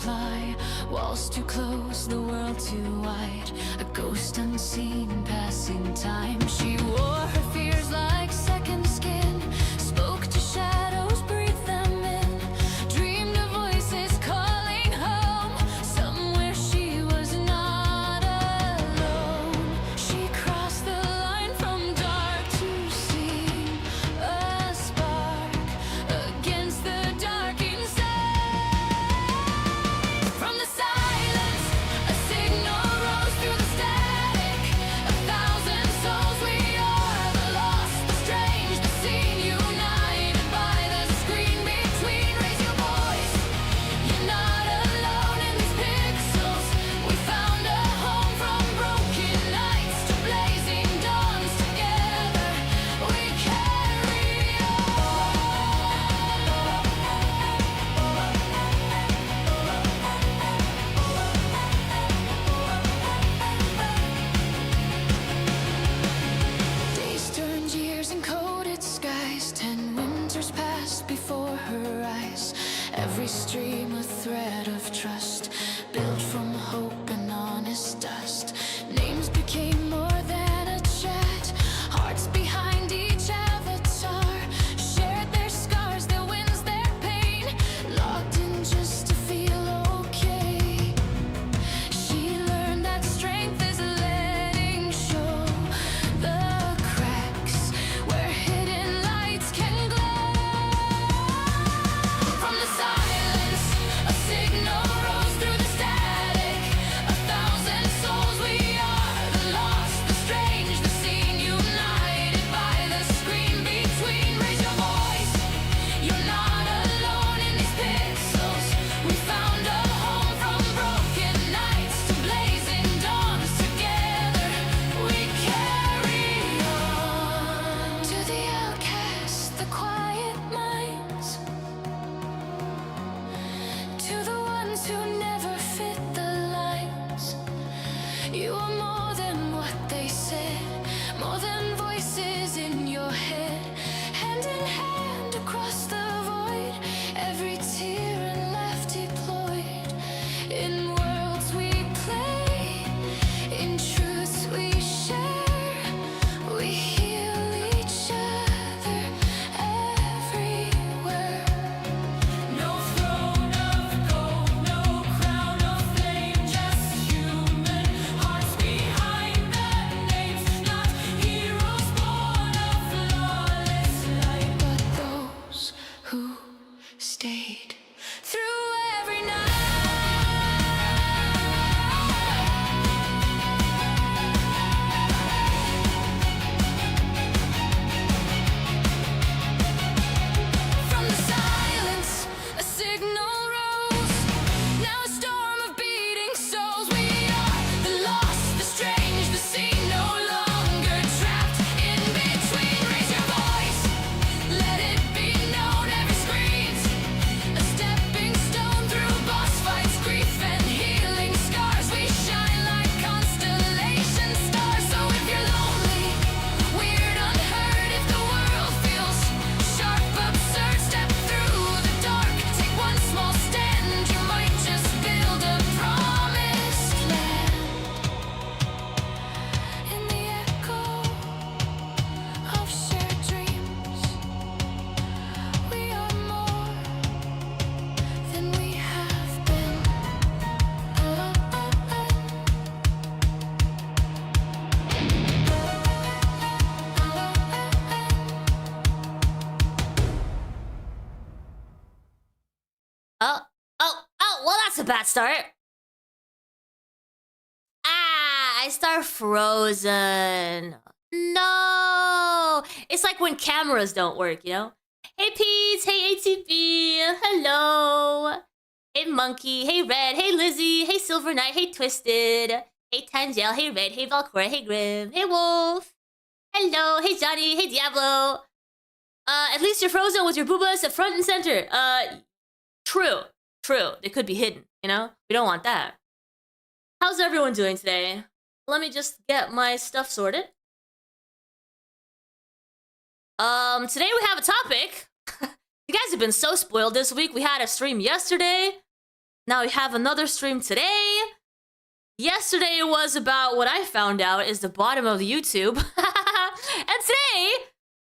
reply. Walls too close, the world too wide. A ghost unseen, passing time. She wore her fears like second skin. Spoke to shadows, breathed them in. Dreamed of voices calling home. Somewhere she was not alone. She crossed the line from dark to see. A spark against the dark inside. From the silence, a signal rose through the static. 1,000 souls, we are the lost, the strange, the seen, united by the screen between. Raise your voice, you're not alone in these pixels. We found a home from broken nights to blazing dawns. Together we carry Days turned years and coated skies. 10 winters passed before her eyes. Every stream a thread of trust, built from hope and honest dust. Names became more than a chat. Hearts behind each avatar shared their scars, their wins, their pain. Locked in just to feel okay. She learned that strength is letting show the cracks where hidden lights can glow. From the silence, a signal rose through the static. 1,000 souls, we are the lost, the strange, the seen, united by the screen between. Raise your voice, you're not alone in these pixels. We found a home from broken nights to blazing dawns. Together we carry on. To the outcasts, the quiet minds. To the ones who never fit the lines. You are more than what they said, more than voices in your head. Hand in hand across the void, every tear and laugh deployed. In worlds we play, in truths we share. We heal each other everywhere. No throne of gold, no crown of flame, just human hearts behind the names. Not heroes born of flawless light, but those who stayed through every night. From the silence, a signal rose. Now a storm of beating souls. We are the lost, the strange, the seen, no longer trapped in between. Raise your voice, let it be known. Every screen's a stepping stone through boss fights, grief and healing scars. We shine like constellation stars. So if you're lonely, weird, unheard, if the world feels sharp, absurd, step through the dark. Take one small stand, you might just build a promised land. In the echo of shared dreams, we are more than we have been. Well, that's a bad start. I start frozen. No! It's like when cameras don't work, you know? Hey, Pete! Hey, ATB! Hello! Hey, Monkey! Hey, Red! Hey, Lizzie! Hey, Silver Knight! Hey, Twisted! Hey, Tangel! Hey, Red! Hey, Valcora! Hey, Grim! Hey, Wolf! Hello! Hey, Johnny! Hey, Diablo! At least you're frozen with your boobas at front and center. True. True. They could be hidden, you know? We don't want that. How's everyone doing today? Let me just get my stuff sorted. Today we have a topic. You guys have been so spoiled this week. We had a stream yesterday. Now we have another stream today. Yesterday was about what I found out is the bottom of the YouTube. And today,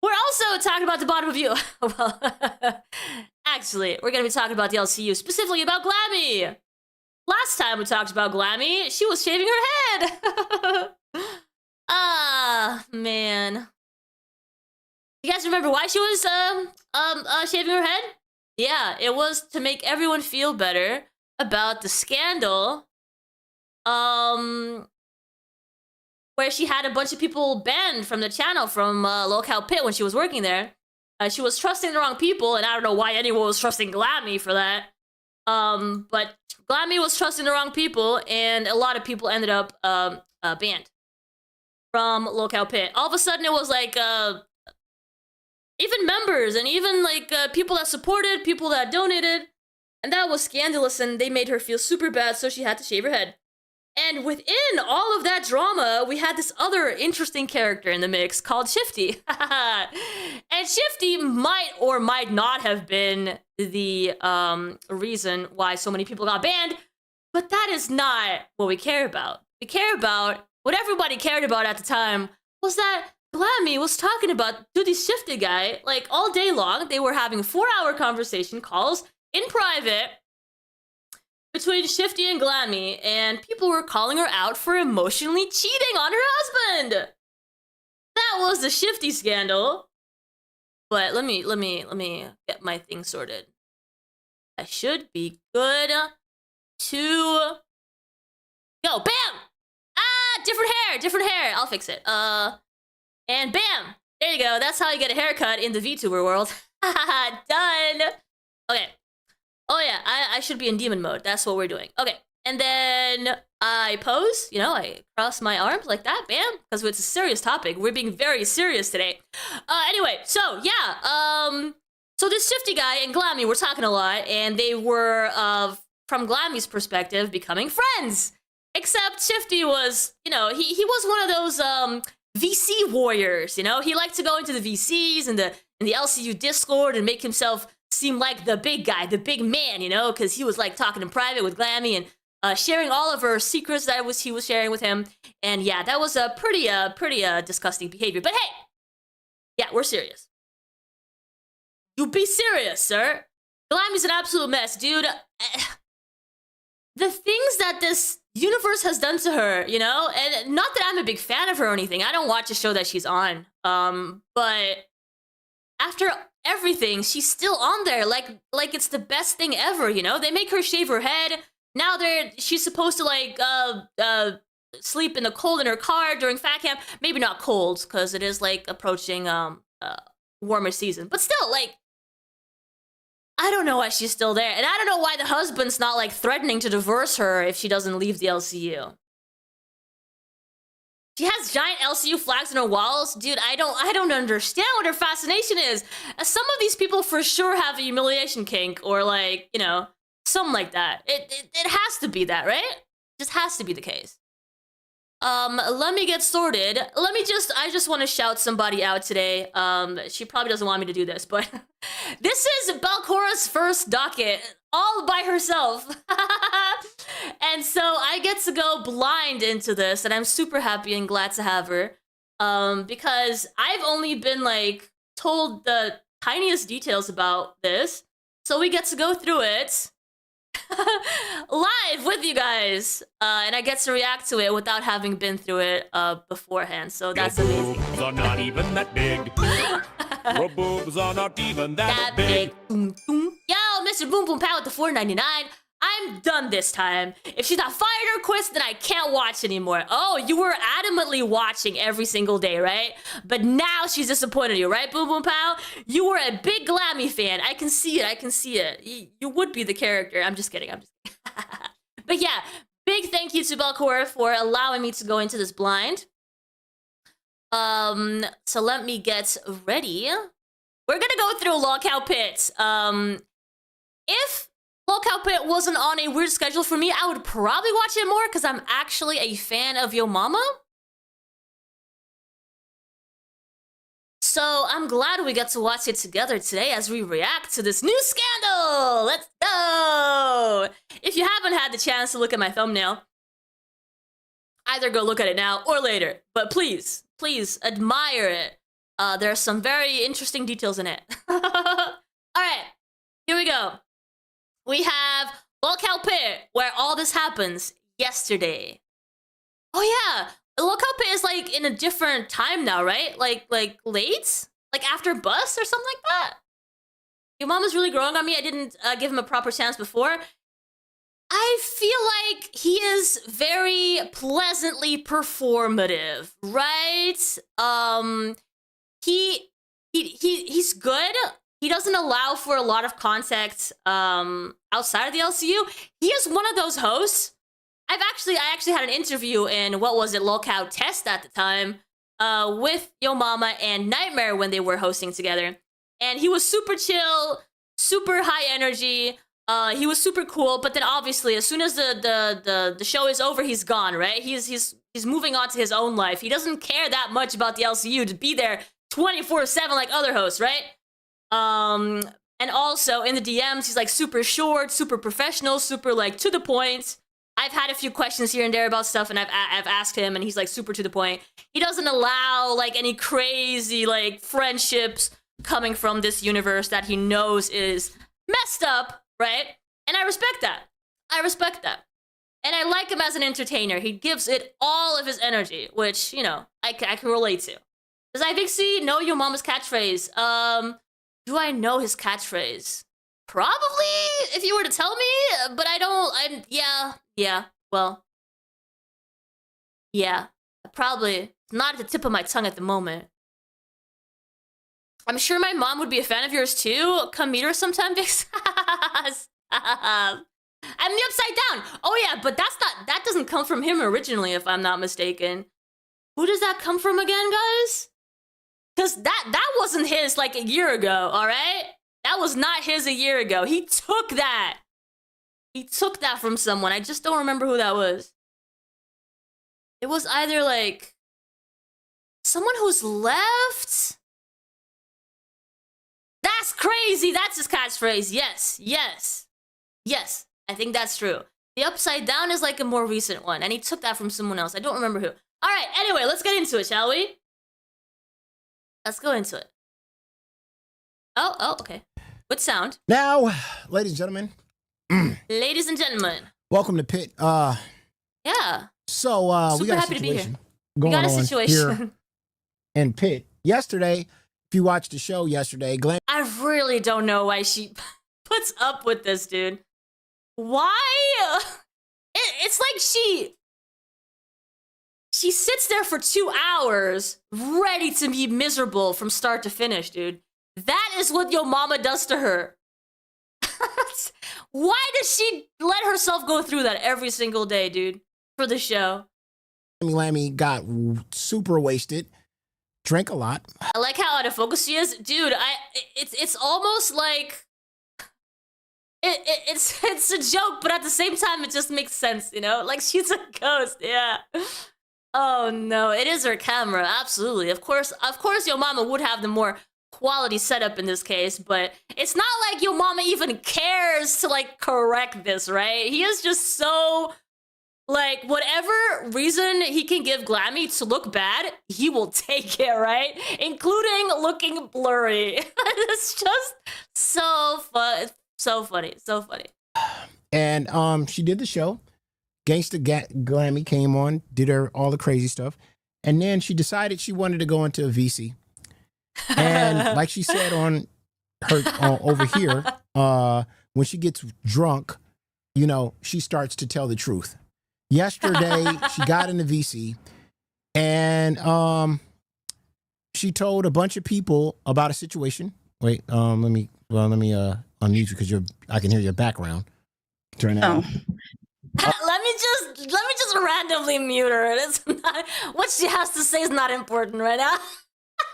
we're also talking about the bottom of you. Well, actually, we're going to be talking about the LCU, specifically about Glammy. Last time we talked about Glammy, she was shaving her head. Ah, man. You guys remember why she was shaving her head? Yeah, it was to make everyone feel better about the scandal where she had a bunch of people banned from the channel from Locale Pit when she was working there. She was trusting the wrong people, and I don't know why anyone was trusting Glammy for that. But Glammy was trusting the wrong people, and a lot of people ended up banned from Locale Pit. All of a sudden, it was like even members and even like people that supported, people that donated, and that was scandalous, and they made her feel super bad, so she had to shave her head. And within all of that drama, we had this other interesting character in the mix called Shifty. And Shifty might or might not have been the reason why so many people got banned, but that is not what we care about. We care about, what everybody cared about at the time was that Glammy was talking about to this Shifty guy, like all day long. They were having 4-hour conversation calls in private between Shifty and Glammy, and people were calling her out for emotionally cheating on her husband. That was the Shifty scandal. But let me get my thing sorted. I should be good to go. Bam! Ah, different hair. I'll fix it. And bam! There you go. That's how you get a haircut in the VTuber world. Done. Okay. Oh yeah, I should be in demon mode. That's what we're doing. Okay, and then I pose. You know, I cross my arms like that. Bam, because it's a serious topic. We're being very serious today. Anyway, so yeah. So this Shifty guy and Glammy were talking a lot, and they were, from Glammy's perspective, becoming friends. Except Shifty was, you know, he was one of those VC warriors. You know, he liked to go into the VCs and the LCU Discord and make himself seem like the big guy, the big man, you know, because he was like talking in private with Glammy and sharing all of her secrets that he was sharing with him. And yeah, that was a pretty disgusting behavior. But hey, yeah, we're serious. You be serious, sir. Glammy's an absolute mess, dude. The things that this universe has done to her, you know, and not that I'm a big fan of her or anything. I don't watch a show that she's on. But after everything, she's still on there like it's the best thing ever, you know? They make her shave her head. Now she's supposed to like sleep in the cold in her car during fat camp. Maybe not cold, because it is like approaching warmer season. But still, like, I don't know why she's still there. And I don't know why the husband's not like threatening to divorce her if she doesn't leave the LCU. She has giant LCU flags on her walls. Dude, I don't understand what her fascination is. Some of these people for sure have a humiliation kink or like, you know, something like that. It has to be that, right? Just has to be the case. Let me get sorted. I just want to shout somebody out today. She probably doesn't want me to do this, but this is Belcora's first docket all by herself. And so I get to go blind into this, and I'm super happy and glad to have her. Because I've only been like told the tiniest details about this. So we get to go through it live with you guys, and I get to react to it without having been through it beforehand. So that's amazing. Your boobs are not even that big. Your boobs are not even that big. Boom, boom. Yo, Mr. Boom Boom Pow with the $4.99. I'm done this time. If she's not fired or quits, then I can't watch anymore. Oh, you were adamantly watching every single day, right? But now she's disappointed you, right, Boom Boom Pow? You were a big Glammy fan. I can see it. You would be the character. I'm just kidding. But yeah, big thank you to Belcora for allowing me to go into this blind. So let me get ready. We're gonna go through Locale Pit. If Locale Pit wasn't on a weird schedule for me, I would probably watch it more because I'm actually a fan of Yo Mama. So I'm glad we got to watch it together today as we react to this new scandal. Let's go. If you haven't had the chance to look at my thumbnail, either go look at it now or later. But please, please admire it. There are some very interesting details in it. All right, here we go. We have Lockout Pit, where all this happens yesterday. Oh yeah, Lockout Pit is like in a different time now, right? Like late? Like after bus or something like that? Your mom is really growing on me. I didn't give him a proper chance before. I feel like he is very pleasantly performative, right? He's good. He doesn't allow for a lot of context outside of the LCU. He is one of those hosts. I actually had an interview in, what was it, Lockout Test at the time, with Yo Mama and Nightmare when they were hosting together. And he was super chill, super high energy. He was super cool, but then obviously as soon as the show is over, he's gone, right? He's moving on to his own life. He doesn't care that much about the LCU to be there 24/7 like other hosts, right? And also in the DMs, he's like super short, super professional, super like to the point. I've had a few questions here and there about stuff, and I've asked him, and he's like super to the point. He doesn't allow like any crazy like friendships coming from this universe that he knows is messed up, right? And I respect that. I respect that. And I like him as an entertainer. He gives it all of his energy, which, you know, I can relate to. Does iVixey know Your Mama's catchphrase? Do I know his catchphrase? Probably, if you were to tell me, but yeah, probably not at the tip of my tongue at the moment. I'm sure my mom would be a fan of yours too. Come meet her sometime, Vix. I'm the Upside Down. Oh yeah, but that doesn't come from him originally, if I'm not mistaken. Who does that come from again, guys? Because that wasn't his like a year ago, all right? That was not his a year ago. He took that. He took that from someone. I just don't remember who that was. It was either like someone who's left. That's crazy. That's his catchphrase. Yes, yes, yes. I think that's true. The Upside Down is like a more recent one, and he took that from someone else. I don't remember who. All right, anyway, let's get into it, shall we? Let's go into it. Oh, okay. Good sound. Now, ladies and gentlemen. Ladies and gentlemen. Welcome to Pit. Yeah. So, super we got happy a to be here. situation We got a on situation. here in Pit. Yesterday, if you watched the show yesterday, Glammy. I really don't know why she puts up with this, dude. Why? It's like she sits there for 2 hours ready to be miserable from start to finish, dude. That is what Yo Mama does to her. Why does she let herself go through that every single day, dude, for the show? Glammy got super wasted, drank a lot. I like how out of focus she is. Dude, it's almost like it's a joke, but at the same time it just makes sense, you know? Like she's a ghost, yeah. Oh no, it is her camera, absolutely. Of course Yo Mama would have the more quality setup in this case, but it's not like Yo Mama even cares to like correct this, right? He is just so like whatever reason he can give Glammy to look bad, he will take it, right? Including looking blurry. It's just so fun, so funny, so funny. And she did the show. Gangsta Glammy came on, did her all the crazy stuff, and then she decided she wanted to go into a VC. And like she said on her over here, when she gets drunk, you know, she starts to tell the truth. Yesterday, she got in the VC, and she told a bunch of people about a situation. Wait, let me unmute you because I can hear your background. Turn that off. Let me just randomly mute her. It's not, what she has to say is not important right now.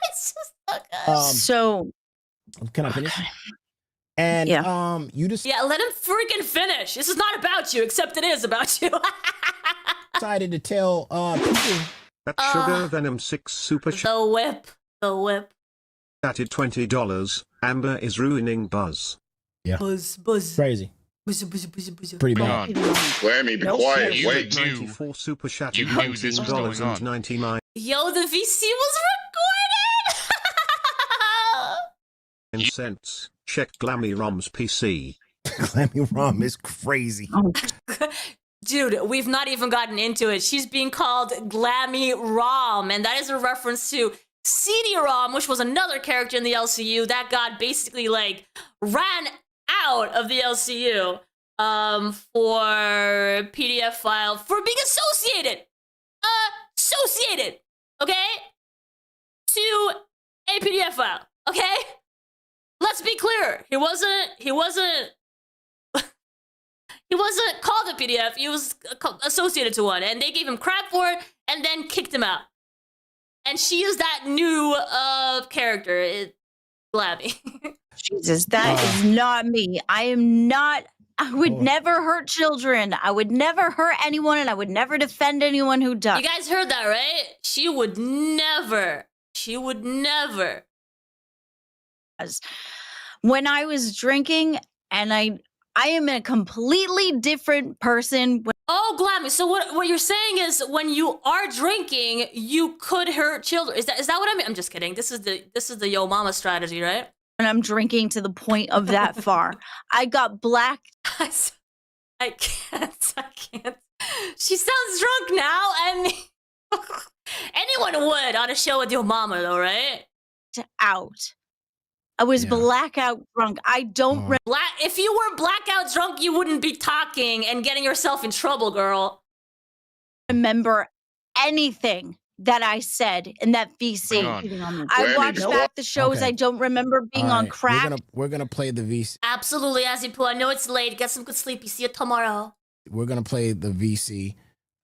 It's just okay. So can I finish? Okay. And Yeah. you just let him freaking finish. This is not about you, except it is about you. decided to tell people That Sugar Venom 6 Super Chat. The whip. Added $20. Amber is ruining Buzz. Buzz, buzz, Crazy. buzz, buzz, buzz, buzz. Pretty Hang bad. on. Glammy, be Nope. quiet. You Wait. knew. 94 super chat You and knew this was going on. $19.99 Yo, the VC was recorded. cents. Check Glammy Rom's PC. Glammy Rom is crazy. Dude, we've not even gotten into it. She's being called Glammy Rom, and that is a reference to CD-ROM, which was another character in the LCU that got basically like ran out of the LCU for PDF file for being associated, okay, to a PDF file, okay. Let's be clear. He wasn't called a PDF. He was associated to one, and they gave him crap for it, and then kicked him out. And she is that new character, Glammy. Jesus, that is not me. I am not. I would never hurt children. I would never hurt anyone, and I would never defend anyone who does. You guys heard that, right? She would never. She would never. When I was drinking, and I am a completely different person. Oh, Glammy. So what you're saying is when you are drinking, you could hurt children. Is that what I mean? I'm just kidding. This is the yo mama strategy, right? When I'm drinking to the point of that far, I got black. I can't. She sounds drunk now. I mean, anyone would on a show with your mama, though, right? Out. I was blackout drunk. I don't If you were blackout drunk, you wouldn't be talking and getting yourself in trouble, girl. remember anything that I said in that VC. I Glammy, watched nope. back the shows. Okay. I don't remember being All on right, crack. We're gonna play the VC. Absolutely, Azipu. I know it's late. Get some good sleep. See you tomorrow. We're gonna play the VC.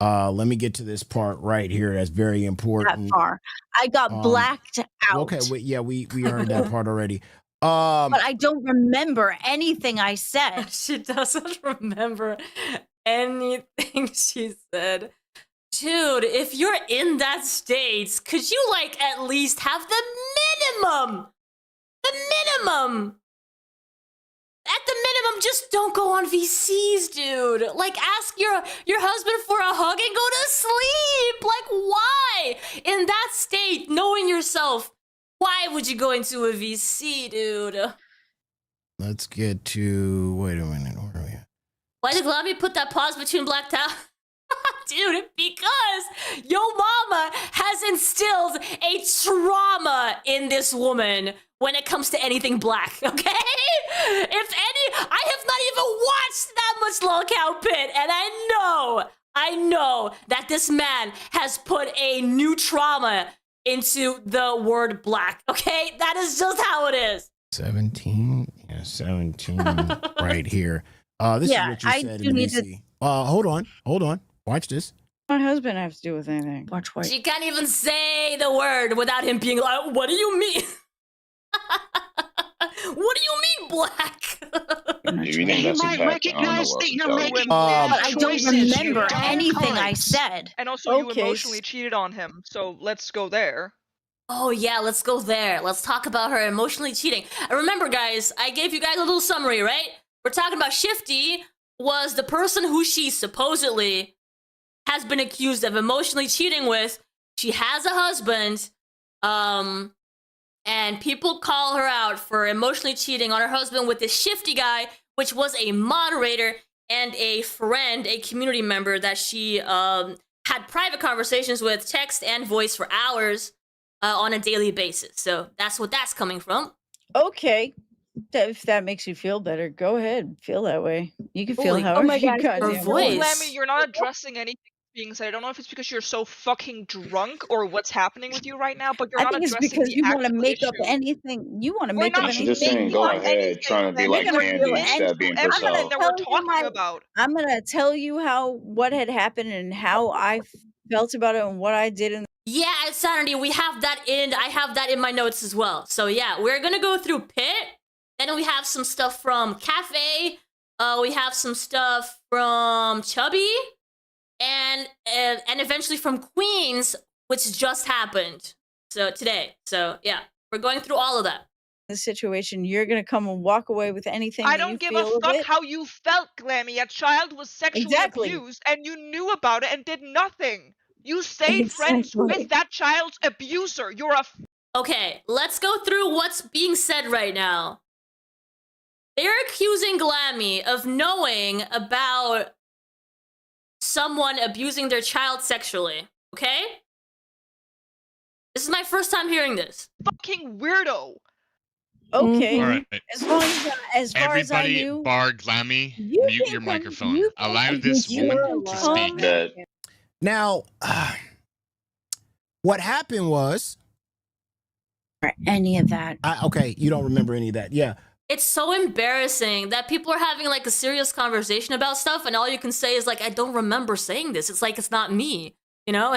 Let me get to this part right here. That's very That important. far. I got blacked out. Okay, we heard that part already. But I don't remember anything I said. She doesn't remember anything she said. Dude, if you're in that state, could you like at least have the minimum? The minimum. At the minimum, just don't go on VCs, dude. Like, ask your husband for a hug and go to sleep. Like, why? In that state, knowing yourself, why would you go into a VC, dude? Let's get to. Wait a minute. Where are we at? Why did Glammy put that pause between blacked out? Dude, because yo mama has instilled a trauma in this woman when it comes to anything black, okay? If any, I have not even watched that much Lolcow Pit, and I know that this man has put a new trauma into the word black, okay? That is just how it is. 17. Yeah, 17 right here. This is what you I said do in need VC. Hold on. Watch this. My husband have to do with anything. Watch white. She can't even say the word without him being like, what do you mean? What do you mean black? If you think that's a fact, I don't know what to tell you. But I don't remember anything I said. And also, you Okay. emotionally cheated on him, so let's go there. Oh yeah, let's go there. Let's talk about her emotionally cheating. And remember, guys, I gave you guys a little summary, right? We're talking about Shifty was the person who she supposedly has been accused of emotionally cheating with. She has a husband, and people call her out for emotionally cheating on her husband with this Shifty guy, which was a moderator and a friend, a community member that she had private conversations with, text and voice for hours on a daily basis. So that's what that's coming from. Okay. If that makes you feel better, go ahead. Feel that way. You can feel Holy- however oh my you God, goddamn her want. voice. Glammy, you're not addressing anything being said. I don't know if it's because you're so fucking drunk or what's happening with you right now, but you're I not think it's addressing because the you want to actual make up issue. anything. You want to We're make up not She's just anything. saying, you go want. ahead, trying to be like You're gonna Candy feel instead of being Everything herself. that we're Tell you talking my- about. I'm gonna tell you what had happened and how I felt about it and what I did. And Yeah, at Saturday, I have that in my notes as well. So yeah, we're gonna go through Pit, then we have some stuff from Cafe, we have some stuff from Chubby, and eventually from Queens, which just happened. So today. So yeah. We're going through all of that. The situation, you're gonna come and walk away with anything I that you don't give feel a of fuck it. how you felt, Glammy. A child was sexually Exactly. abused and you knew about it and did nothing. You stayed friends with Exactly. that child's abuser. You're a Okay, let's go through what's being said right now. They're accusing Glammy of knowing about someone abusing their child sexually, okay? This is my first time hearing this. fucking weirdo. Okay. All right. As long as far as I Everybody knew, bar Glammy, you mute can your come- microphone. you can- Allow this you woman can to come- speak. That Now, what happened was, Or any of that. okay, you don't remember any of that. Yeah. It's so embarrassing that people are having like a serious conversation about stuff and all you can say is like, I don't remember saying this. It's like, it's not me. You know,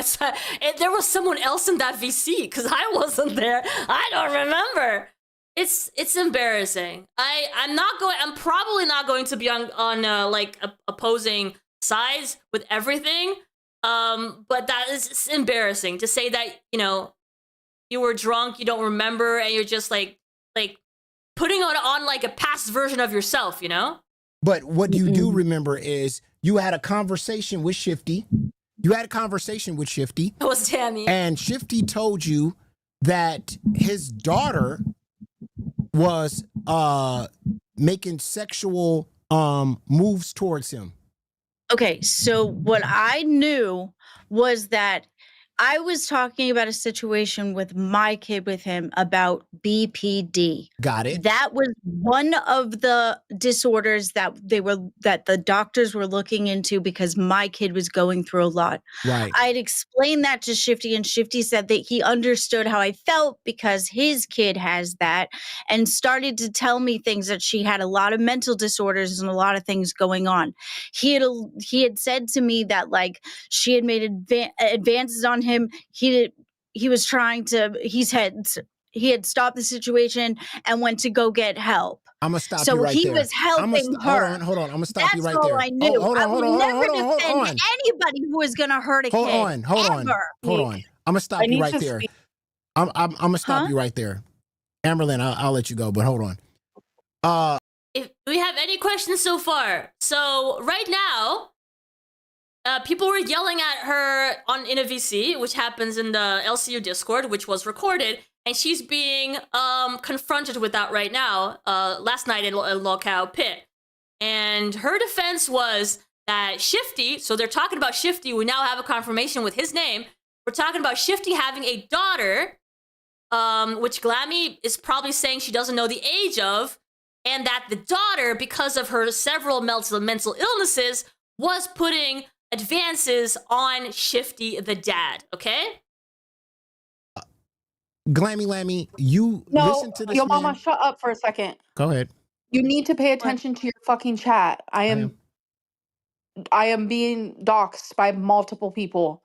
there was someone else in that VC because I wasn't there. I don't remember. It's embarrassing. I'm probably not going to be on like opposing sides with everything. But that is it's embarrassing to say that, you know, you were drunk, you don't remember, and you're just like putting on like a past version of yourself, you know? But what you do remember is you had a conversation with Shifty. You had a conversation with Shifty. It was Tammy. And Shifty told you that his daughter was making sexual moves towards him. Okay, so what I knew was that I was talking about a situation with my kid with him about BPD. Got it. That was one of the disorders that the doctors were looking into because my kid was going through a lot. Right. I had explained that to Shifty, and Shifty said that he understood how I felt because his kid has that, and started to tell me things that she had a lot of mental disorders and a lot of things going on. He had said to me that like she had made advances on him. He had stopped the situation and went to go get help. I'm gonna stop So you right he there. was helping her. Hold on. I'm gonna stop you right That's all there. I knew. Hold on. I would never defend anybody who was going to hurt a Hold kid. on. Hold on. ever. Hold on. I'm gonna stop you right there. I'm gonna stop Huh? you right there. Amberlynn, I'll let you go, but hold on. If we have any questions so far, so right now, people were yelling at her in a VC, which happens in the LCU Discord, which was recorded, and she's being confronted with that right now. Last night in Lockout Pit, and her defense was that Shifty. So they're talking about Shifty. We now have a confirmation with his name. We're talking about Shifty having a daughter, which Glammy is probably saying she doesn't know the age of. And that the daughter, because of her several mental illnesses, was putting advances on Shifty the dad, okay? Glammy Lammy, you listen to this Yo, man. mama, shut up for a second. Go ahead. You need to pay attention to your fucking chat. I am being doxxed by multiple people.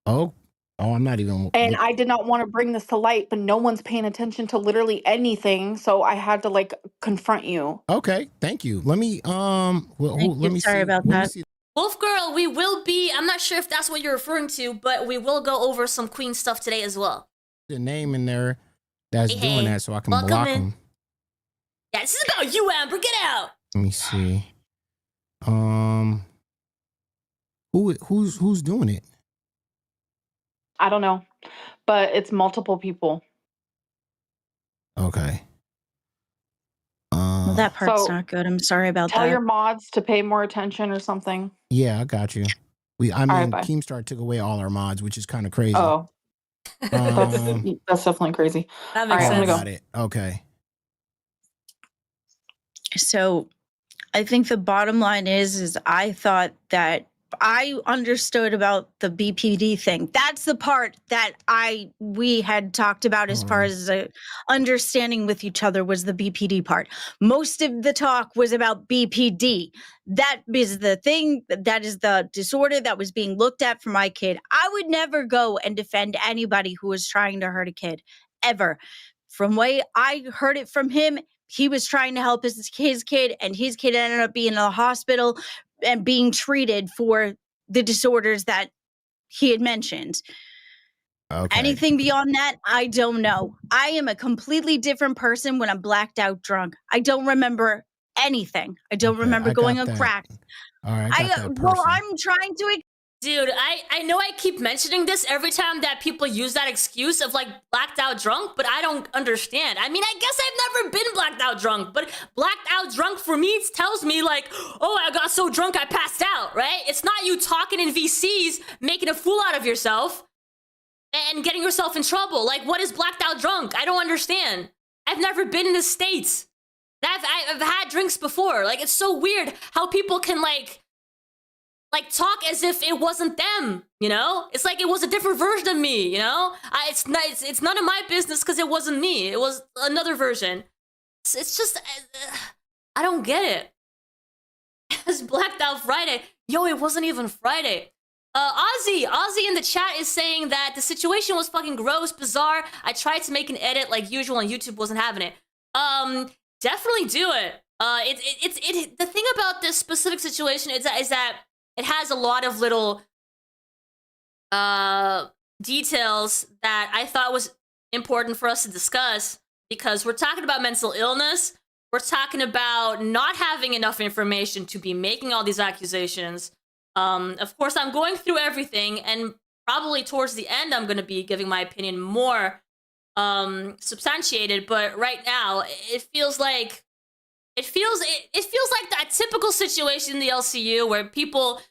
Oh, I'm not even. And I did not want to bring this to light, but no one's paying attention to literally anything, so I had to like confront you. Okay, thank you. Let me let me Sorry see. about Let me that. see. Wolf Girl, we will be, I'm not sure if that's what you're referring to, but we will go over some Queen stuff today as well. The name in there that's Hey, doing hey, that, so I can welcome block in. them. Yeah, this is about you, Amber, get out! Let me see. Who's doing it? I don't know, but it's multiple people. Okay. Well, that part's So, not good. I'm sorry about Tell that. your mods to pay more attention or something. Yeah, I got you. I All right, mean, bye. Keemstar took away all our mods, which is kind of crazy. Oh, that's definitely crazy. That All makes right, I'm sense. gonna Got it. Okay. So I think the bottom line is I thought that I understood about the BPD thing. That's the part that we had talked about as far as understanding with each other was the BPD part. Most of the talk was about BPD. That is the thing, that is the disorder that was being looked at for my kid. I would never go and defend anybody who was trying to hurt a kid, ever. From way I heard it from him, he was trying to help his kid, and his kid ended up being in a hospital and being treated for the disorders that he had mentioned. Okay. Anything beyond that, I don't know. I am a completely different person when I'm blacked out drunk. I don't remember anything. I don't remember going on crack. All right, I got that person. Well, I'm trying to. Dude, I know I keep mentioning this every time that people use that excuse of like blacked out drunk, but I don't understand. I mean, I guess I've never been blacked out drunk, but blacked out drunk for me tells me like, oh, I got so drunk I passed out, right? It's not you talking in VCs, making a fool out of yourself and getting yourself in trouble. Like, what is blacked out drunk? I don't understand. I've never been in the States. I've had drinks before. Like, it's so weird how people can like talk as if it wasn't them, you know? It's like it was a different version of me, you know? It's none of my business because it wasn't me. It was another version. It's just, I don't get it. It's blacked out Friday. Yo, it wasn't even Friday. Ozzy in the chat is saying that the situation was fucking gross, bizarre. I tried to make an edit like usual and YouTube wasn't having it. Definitely do it. The thing about this specific situation is that it has a lot of little details that I thought was important for us to discuss because we're talking about mental illness. We're talking about not having enough information to be making all these accusations. Of course, I'm going through everything, and probably towards the end, I'm going to be giving my opinion more substantiated. But right now, it feels like that typical situation in the LCU where people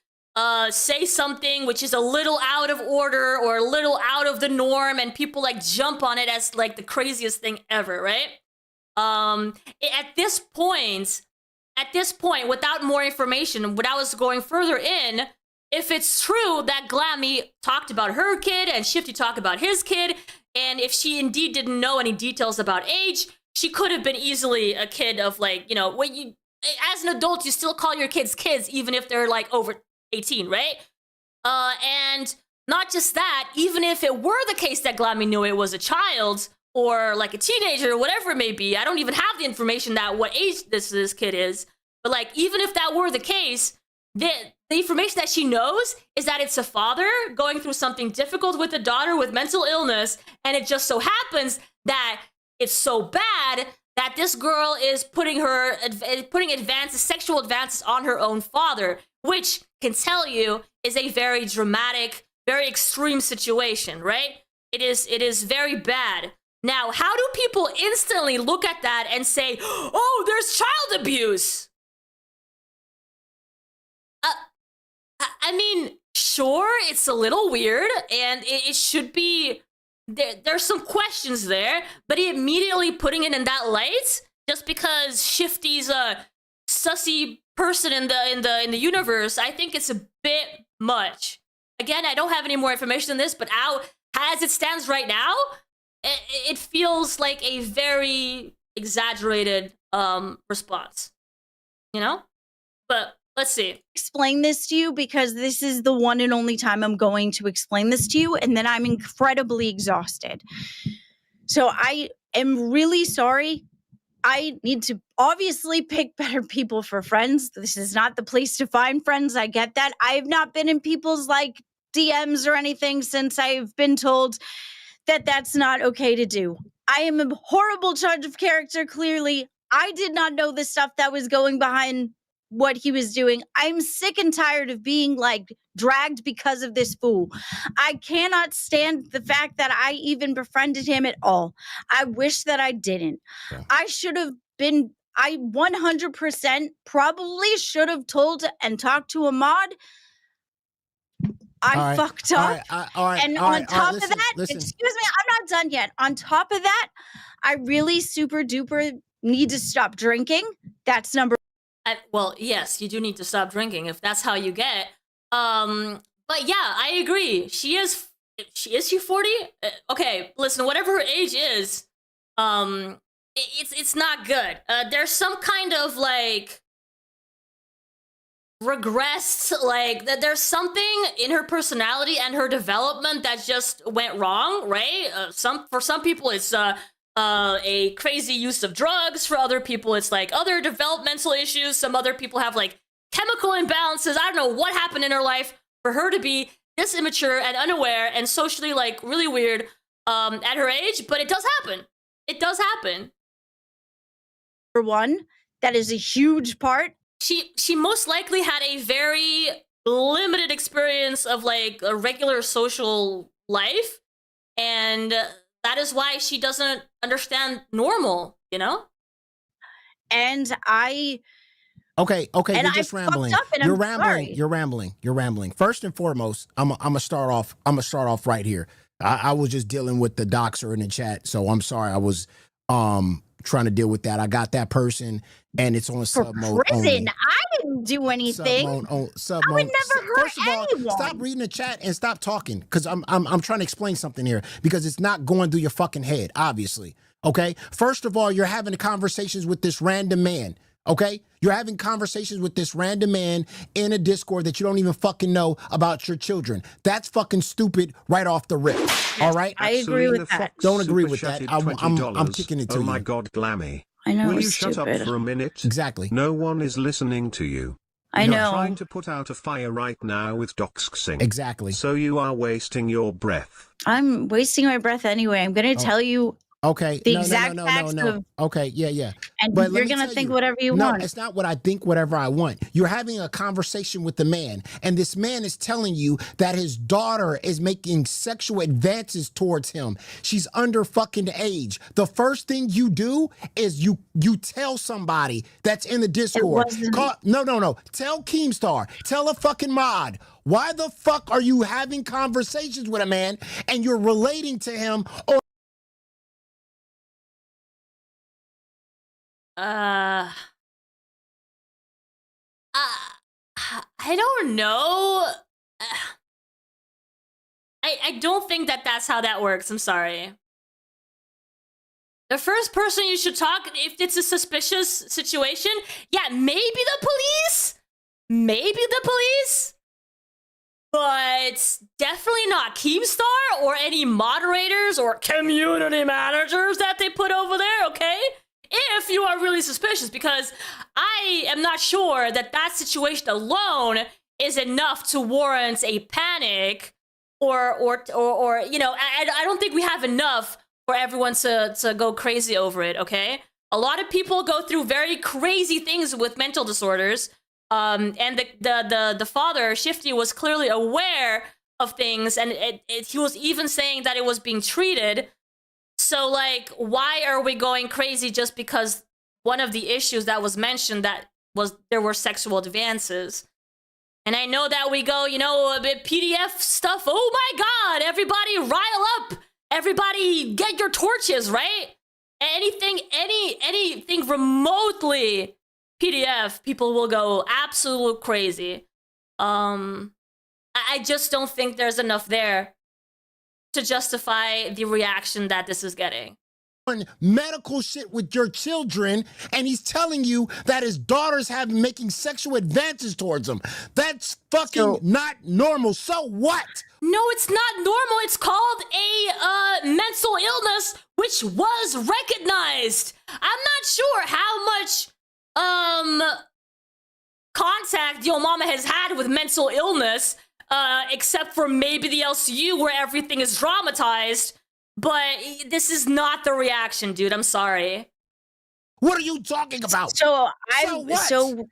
say something which is a little out of order or a little out of the norm, and people like jump on it as like the craziest thing ever, right? At this point, without more information, when I was going further in, if it's true that Glammy talked about her kid and Shifty talked about his kid, and if she indeed didn't know any details about age, she could have been easily a kid of like, you know, when you, as an adult, you still call your kids kids, even if they're like over 18, right? And not just that, even if it were the case that Glammy knew it was a child or like a teenager or whatever it may be, I don't even have the information that what age this kid is. But like, even if that were the case, the information that she knows is that it's a father going through something difficult with a daughter with mental illness, and it just so happens that it's so bad that this girl is putting advances, sexual advances on her own father, which can tell you is a very dramatic, very extreme situation, right? It is very bad. Now, how do people instantly look at that and say, oh, there's child abuse? I mean, sure, it's a little weird, and it should be, there's some questions there, but immediately putting it in that light, just because Shifty's a sussy person in the universe, I think it's a bit much. Again, I don't have any more information than this, but as it stands right now, it feels like a very exaggerated response, you know? But let's see. Explain this to you because this is the one and only time I'm going to explain this to you, and then I'm incredibly exhausted. So I am really sorry. I need to obviously pick better people for friends. This is not the place to find friends. I get that. I have not been in people's like DMs or anything since I've been told that that's not okay to do. I am a horrible judge of character, clearly. I did not know the stuff that was going behind what he was doing. I'm sick and tired of being like dragged because of this fool. I cannot stand the fact that I even befriended him at all. I wish that I didn't. Yeah. I 100% probably should have told and talked to Ahmad. I fucked up. And on top of that, excuse me, I'm not done yet. On top of that, I really super duper need to stop drinking. That's number. Well, yes, you do need to stop drinking if that's how you get. But yeah, I agree. Is she 40? Okay, listen, whatever her age is, it's not good. There's some kind of like regressed, like there's something in her personality and her development that just went wrong, right? For some people it's a crazy use of drugs. For other people it's like other developmental issues. Some other people have like chemical imbalances. I don't know what happened in her life for her to be this immature and unaware and socially like really weird at her age, but it does happen. It does happen. For one, that is a huge part. She most likely had a very limited experience of like a regular social life, and that is why she doesn't understand normal, you know? And Okay, and you're I just fucked rambling. up and I'm You're rambling. sorry. You're rambling. First and foremost, I'm gonna start off right here. I was just dealing with the doxer in the chat, so I'm sorry. I was trying to deal with that. I got that person, and it's on For sub mode prison, only. I didn't do anything. Sub I would mode. never hurt First of all, anyone. stop reading the chat and stop talking, because I'm trying to explain something here, because it's not going through your fucking head, obviously. Okay. First of all, you're having conversations with this random man. Okay, you're having conversations with this random man in a Discord that you don't even fucking know about your children. That's fucking stupid right off the rip. All right, I agree with Selena that. Fox Don't agree super with that. chatted I'm $20. kicking it to Oh you. my god, Glammy. I know Will you it's shut stupid. up for a minute? Exactly. No one is listening to you. I You're know. trying to put out a fire right now with doxing. Exactly. So you are wasting your breath. I'm wasting my breath anyway. I'm going to tell you Okay. the No. exact facts of, Okay. Yeah. and But let you're me going to tell think you, whatever you no, want. it's not what I think, whatever I want. You're having a conversation with the man, and this man is telling you that his daughter is making sexual advances towards him. She's under fucking age. The first thing you do is you tell somebody that's in the Discord. wasn't- No. Tell Keemstar. Tell a fucking mod. Why the fuck are you having conversations with a man and you're relating to him or I don't know. I don't think that that's how that works. I'm sorry. The first person you should talk, if it's a suspicious situation, yeah, maybe the police. Maybe the police. But definitely not Keemstar or any moderators or community managers that they put over there, okay? If you are really suspicious, because I am not sure that that situation alone is enough to warrant a panic or you know, I don't think we have enough for everyone to go crazy over it, okay? A lot of people go through very crazy things with mental disorders. And the father, Shifty, was clearly aware of things, and he was even saying that it was being treated. So, like, why are we going crazy just because one of the issues that was mentioned that was there were sexual advances? And I know that we go, you know, a bit PDF stuff. Oh my God, everybody rile up. Everybody get your torches, right? Anything remotely PDF, people will go absolute crazy. I just don't think there's enough there to justify the reaction that this is getting. medical shit with your children, and he's telling you that his daughter's making sexual advances towards him. That's fucking not normal. So what? No, it's not normal. It's called a mental illness, which was recognized. I'm not sure how much contact your mama has had with mental illness, except for maybe the LCU where everything is dramatized. But this is not the reaction, dude. I'm sorry. What are you talking about? So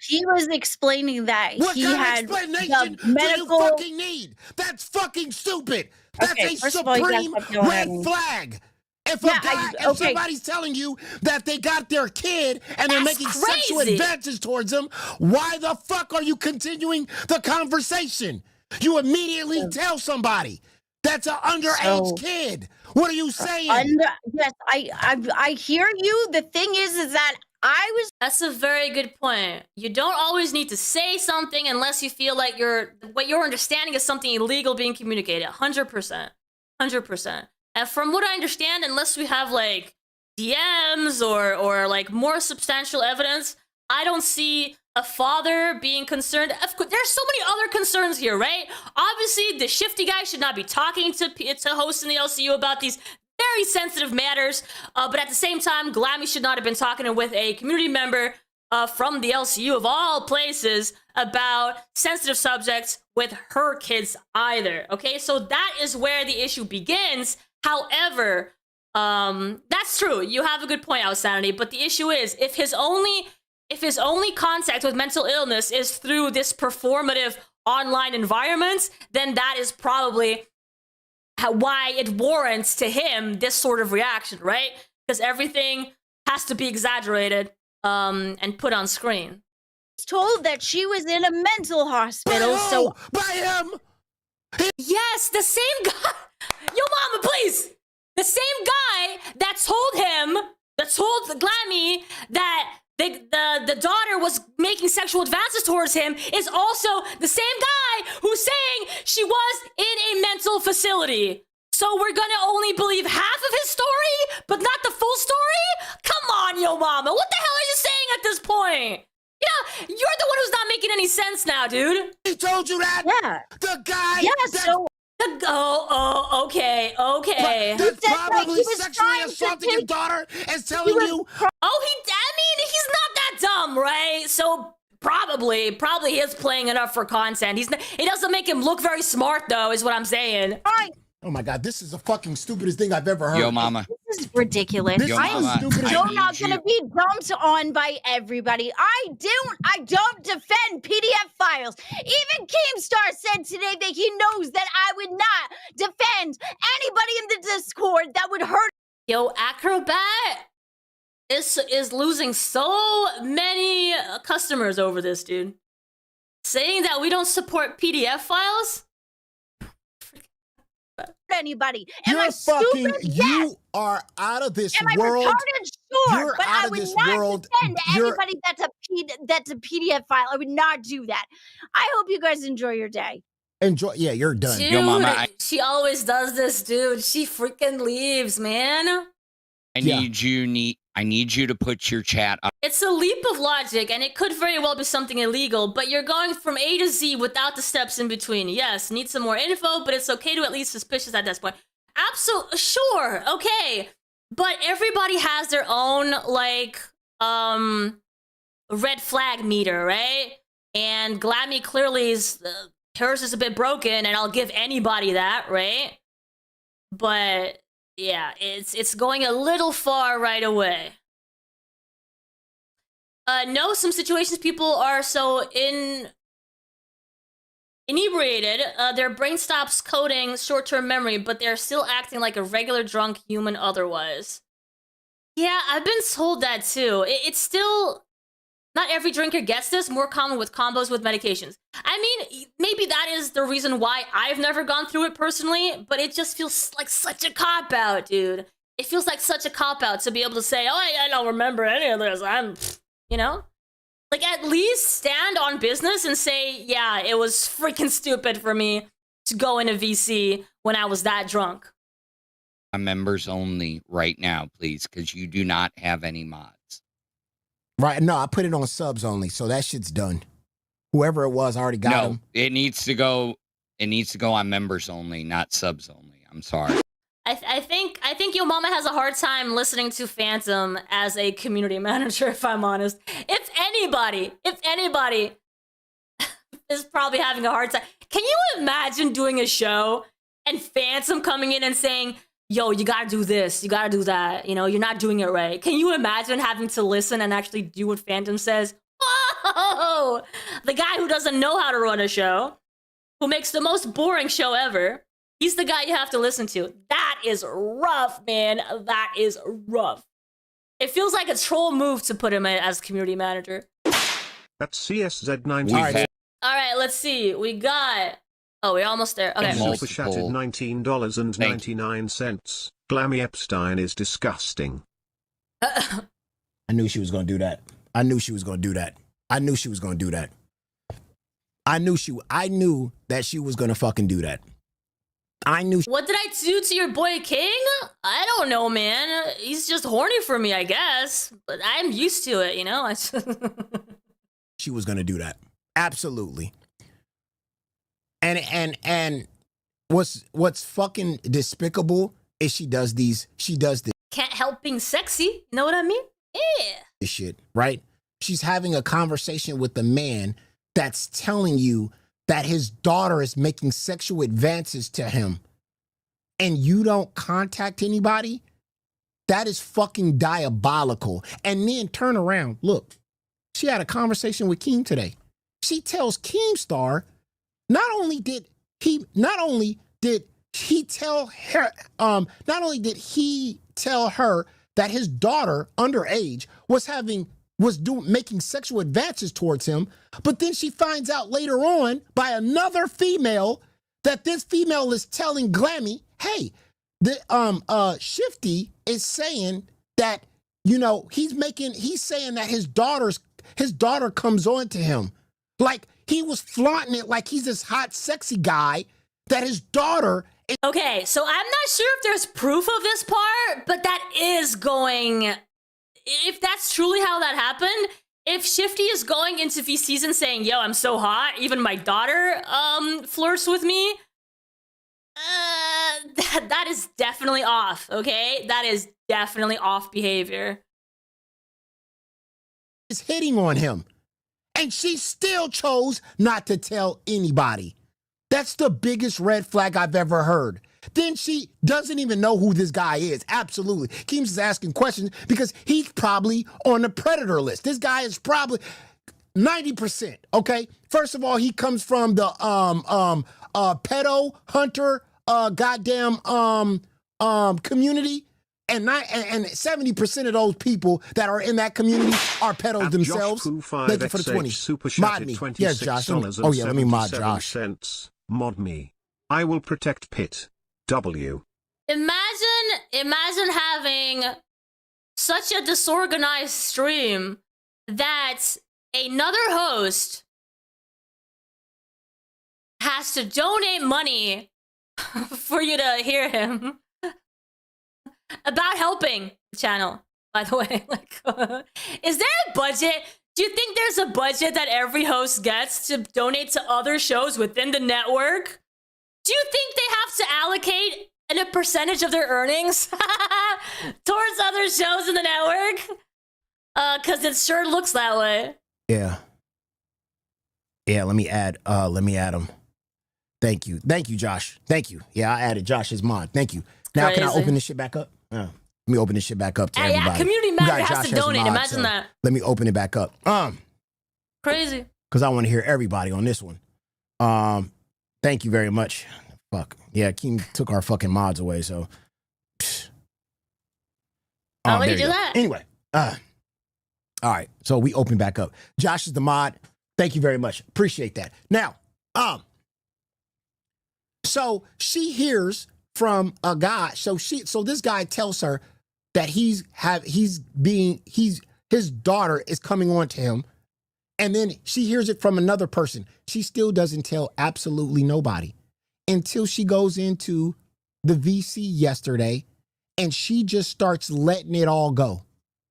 he was explaining that what he kind had of explanation the medical. do you fucking need? That's fucking stupid. That's Okay, a first of all, you supreme gotta stop yelling at red me. flag. If Yeah, if somebody's telling you that they got their kid and they're That's making sexual crazy. advances towards them, why the fuck are you continuing the conversation? You immediately tell somebody that's an underage kid. What are you saying? Yes, I hear you. The thing is that That's a very good point. You don't always need to say something unless you feel like what you're understanding is something illegal being communicated. 100%. 100%. And from what I understand, unless we have like DMs or like more substantial evidence, I don't see a father being concerned. Of course, there's so many other concerns here, right? Obviously, the Shifty guy should not be talking to hosts in the LCU about these very sensitive matters. But at the same time, Glammy should not have been talking with a community member from the LCU of all places about sensitive subjects with her kids either. Okay, so that is where the issue begins. However, that's true. You have a good point, Outsanity. But the issue is, if his only contact with mental illness is through this performative online environment, then that is probably why it warrants to him this sort of reaction, right? Because everything has to be exaggerated and put on screen. Told that she was in a mental hospital, so by him. Yes, the same guy. Yo, mama, please. The same guy that told Glammy that the daughter was making sexual advances towards him is also the same guy who's saying she was in a mental facility. So we're gonna only believe half of his story, but not the full story? Come on, yo mama. What the hell are you saying at this point? Yeah, you're the one who's not making any sense now, dude. He told you that? yeah. The guy Yeah, that, so okay. that's said, like, probably he was sexually trying to assaulting your take- daughter is telling you. I mean, he's not that dumb, right? So probably he is playing it up for content. It doesn't make him look very smart, though, is what I'm saying. Oh my God, this is the fucking stupidest thing I've ever heard. Yo, mama. This is ridiculous. This Yo, is I the mama, stupidest. You're I not need going to you- be dumped on by everybody. I don't defend PDF files. Even Keemstar said today that he knows that I would not defend anybody in the Discord that would hurt. Yo, Acrobat is losing so many customers over this, dude. Saying that we don't support PDF files? Anybody. Am You're I fucking. stupid? Yes. You are out of this Am I world. retarded? Sure. You're But out I of would this not world. defend anybody that's a PDF file. I would not do that. I hope you guys enjoy your day. Enjoy. Yeah, you're done. Dude, Yo, mama, she always does this, dude. She freaking leaves, man. I need you to put your chat up. It's a leap of logic, and it could very well be something illegal, but you're going from A to Z without the steps in between. Yes, need some more info, but it's okay to at least suspicious at this point. Absolutely, sure, okay. But everybody has their own, like, red flag meter, right? And Glammy clearly is, hers is a bit broken, and I'll give anybody that, right? But yeah, it's going a little far right away. No, some situations people are so inebriated, their brain stops coding short-term memory, but they're still acting like a regular drunk human otherwise. Yeah, I've been told that too. It's still... Not every drinker gets this, more common with combos with medications. I mean, maybe that is the reason why I've never gone through it personally, but it just feels like such a cop-out, dude. It feels like such a cop-out to be able to say, oh, I don't remember any of this, you know? Like, at least stand on business and say, yeah, it was freaking stupid for me to go into VC when I was that drunk. Members only right now, please, because you do not have any mods. Right? No, I put it on subs only, so that shit's done. Whoever it was, I already got him. It needs to go. It needs to go on members only, not subs only. I'm sorry. I think your mama has a hard time listening to Phantom as a community manager, if I'm honest. If anybody is probably having a hard time. Can you imagine doing a show and Phantom coming in and saying, yo, you gotta do this, you gotta do that, you know, you're not doing it right. Can you imagine having to listen and actually do what Phantom says? Whoa! The guy who doesn't know how to run a show, who makes the most boring show ever, he's the guy you have to listen to. That is rough, man. That is rough. It feels like a troll move to put him in as community manager. That's CSZ19. All right, let's see. We got... Oh, we're almost there. Okay. Super chatted $19.99. Glammy Epstein is disgusting. I knew she was going to do that. I knew she was going to do that. I knew she was going to do that. I knew that she was going to fucking do that. I knew. What did I do to your boy King? I don't know, man. He's just horny for me, I guess. But I'm used to it, you know? She was going to do that. Absolutely. And what's fucking despicable is she does this. Can't help being sexy. You know what I mean? Yeah. This shit, right? she's having a conversation with a man that's telling you that his daughter is making sexual advances to him and you don't contact anybody, that is fucking diabolical. And then turn around. Look, she had a conversation with Keem today. She tells Keemstar, not only did he tell her that his daughter, underage, was making sexual advances towards him, but then she finds out later on by another female that this female is telling Glammy, hey, the Shifty is saying that, you know, he's saying that his daughter comes on to him. Like he was flaunting it like he's this hot, sexy guy that his daughter is. Okay, so I'm not sure if there's proof of this part, but that is going, if that's truly how that happened, if Shifty is going into the season saying, yo, I'm so hot, even my daughter flirts with me, that is definitely off, okay? That is definitely off behavior. Is hitting on him. And she still chose not to tell anybody. That's the biggest red flag I've ever heard. Then she doesn't even know who this guy is. Absolutely. Keems is asking questions because he's probably on the predator list. This guy is probably 90%, okay? First of all, he comes from the pedo hunter community. And 70% of those people that are in that community are pedos themselves. Thank you for the 20. Super Mod me. Yes, Josh. Let me mod Josh. Mod me. I will protect Pit. W. Imagine having such a disorganized stream that another host has to donate money for you to hear him. About helping the channel, by the way. Like, is there a budget? Do you think there's a budget that every host gets to donate to other shows within the network? Do you think they have to allocate a percentage of their earnings towards other shows in the network? Because it sure looks that way. Yeah. Yeah, let me add him. Thank you, Josh. Thank you. Yeah, I added Josh as mod. Thank you. Now, Crazy. Can I open this shit back up? Let me open this shit back up to everybody. Yeah, community member has to donate. Imagine that. Let me open it back up. Crazy. Because I want to hear everybody on this one. Thank you very much. Fuck. Yeah, Keem took our fucking mods away, so. I'll let you do that. Anyway. All right. So we open back up. Josh is the mod. Thank you very much. Appreciate that. Now, so she hears from a guy. So this guy tells her that his daughter is coming on to him. And then she hears it from another person. She still doesn't tell absolutely nobody until she goes into the VC yesterday and she just starts letting it all go,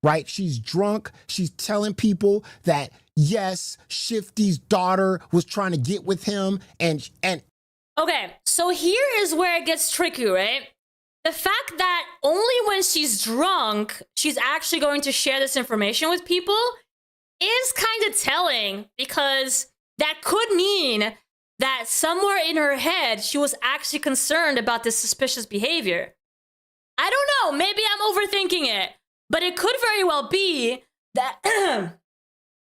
right? She's drunk. She's telling people that, yes, Shifty's daughter was trying to get with him and Okay, so here is where it gets tricky, right? The fact that only when she's drunk, she's actually going to share this information with people is kind of telling, because that could mean that somewhere in her head, she was actually concerned about this suspicious behavior. I don't know, maybe I'm overthinking it, but it could very well be that,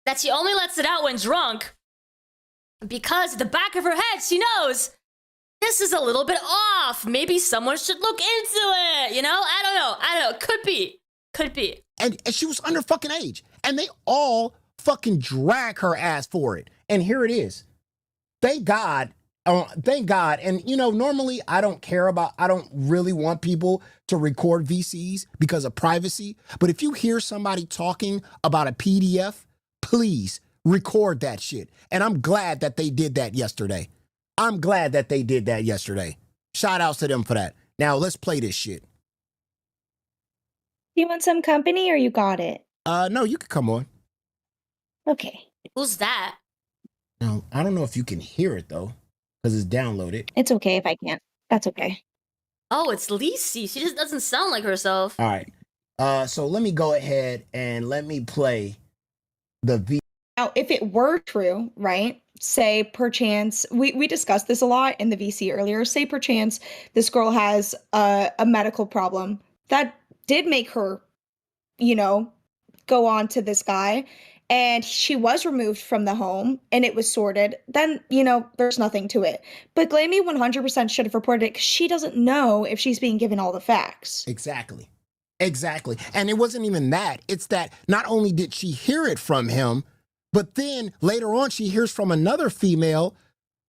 that she only lets it out when drunk because at the back of her head, she knows this is a little bit off. Maybe someone should look into it. You know, I don't know. Could be. And she was under fucking age. And they all fucking drag her ass for it. And here it is. Thank God. And, you know, normally I don't really want people to record VCs because of privacy. But if you hear somebody talking about a PDF, please record that shit. And I'm glad that they did that yesterday. Shout outs to them for that. Now let's play this shit. You want some company or you got it? No, you can come on. Okay. Who's that? No, I don't know if you can hear it though, because it's downloaded. It's okay if I can't. That's okay. Oh, it's Lisi. She just doesn't sound like herself. All right. So let me go ahead and let me play the V. Now, if it were true, right? Say perchance, we discussed this a lot in the VC earlier. Say perchance this girl has a medical problem that did make her, go on to this guy, and she was removed from the home and it was sorted, then, there's nothing to it. But Glammy 100% should have reported it because she doesn't know if she's being given all the facts. Exactly. And it wasn't even that. It's that not only did she hear it from him, but then later on she hears from another female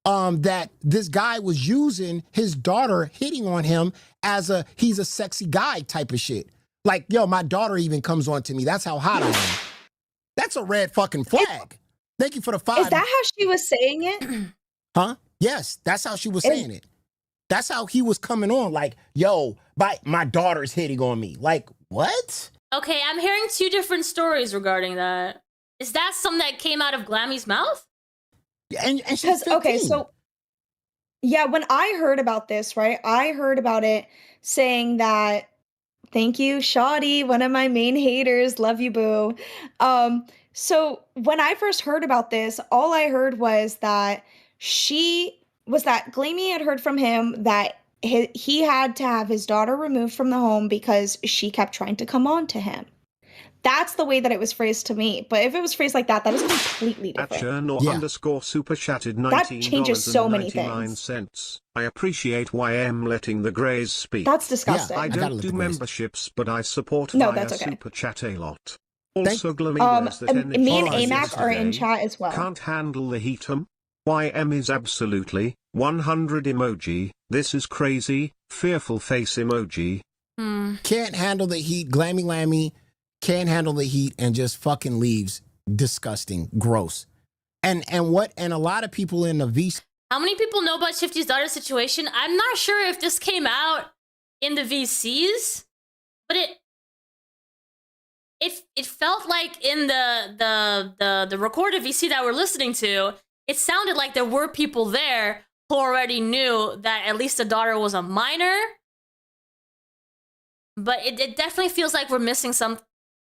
that this guy was using his daughter, hitting on him as he's a sexy guy type of shit. Like, yo, my daughter even comes on to me. That's how hot I am. That's a red fucking flag. Thank you for the 5. Is that how she was saying it? Huh? Yes, that's how she was saying it. That's how he was coming on. Like, yo, my daughter's hitting on me. Like, what? Okay, I'm hearing 2 different stories regarding that. Is that something that came out of Glammy's mouth? And she's 15. Okay, so yeah, when I heard about this, right, I heard about it saying that, thank you, Shoddy, one of my main haters, love you, boo. So when I first heard about this, all I heard was that Glammy had heard from him that he had to have his daughter removed from the home because she kept trying to come on to him. That's the way that it was phrased to me. But if it was phrased like that, that is completely different. At journal _ super chatted $19. That changes so many things. Cents. I appreciate YM letting the Greys speak. That's disgusting. I don't do memberships, but I support No, via that's okay. super chat a lot. Also, Glammy wears that energy me and crisis AMAC are in today. chat as well. Can't handle the heatum. YM is absolutely 100 emoji. This is crazy. Fearful face emoji. Can't handle the heat. Glammy can't handle the heat and just fucking leaves. Disgusting. Gross. And a lot of people in the VC. How many people know about Shifty's daughter's situation? I'm not sure if this came out in the VCs, but it felt like in the recorded VC that we're listening to, it sounded like there were people there who already knew that at least the daughter was a minor. But it definitely feels like we're missing some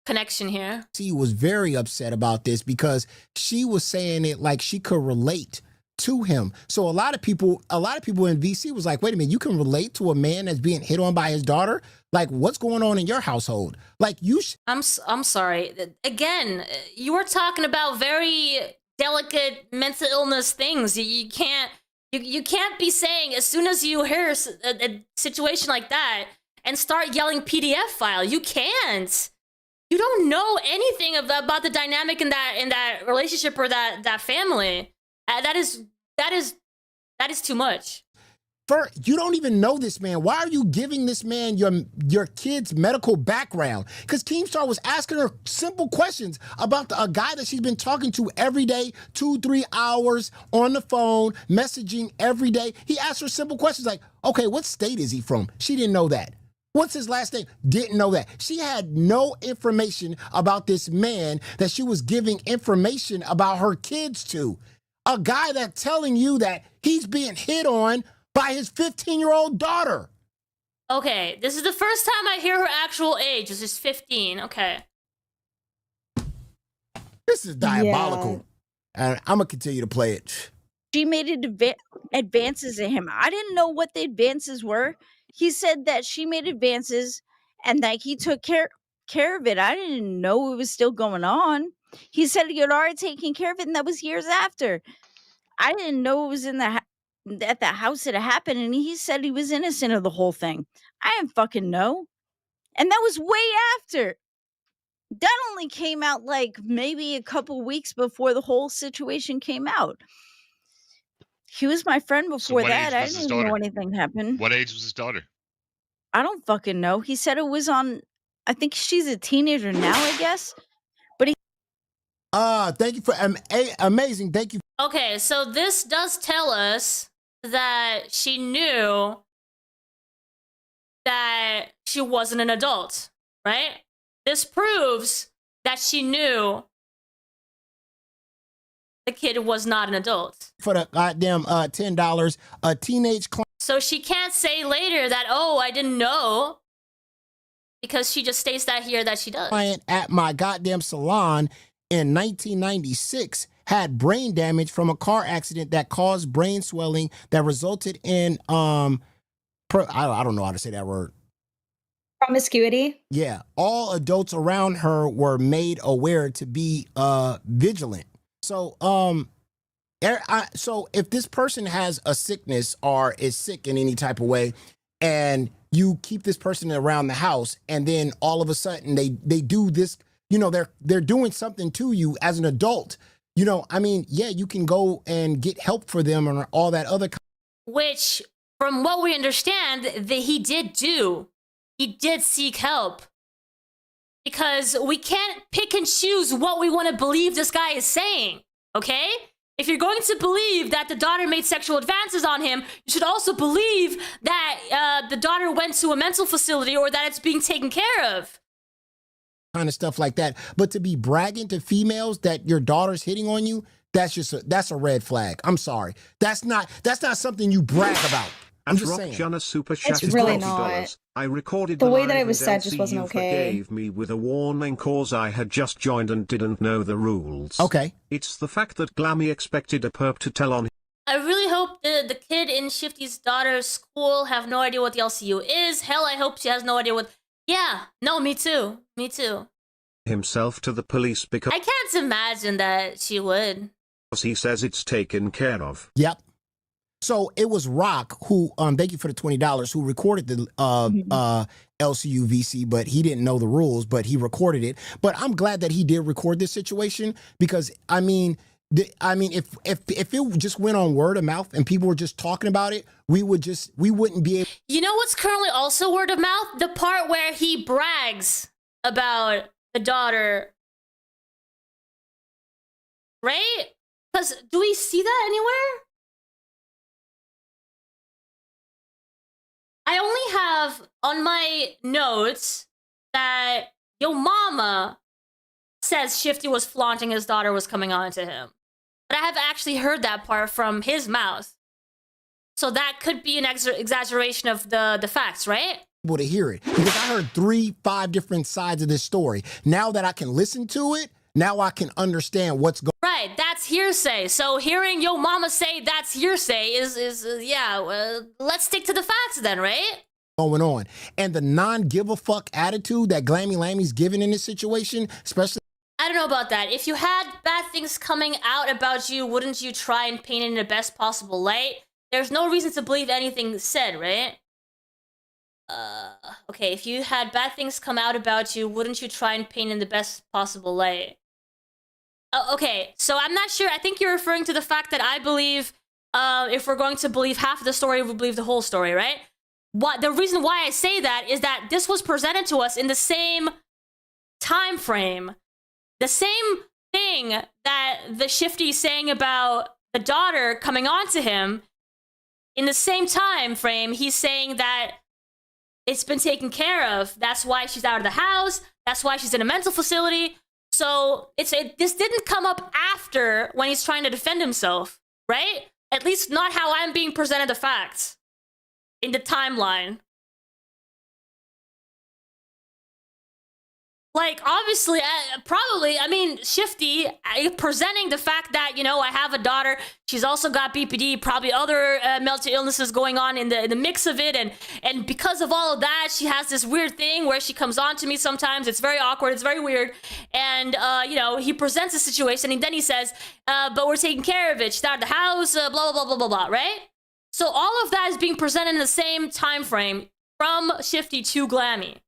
connection here. She was very upset about this because she was saying it like she could relate to him. So a lot of people in VC was like, wait a minute, you can relate to a man that's being hit on by his daughter? Like, what's going on in your household? Like, I'm sorry. Again, you were talking about very delicate mental illness things. You can't be saying as soon as you hear a situation like that and start yelling PDF file. You can't. You don't know anything about the dynamic in that relationship or that family. That is too much. You don't even know this man. Why are you giving this man your kid's medical background? Because Keemstar was asking her simple questions about a guy that she's been talking to every day, 2-3 hours on the phone, messaging every day. He asked her simple questions like, okay, what state is he from? She didn't know that. What's his last name? Didn't know that. She had no information about this man that she was giving information about her kids to. A guy that's telling you that he's being hit on by his 15-year-old daughter. Okay, this is the first time I hear her actual age. This is 15. Okay. This is diabolical. And I'm going to continue to play it. She made advances in him. I didn't know what the advances were. He said that she made advances and that he took care of it. I didn't know it was still going on. He said he had already taken care of it, and that was years after. I didn't know it was at the house that it happened, and he said he was innocent of the whole thing. I didn't fucking know. And that was way after. That only came out like maybe a couple weeks before the whole situation came out. He was my friend before that. I didn't know anything happened. What age was his daughter? I don't fucking know. He said it was on, I think she's a teenager now, I guess. But he... Thank you for, amazing. Thank you. Okay, so this does tell us that she knew that she wasn't an adult, right? This proves that she knew the kid was not an adult. For the goddamn $10, a teenage client. So she can't say later that, oh, I didn't know, because she just states that here that she does. Client at my goddamn salon in 1996 had brain damage from a car accident that caused brain swelling that resulted in I don't know how to say that word. Promiscuity. Yeah, all adults around her were made aware to be vigilant. So so if this person has a sickness or is sick in any type of way, and you keep this person around the house, and then all of a sudden they do this, you know, they're doing something to you as an adult. You know, I mean, yeah, you can go and get help for them and all that other. Which, from what we understand, that he did do. He did seek help. Because we can't pick and choose what we want to believe this guy is saying, okay? If you're going to believe that the daughter made sexual advances on him, you should also believe that the daughter went to a mental facility or that it's being taken care of. Kind of stuff like that. But to be bragging to females that your daughter's hitting on you, that's a red flag. I'm sorry. That's not something you brag about. I'm just saying. Jana super chat It's really not. I recorded The way live that it was and said just LCU wasn't okay. Forgave me with a warning cause I had just joined and didn't know the rules. Okay. It's the fact that Glammy expected a perp to tell on. I really hope the kid in Shifty's daughter's school have no idea what the LCU is. Hell, I hope she has no idea what... Yeah, no, me too. Me too. Himself to the police because I can't imagine that she would. he says it's taken care of. Yep. So it was Rock who, thank you for the $20, who recorded the LCU VC, but he didn't know the rules, but he recorded it. But I'm glad that he did record this situation because, I mean, if it just went on word of mouth and people were just talking about it, we wouldn't be able. You know what's currently also word of mouth? The part where he brags about the daughter. Right? Because do we see that anywhere? I only have on my notes that Yo Mama says Shifty was flaunting his daughter was coming on to him. But I have actually heard that part from his mouth. So that could be an exaggeration of the facts, right? Able to hear it because I heard 3-5 different sides of this story. Now that I can listen to it, now I can understand what's going on. Right, that's hearsay. So hearing Yo Mama say that's hearsay is let's stick to the facts then, right? Going on. And the non-give a fuck attitude that Glammy Lammy's giving in this situation, especially. I don't know about that. If you had bad things coming out about you, wouldn't you try and paint it in the best possible light? There's no reason to believe anything said, right? Okay, if you had bad things come out about you, wouldn't you try and paint in the best possible light? Okay, so I'm not sure. I think you're referring to the fact that I believe if we're going to believe half of the story, we believe the whole story, right? The reason why I say that is that this was presented to us in the same time frame. The same thing that the Shifty saying about the daughter coming on to him, in the same time frame, he's saying that it's been taken care of. That's why she's out of the house. That's why she's in a mental facility. So this didn't come up after when he's trying to defend himself, right? At least not how I'm being presented the facts in the timeline. Like, obviously, probably, I mean, Shifty presenting the fact that, you know, I have a daughter. She's also got BPD, probably other mental illnesses going on in the mix of it. And because of all of that, she has this weird thing where she comes on to me sometimes. It's very awkward. It's very weird. And, you know, he presents the situation and then he says, but we're taking care of it. She's out of the house, blah, blah, blah, blah, blah, blah, right? So all of that is being presented in the same time frame from Shifty to Glammy.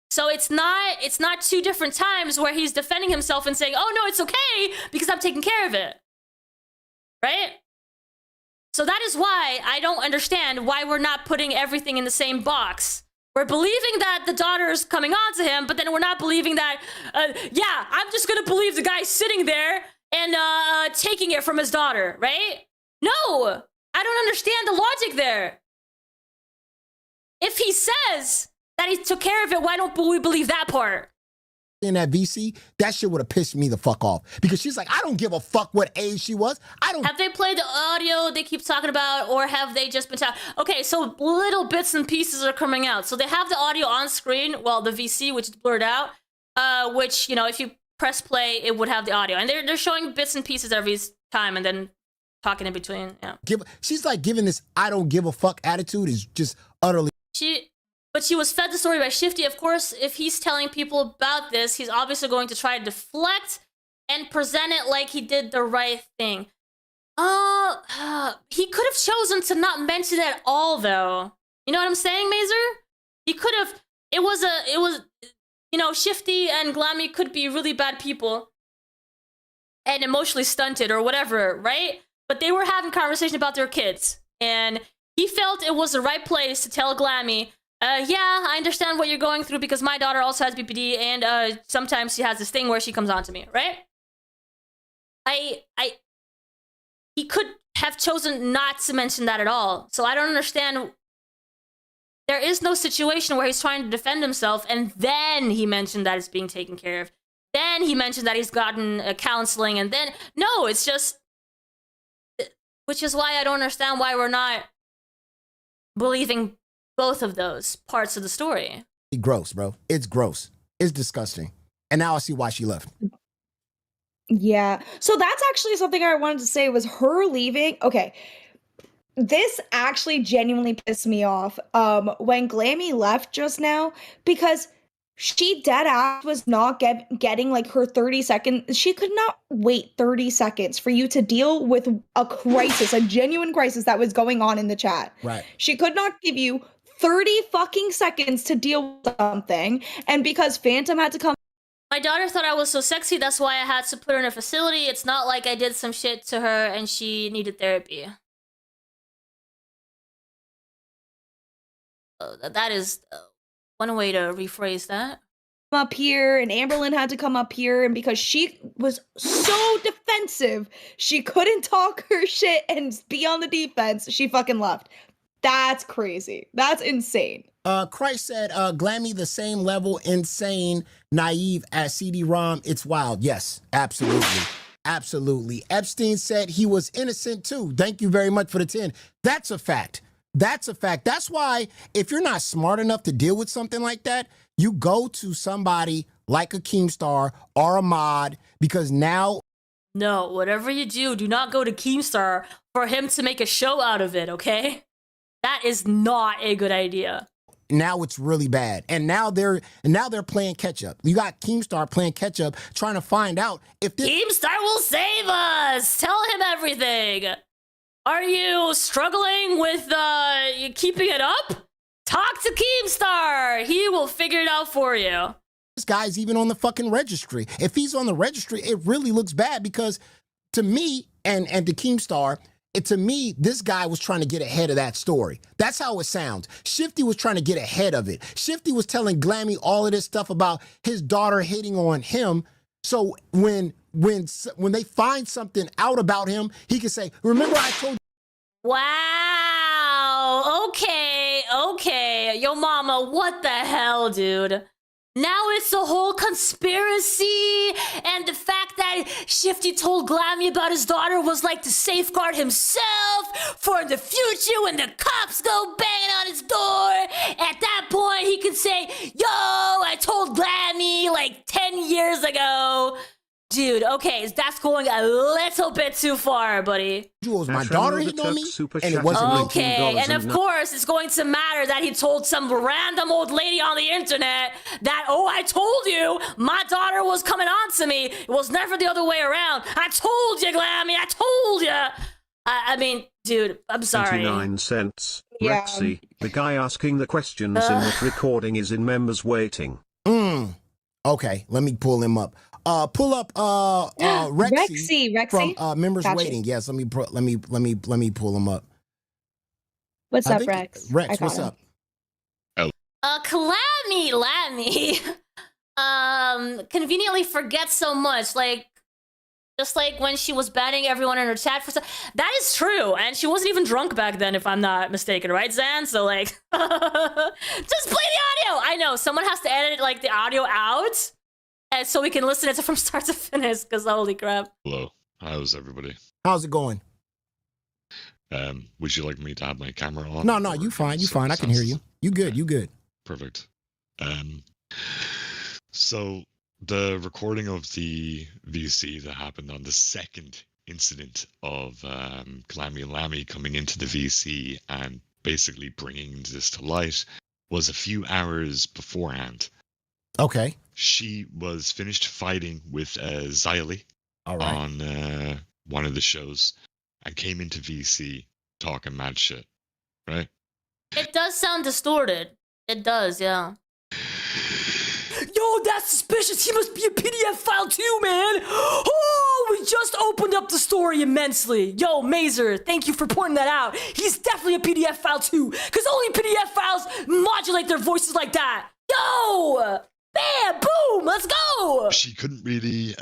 So it's not two different times where he's defending himself and saying, oh, no, it's okay because I'm taking care of it. Right? So that is why I don't understand why we're not putting everything in the same box. We're believing that the daughter's coming on to him, but then we're not believing that, yeah, I'm just going to believe the guy's sitting there and taking it from his daughter, right? No, I don't understand the logic there. If he says that he took care of it, why don't we believe that part? In that VC, that shit would have pissed me the fuck off because she's like, I don't give a fuck what age she was. I don't. Have they played the audio they keep talking about, or have they just been talking? Okay, so little bits and pieces are coming out. So they have the audio on screen, well, the VC, which is blurred out. which, you know, if you press play, it would have the audio. And they're showing bits and pieces every time and then talking in between. Yeah. She's like giving this I don't give a fuck attitude is just utterly. But she was fed the story by Shifty. Of course, if he's telling people about this, he's obviously going to try to deflect and present it like he did the right thing. He could have chosen to not mention it at all, though. You know what I'm saying, Mazer? He could have. It was, you know, Shifty and Glammy could be really bad people and emotionally stunted or whatever, right? But they were having conversation about their kids, and he felt it was the right place to tell Glammy, yeah, I understand what you're going through because my daughter also has BPD, and sometimes she has this thing where she comes on to me, right? He could have chosen not to mention that at all. So I don't understand. There is no situation where he's trying to defend himself, and then he mentioned that it's being taken care of. Then he mentioned that he's gotten counseling, and then no, it's just, which is why I don't understand why we're not believing both of those parts of the story. It's gross, bro. It's gross. It's disgusting. And now I see why she left. Yeah. So that's actually something I wanted to say was her leaving. Okay. This actually genuinely pissed me off when Glammy left just now, because she dead ass was not getting like her 30 seconds. She could not wait 30 seconds for you to deal with a crisis, a genuine crisis that was going on in the chat. Right. She could not give you 30 fucking seconds to deal with something. And because Phantom had to come. My daughter thought I was so sexy, that's why I had to put her in a facility. It's not like I did some shit to her and she needed therapy. That is one way to rephrase that. Up here, and Amberlynn had to come up here, and because she was so defensive, she couldn't talk her shit and be on the defense, she fucking left. That's crazy. That's insane. Christ said, Glammy the same level insane, naive as CD-ROM. It's wild. Yes, absolutely. Absolutely. Epstein said he was innocent too. Thank you very much for the 10. That's a fact. That's a fact. That's why if you're not smart enough to deal with something like that, you go to somebody like a Keemstar or a mod, because now. No, whatever you do not go to Keemstar for him to make a show out of it, okay? That is not a good idea. Now it's really bad. And now they're playing catch up. You got Keemstar playing catch up, trying to find out if this. Keemstar will save us. Tell him everything. Are you struggling with keeping it up? Talk to Keemstar. He will figure it out for you. This guy's even on the fucking registry. If he's on the registry, it really looks bad, because to me and to Keemstar, to me, this guy was trying to get ahead of that story. That's how it sounds. Shifty was trying to get ahead of it. Shifty was telling Glammy all of this stuff about his daughter hitting on him. So when they find something out about him, he can say, remember I told you. Wow. Okay. Yo, mama, what the hell, dude? Now it's a whole conspiracy, and the fact that Shifty told Glammy about his daughter was like to safeguard himself for the future when the cops go banging on his door. At that point, he could say, yo, I told Glammy like 10 years ago. Dude, okay, that's going a little bit too far, buddy. Jules, my daughter hit on me, and it wasn't okay, and of course, it's going to matter that he told some random old lady on the internet that, oh, I told you, my daughter was coming on to me. It was never the other way around. I told you, Glammy, I told you. I mean, dude, I'm sorry. 99 cents. Yeah. Rexy, the guy asking the questions in that recording is in members waiting. Okay, let me pull him up. Pull up Rexy from members Gotcha. waiting. Yes, let me pull him up. What's up, Rex? Rex, what's up? Glammy, conveniently forgets so much, just like when she was banning everyone in her chat for that is true, and she wasn't even drunk back then, if I'm not mistaken, right, Zan? So like, just play the audio. I know someone has to edit like the audio out, and so we can listen to it from start to finish. Because holy crap! Hello, how's everybody? How's it going? Would you like me to have my camera on? No, you fine. You fine. I can hear you. You good. Perfect. So the recording of the VC that happened on the second incident of Glammy and Lammy coming into the VC and basically bringing this to light was a few hours beforehand. Okay. She was finished fighting with Xylee on one of the shows and came into VC talking mad shit, right? It does sound distorted. It does, yeah. Yo, that's suspicious. He must be a PDF file too, man. Oh, we just opened up the story immensely. Yo, Mazer, thank you for pointing that out. He's definitely a PDF file too, because only PDF files modulate their voices like that. Yo, bam, boom, let's go. She couldn't really.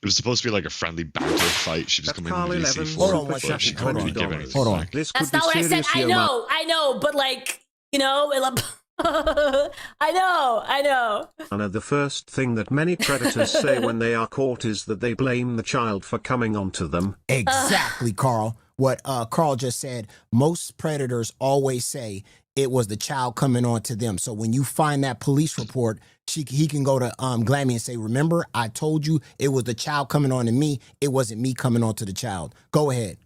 It was supposed to be like a friendly banter fight. She was coming into VC for, but she couldn't really give anything. Hold on. That's not what I said. I know, but like, you know, I know. The first thing that many predators say when they are caught is that they blame the child for coming onto them. Exactly, Carl. What Carl just said, most predators always say it was the child coming onto them. So when you find that police report, he can go to Glammy and say, remember, I told you it was the child coming on to me. It wasn't me coming on to the child. Go ahead.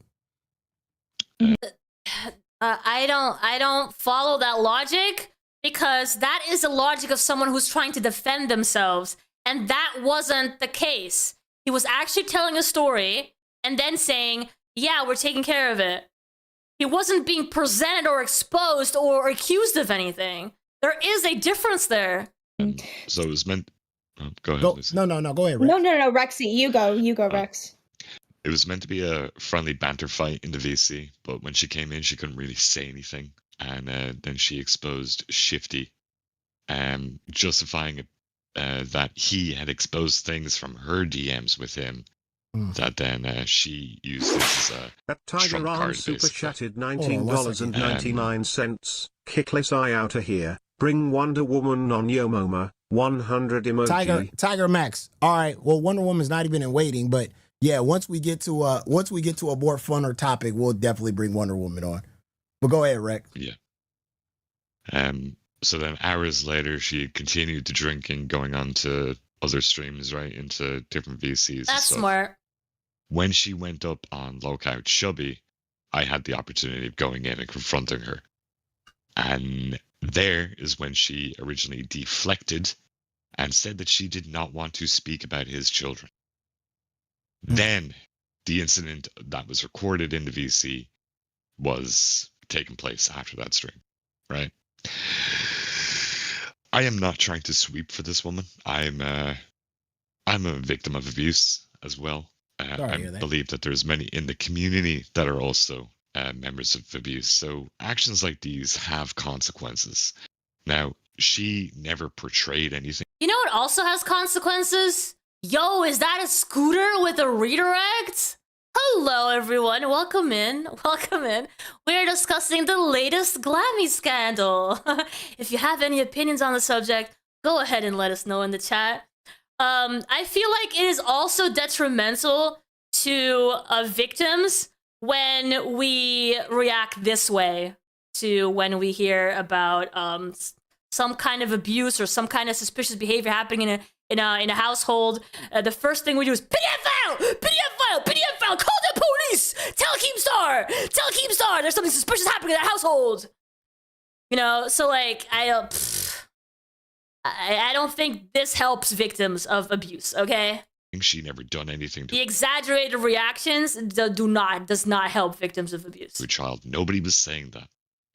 I don't follow that logic, because that is the logic of someone who's trying to defend themselves. And that wasn't the case. He was actually telling a story and then saying, yeah, we're taking care of it. He wasn't being presented or exposed or accused of anything. There is a difference there. So it was meant. Oh, go ahead. No. Go ahead, Rex. No, Rexy, you go, Rex. It was meant to be a friendly banter fight in the VC, but when she came in, she couldn't really say anything. And then she exposed Shifty, justifying that he had exposed things from her DMs with him. That then she used this as a that Tiger trump Arm card, super basically. chatted $19.99. Kickless eye out of here. Bring Wonder Woman on Yo Moma. 100 emoji. Tiger Max. All right. Well, Wonder Woman's not even in waiting, but yeah, once we get to a more funner topic, we'll definitely bring Wonder Woman on. But go ahead, Rex. Yeah. So then hours later, she continued to drink and going on to other streams, right, into different VCs. That's smart. When she went up on Lookout Chubby, I had the opportunity of going in and confronting her. And there is when she originally deflected and said that she did not want to speak about his children. Then the incident that was recorded in the VC was taking place after that stream, right? I am not trying to sweep for this woman. I'm a victim of abuse as well. I believe that there's many in the community that are also members of abuse. So actions like these have consequences. Now, she never portrayed anything. You know what also has consequences? Yo, is that a scooter with a redirect? Hello, everyone. Welcome in. We're discussing the latest Glammy scandal. If you have any opinions on the subject, go ahead and let us know in the chat. I feel like it is also detrimental to victims when we react this way to when we hear about some kind of abuse or some kind of suspicious behavior happening in a household. The first thing we do is PDF file, call the police, tell Keemstar, there's something suspicious happening in that household. You know, so like I don't think this helps victims of abuse, okay? She never done anything to the exaggerated reactions does not help victims of abuse. A child. Nobody was saying that.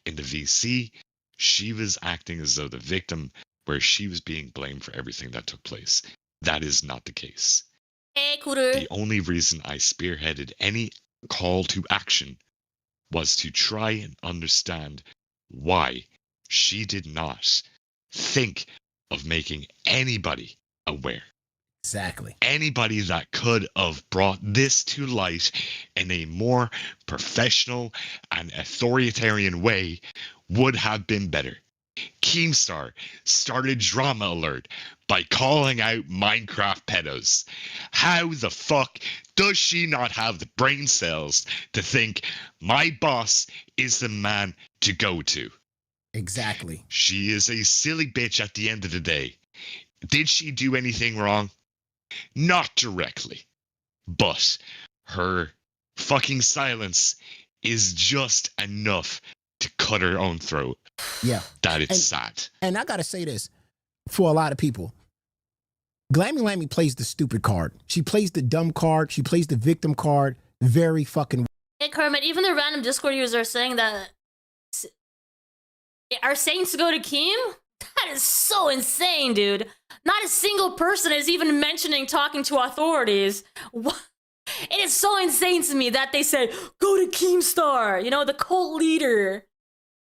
In the VC, she was acting as though the victim, where she was being blamed for everything that took place. That is not the case. Hey, Cooter. The only reason I spearheaded any call to action was to try and understand why she did not think of making anybody aware. Exactly. Anybody that could have brought this to light in a more professional and authoritarian way would have been better. Keemstar started Drama Alert by calling out Minecraft pedos. How the fuck does she not have the brain cells to think my boss is the man to go to? Exactly. She is a silly bitch at the end of the day. Did she do anything wrong? Not directly. But her fucking silence is just enough to cut her own throat. Yeah. That it's sad. And I gotta say this, for a lot of people, Glammy plays the stupid card. She plays the dumb card. She plays the victim card very fucking. Hey, Kermit, even the random Discord users are saying that are saying to go to Keem? That is so insane, dude. Not a single person is even mentioning talking to authorities. What? It is so insane to me that they say, go to Keemstar, you know, the cult leader.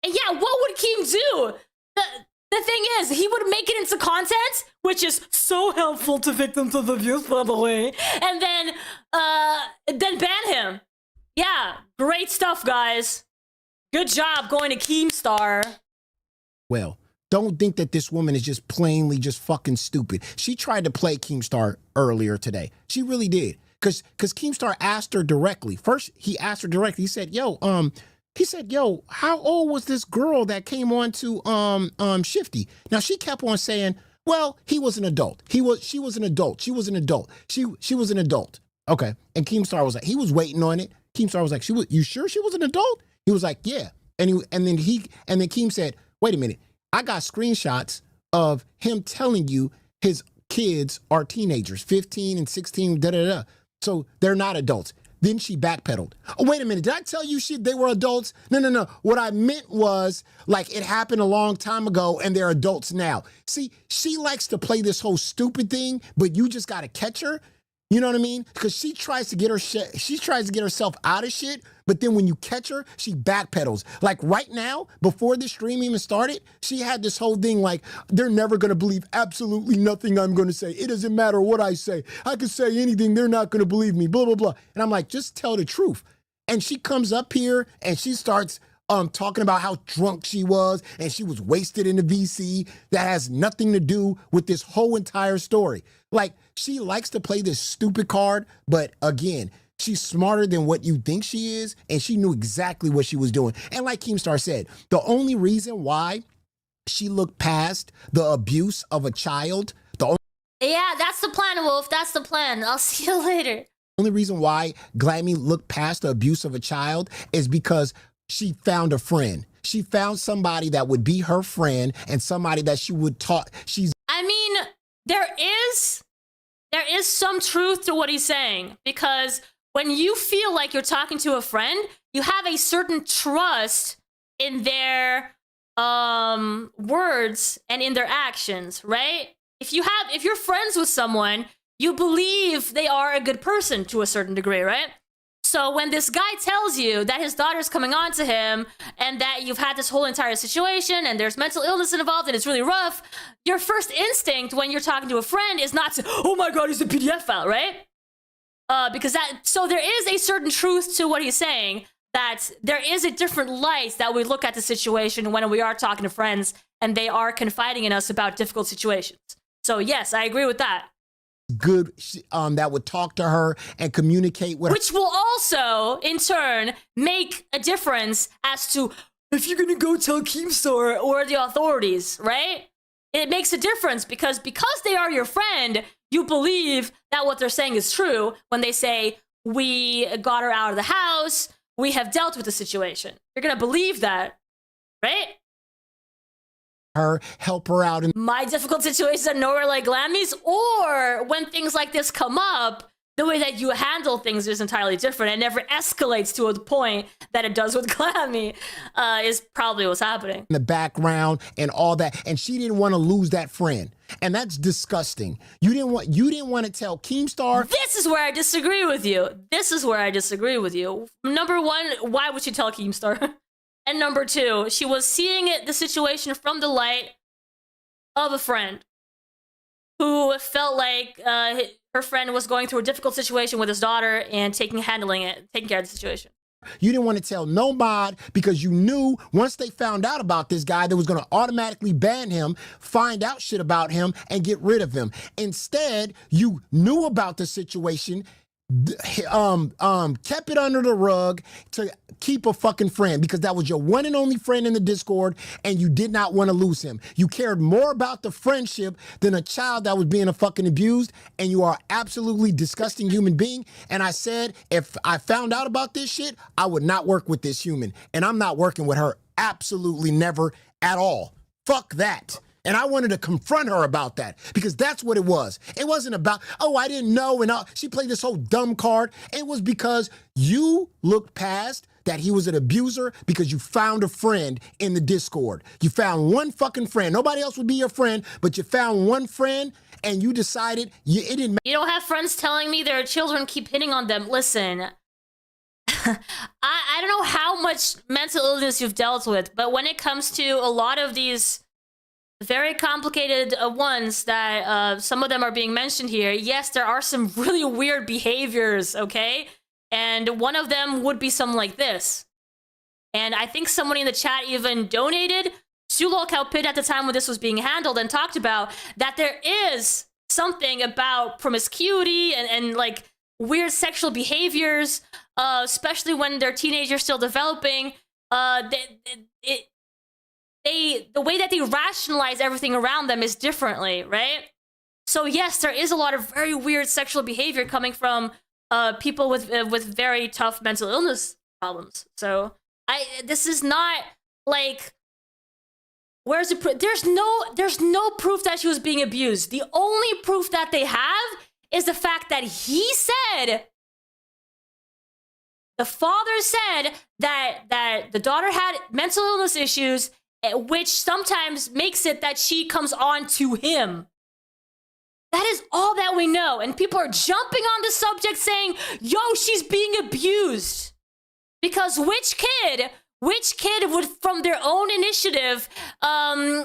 And yeah, what would Keem do? The thing is, he would make it into content, which is so helpful to victims of abuse, by the way, and then ban him. Yeah, great stuff, guys. Good job going to Keemstar. Well, don't think that this woman is just plainly just fucking stupid. She tried to play Keemstar earlier today. She really did. Because Keemstar asked her directly. First, he asked her directly. He said, yo, how old was this girl that came on to Shifty? Now, she kept on saying, well, he was an adult. She was an adult. She was an adult. She was an adult. Okay. And Keemstar was like, he was waiting on it. Keemstar was like, you sure she was an adult? He was like, yeah. And then Keem said, wait a minute. I got screenshots of him telling you his kids are teenagers, 15 and 16, da-da-da. So they're not adults. Then she backpedaled. Oh, wait a minute. Did I tell you they were adults? No. What I meant was, like, it happened a long time ago and they're adults now. See, she likes to play this whole stupid thing, but you just got to catch her. You know what I mean? Because she tries to get herself out of shit, but then when you catch her, she backpedals. Like right now, before this stream even started, she had this whole thing like, they're never going to believe absolutely nothing I'm going to say. It doesn't matter what I say. I could say anything. They're not going to believe me, blah, blah, blah. And I'm like, just tell the truth. And she comes up here and she starts talking about how drunk she was and she was wasted in the VC. That has nothing to do with this whole entire story. Like, she likes to play this stupid card, but again, she's smarter than what you think she is, and she knew exactly what she was doing. And like Keemstar said, the only reason why she looked past the abuse of a child, yeah, that's the plan, Wolf. That's the plan. I'll see you later. Only reason why Glammy looked past the abuse of a child is because she found a friend. She found somebody that would be her friend and somebody that she would talk. I mean, there is some truth to what he's saying, because when you feel like you're talking to a friend, you have a certain trust in their words and in their actions, right? If you're friends with someone, you believe they are a good person to a certain degree, right? So when this guy tells you that his daughter's coming on to him and that you've had this whole entire situation and there's mental illness involved and it's really rough, your first instinct when you're talking to a friend is not to, oh my God, he's a PDF file, right? So there is a certain truth to what he's saying, that there is a different light that we look at the situation when we are talking to friends and they are confiding in us about difficult situations. So yes, I agree with that. Good that would talk to her and communicate with her. Which will also in turn make a difference as to if you're gonna go tell Keemstar or the authorities, right? It makes a difference because they are your friend, you believe that what they're saying is true when they say, we got her out of the house, we have dealt with the situation. You're gonna believe that, right? Her, help her out in my difficult situations are nowhere like Glammy's, or when things like this come up, the way that you handle things is entirely different. It never escalates to a point that it does with Glammy, is probably what's happening. In the background and all that, and she didn't want to lose that friend, and that's disgusting. You didn't want to tell Keemstar. This is where I disagree with you. Number one, why would you tell Keemstar? And number two, she was seeing the situation from the light of a friend who felt like her friend was going through a difficult situation with his daughter and taking care of the situation. You didn't want to tell no mod because you knew once they found out about this guy, they was going to automatically ban him, find out shit about him, and get rid of him. Instead, you knew about the situation, kept it under the rug to keep a fucking friend because that was your one and only friend in the Discord and you did not want to lose him. You cared more about the friendship than a child that was being a fucking abused, and you are absolutely disgusting human being. And I said, if I found out about this shit, I would not work with this human. And I'm not working with her. Absolutely never at all. Fuck that. And I wanted to confront her about that because that's what it was. It wasn't about, oh, I didn't know. And she played this whole dumb card. It was because you looked past that he was an abuser because you found a friend in the Discord. You found one fucking friend. Nobody else would be your friend, but you found one friend and you decided it didn't matter. You don't have friends telling me their children keep hitting on them. Listen, I don't know how much mental illness you've dealt with, but when it comes to a lot of these very complicated ones that some of them are being mentioned here, yes, there are some really weird behaviors, okay? And one of them would be something like this. And I think somebody in the chat even donated to Lockout Pit at the time when this was being handled and talked about that there is something about promiscuity and like weird sexual behaviors, especially when they're teenagers still developing. The way that they rationalize everything around them is differently, right? So yes, there is a lot of very weird sexual behavior coming from people with very tough mental illness problems. So this is not like, where's the proof? There's no proof that she was being abused. The only proof that they have is the fact that the father said that the daughter had mental illness issues, which sometimes makes it that she comes on to him. That is all that we know. And people are jumping on the subject saying, yo, she's being abused. Because which kid would, from their own initiative, come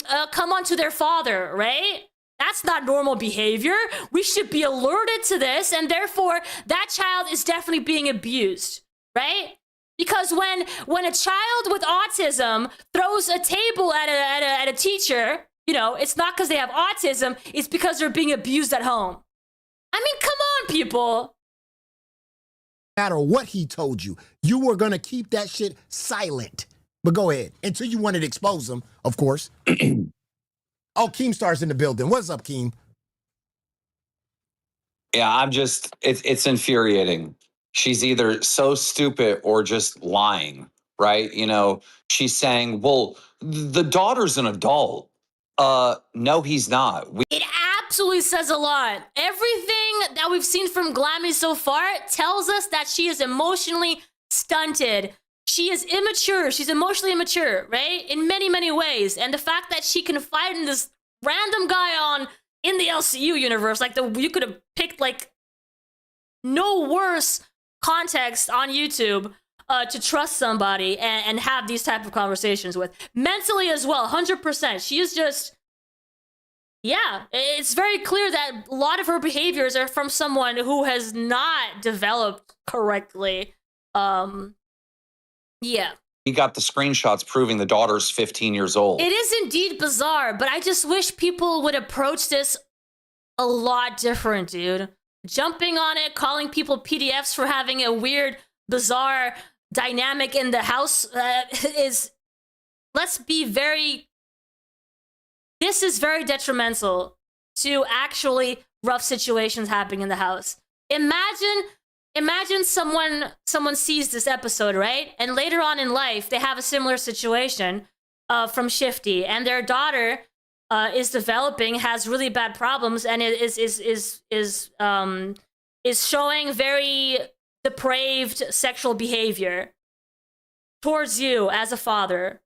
on to their father, right? That's not normal behavior. We should be alerted to this, and therefore, that child is definitely being abused, right? Because when a child with autism throws a table at a teacher, you know, it's not because they have autism, it's because they're being abused at home. I mean, come on, people. No matter what he told you, you were going to keep that shit silent. But go ahead. Until you wanted to expose them, of course. Oh, Keemstar's in the building. What's up, Keem? Yeah, it's infuriating. She's either so stupid or just lying, right? You know, she's saying, well, the daughter's an adult. No, he's not. It absolutely says a lot. Everything that we've seen from Glammy so far tells us that she is emotionally stunted. She is immature. She's emotionally immature, right? In many, many ways. And the fact that she confided in this random guy in the LCU universe, like you could have picked like no worse context on YouTube to trust somebody and have these type of conversations with. Mentally as well, 100%. She is just, yeah, it's very clear that a lot of her behaviors are from someone who has not developed correctly. Yeah. He got the screenshots proving the daughter's 15 years old. It is indeed bizarre, but I just wish people would approach this a lot different, dude. Jumping on it, calling people PDFs for having a weird, bizarre dynamic in the house is, let's be very, this is very detrimental to actually rough situations happening in the house. Imagine someone sees this episode, right? And later on in life, they have a similar situation from Shifty, and their daughter is developing, has really bad problems, and is showing very depraved sexual behavior towards you as a father.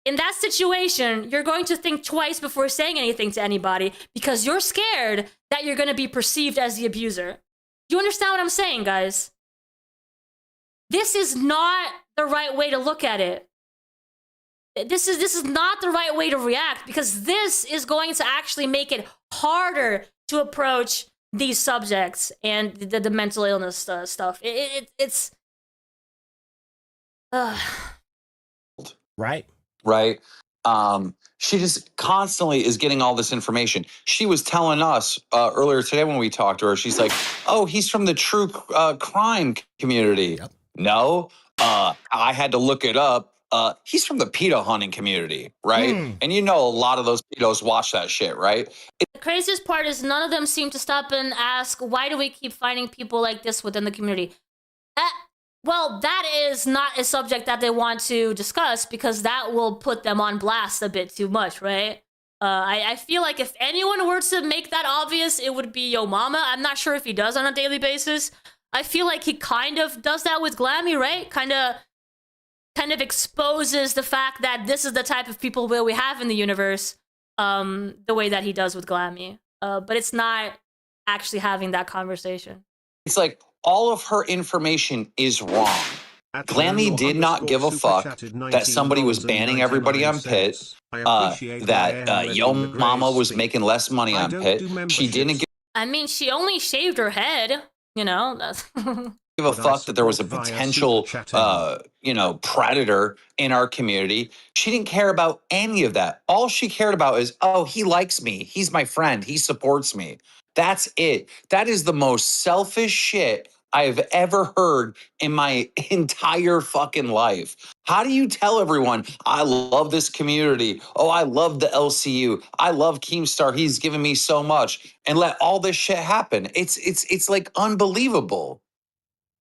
In that situation, you're going to think twice before saying anything to anybody because you're scared that you're going to be perceived as the abuser. Do you understand what I'm saying, guys? This is not the right way to look at it. This is not the right way to react because this is going to actually make it harder to approach these subjects and the mental illness stuff. It's right. Right. She just constantly is getting all this information. She was telling us earlier today when we talked to her, she's like, oh, he's from the true crime community. Yep. No, I had to look it up. He's from the pedo hunting community, right? And you know a lot of those pedos watch that shit, right? The craziest part is none of them seem to stop and ask, why do we keep finding people like this within the community? Well, that is not a subject that they want to discuss because that will put them on blast a bit too much, right? I feel like if anyone were to make that obvious, it would be Yo Mama. I'm not sure if he does on a daily basis. I feel like he kind of does that with Glammy, right? Kind of exposes the fact that this is the type of people we have in the universe, the way that he does with Glammy. But it's not actually having that conversation. It's like all of her information is wrong. Glammy did not give a fuck that somebody was banning everybody on Pit, that Yo Mama was making less money on Pit. She didn't give I mean, she only shaved her head, you know? That's a fuck that there was a potential, predator in our community. She didn't care about any of that. All she cared about is, oh, he likes me. He's my friend. He supports me. That's it. That is the most selfish shit I've ever heard in my entire fucking life. How do you tell everyone, I love this community. Oh, I love the LCU. I love Keemstar. He's given me so much. And let all this shit happen. It's like unbelievable.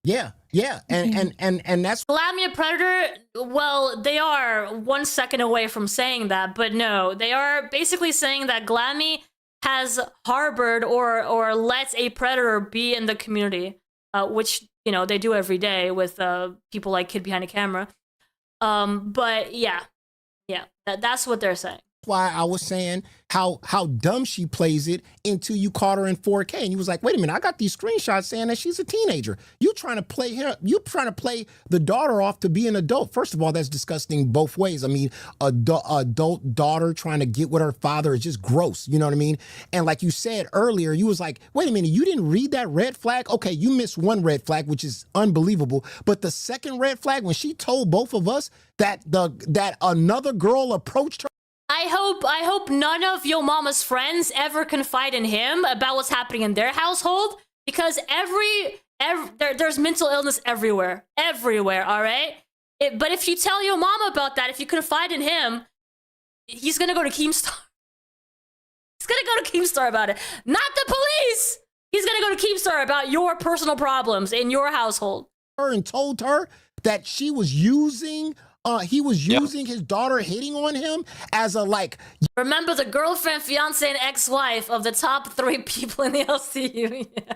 Yeah. And that's Glammy a predator. Well, they are 1 second away from saying that, but no, they are basically saying that Glammy has harbored or lets a predator be in the community, which, you know, they do every day with people like Kid Behind the Camera. But yeah, that's what they're saying. Why I was saying how dumb she plays it until you caught her in 4K and you was like, wait a minute, I got these screenshots saying that she's a teenager. You trying to play the daughter off to be an adult. First of all, that's disgusting both ways. I mean, adult daughter trying to get with her father is just gross. You know what I mean? And like you said earlier, you was like, wait a minute, you didn't read that red flag? Okay, you missed one red flag, which is unbelievable. But the second red flag, when she told both of us that another girl approached her. I hope none of Yo Mama's friends ever confide in him about what's happening in their household, because there's mental illness everywhere, all right? But if you tell Yo Mama about that, if you confide in him, he's gonna go to Keemstar. He's gonna go to Keemstar about it. Not the police! He's gonna go to Keemstar about your personal problems in your household. And told her that she was using... he was using his daughter hitting on him as a like. Remember the girlfriend, fiance, and ex-wife of the top 3 people in the LCU. Yeah.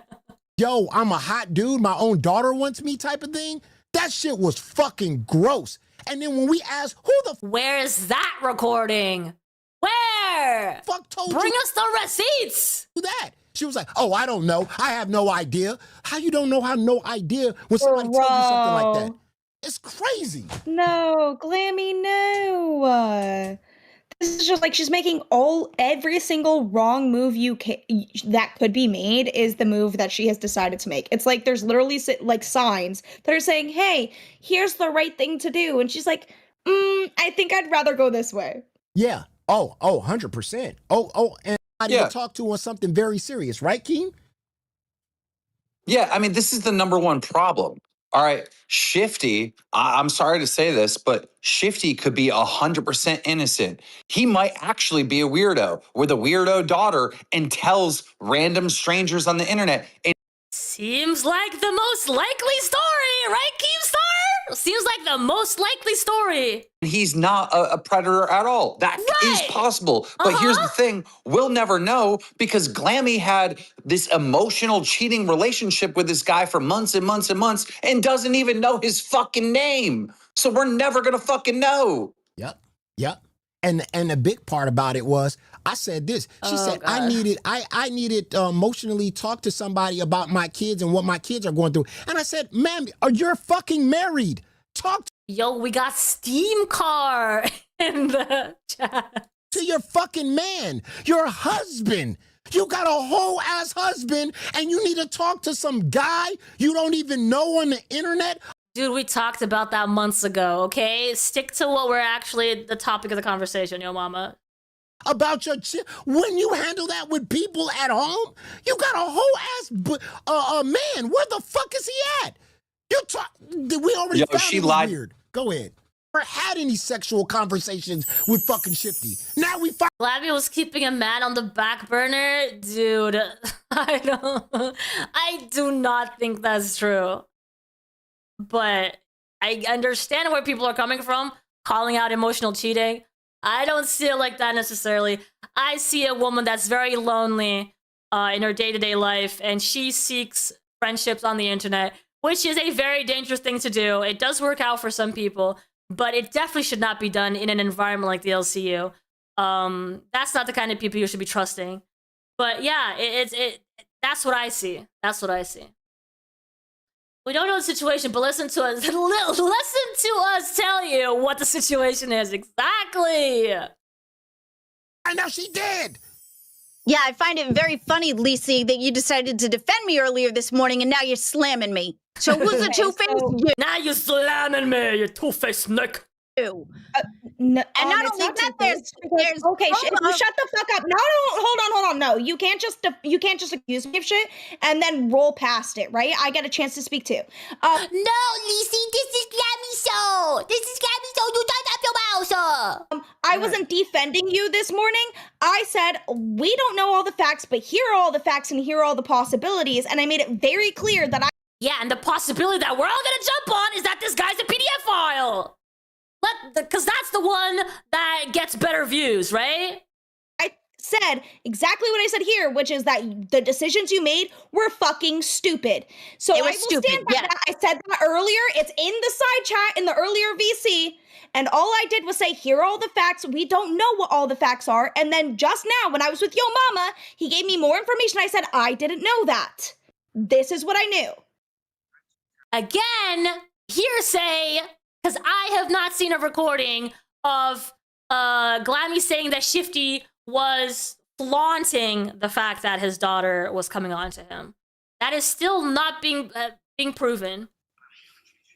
Yo, I'm a hot dude. My own daughter wants me type of thing. That shit was fucking gross. And then when we asked, where is that recording? Where? Fuck told Bring you us the receipts. That. She was like, oh, I don't know. I have no idea. How you don't know? Have no idea when somebody tells you something like that? It's crazy. No, Glammy, no. This is just like she's making every single wrong move that could be made is the move that she has decided to make. It's like there's literally like signs that are saying, hey, here's the right thing to do. And she's like, I think I'd rather go this way. Yeah. Oh, 100%. And I didn't talk to on something very serious, right, Keem? Yeah, I mean, this is the number one problem. All right, Shifty, I'm sorry to say this, but Shifty could be 100% innocent. He might actually be a weirdo with a weirdo daughter and tells random strangers on the internet. Seems like the most likely story, right, Keemstar? Seems like the most likely story. He's not a predator at all. That is possible. But here's the thing. We'll never know because Glammy had this emotional cheating relationship with this guy for months and months and months and doesn't even know his fucking name. So we're never going to fucking know. Yep. And the big part about it was, I said this. She said, God. I needed to emotionally talk to somebody about my kids and what my kids are going through. And I said, ma'am, you're fucking married. Talk Yo, we got Steam Car in the chat. To your fucking man, your husband. You got a whole ass husband and you need to talk to some guy you don't even know on the internet. Dude, we talked about that months ago, okay? Stick to what we're actually the topic of the conversation, yo mama. About your when you handle that with people at home, you got a whole ass man. Where the fuck is he at? We already found she it was lied. weird. Go ahead. Never had any sexual conversations with fucking Shifty. Now we find Glammy was keeping a man on the back burner, dude. I do not think that's true. But I understand where people are coming from, calling out emotional cheating. I don't see it like that necessarily. I see a woman that's very lonely in her day-to-day life, and she seeks friendships on the internet, which is a very dangerous thing to do. It does work out for some people, but it definitely should not be done in an environment like the LCU. That's not the kind of people you should be trusting. But yeah, that's what I see. That's what I see. We don't know the situation, but listen to us. Listen to us tell you what the situation is exactly. I know she did. Yeah, I find it very funny, Lisi, that you decided to defend me earlier this morning, and now you're slamming me. So who's the two-faced? Now you're slamming me, you two-faced Nick. You. No, and not only that, there's okay. Shut the fuck up. No, hold on. No, you can't just accuse me of shit and then roll past it, right? I get a chance to speak too. No, Lisi, this is Glammy show. This is Glammy show. You shut up your mouth. I wasn't defending you this morning. I said we don't know all the facts, but here are all the facts and here are all the possibilities, and I made it very clear that Yeah, and the possibility that we're all gonna jump on is that this guy's a PDF file. Because that's the one that gets better views, right? I said exactly what I said here, which is that the decisions you made were fucking stupid. So I will stand by that. I said that earlier. It's in the side chat in the earlier VC. And all I did was say, here are all the facts. We don't know what all the facts are. And then just now, when I was with Yo Mama, he gave me more information. I said, I didn't know that. This is what I knew. Again, hearsay. Because I have not seen a recording of Glammy saying that Shifty was flaunting the fact that his daughter was coming on to him. That is still not being proven.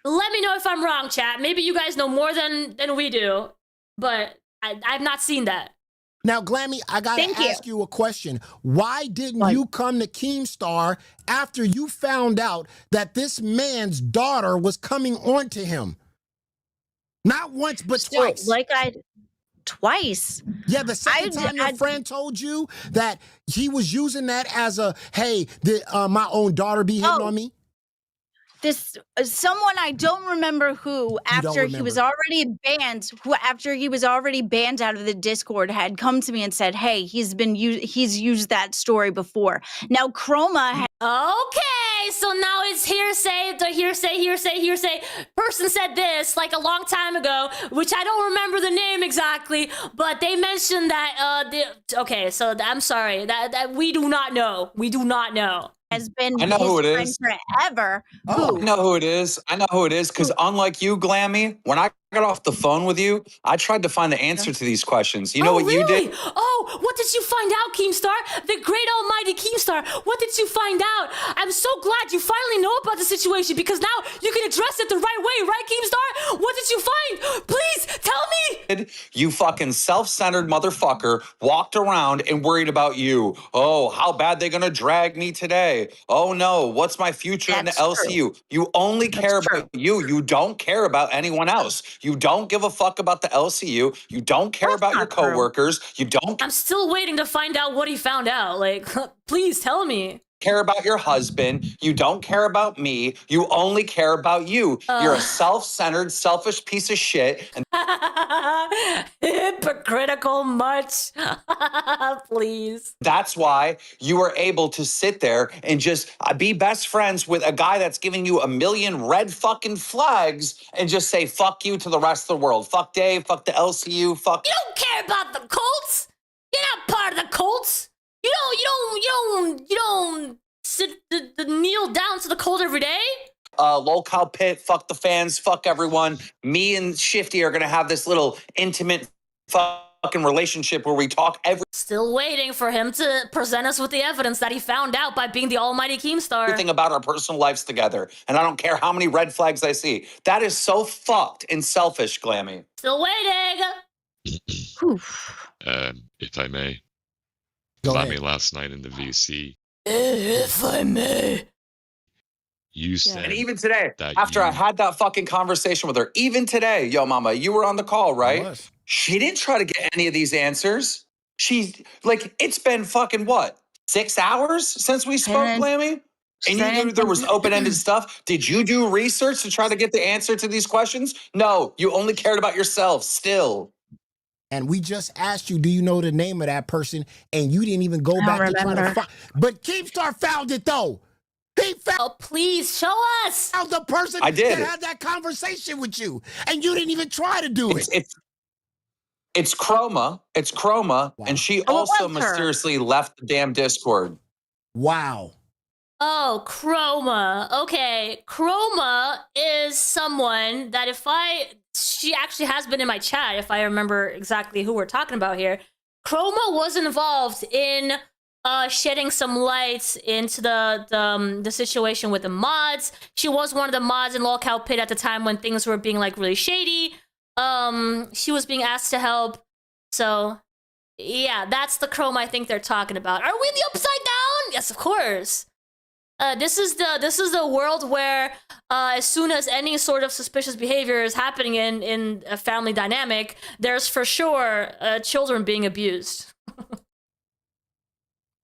Let me know if I'm wrong, chat. Maybe you guys know more than we do, but I've not seen that. Now, Glammy, I gotta ask you a question. Why didn't you come to Keemstar after you found out that this man's daughter was coming on to him? Not once, but twice. Twice. Yeah, the second time your friend told you that he was using that as a, hey, my own daughter be hitting on me? Someone I don't remember who, after he was already banned, out of the Discord, had come to me and said, "Hey, he's used that story before." Now Chroma Okay, so now it's hearsay. The hearsay. Person said this like a long time ago, which I don't remember the name exactly, but they mentioned that. Okay, so I'm sorry that we do not know. We do not know. Has been I know who it friend is. forever. I know who it is. Because unlike you, Glammy, when I got off the phone with you, I tried to find the answer to these questions. You know what you did? Oh, what did you find out, Keemstar? The great almighty Keemstar. What did you find out? I'm so glad you finally know about the situation because now you can address it the right way, right, Keemstar? What did you find? Please tell me. You fucking self-centered motherfucker walked around and worried about you. Oh, how bad they gonna drag me today? Oh no, what's my future in the LCU? You only care about you. You don't care about anyone else. You don't give a fuck about the LCU. You don't care about your coworkers. You don't. I'm still waiting to find out what he found out. Like, please tell me. Care about your husband. You don't care about me. You only care about you. You're a self-centered, selfish piece of shit. And hypocritical much. Please. That's why you were able to sit there and just be best friends with a guy that's giving you a million red fucking flags and just say fuck you to the rest of the world. Fuck Dave, fuck the LCU, fuck. You don't care about the Colts. You're not part of the Colts. You don't sit kneel down to the cold every day. Locale pit, fuck the fans, fuck everyone. Me and Shifty are gonna have this little intimate fuck fucking relationship where we talk Still waiting for him to present us with the evidence that he found out by being the almighty Keemstar. everything about our personal lives together. And I don't care how many red flags I see. That is so fucked and selfish, Glammy. Still waiting. If I may. Go Glammy ahead. last night in the VC. If I may. You said And even today, that after I had that fucking conversation with her, even today, yo, mama, you were on the call, right? She didn't try to get any of these answers. She's like, it's been fucking what? 6 hours since we spoke, Glammy? And you knew there was open-ended stuff? Did you do research to try to get the answer to these questions? No, you only cared about yourself still. And we just asked you, do you know the name of that person? And you didn't even go back to try to find. But Keemstar found it though. He found. Oh, please show us. Found the person I did. that had that conversation with you, and you didn't even try to do it. It's Chroma. It's Chroma, and she also mysteriously left the damn Discord. Wow. Oh, Chroma. Okay, Chroma is someone that she actually has been in my chat, if I remember exactly who we're talking about here. Chroma was involved in shedding some light into the situation with the mods. She was one of the mods in Lolcow Pit at the time when things were being like really shady. She was being asked to help. So yeah, that's the Chroma I think they're talking about. Are we in the Upside Down? Yes, of course. This is the world where as soon as any sort of suspicious behavior is happening in a family dynamic, there's for sure children being abused.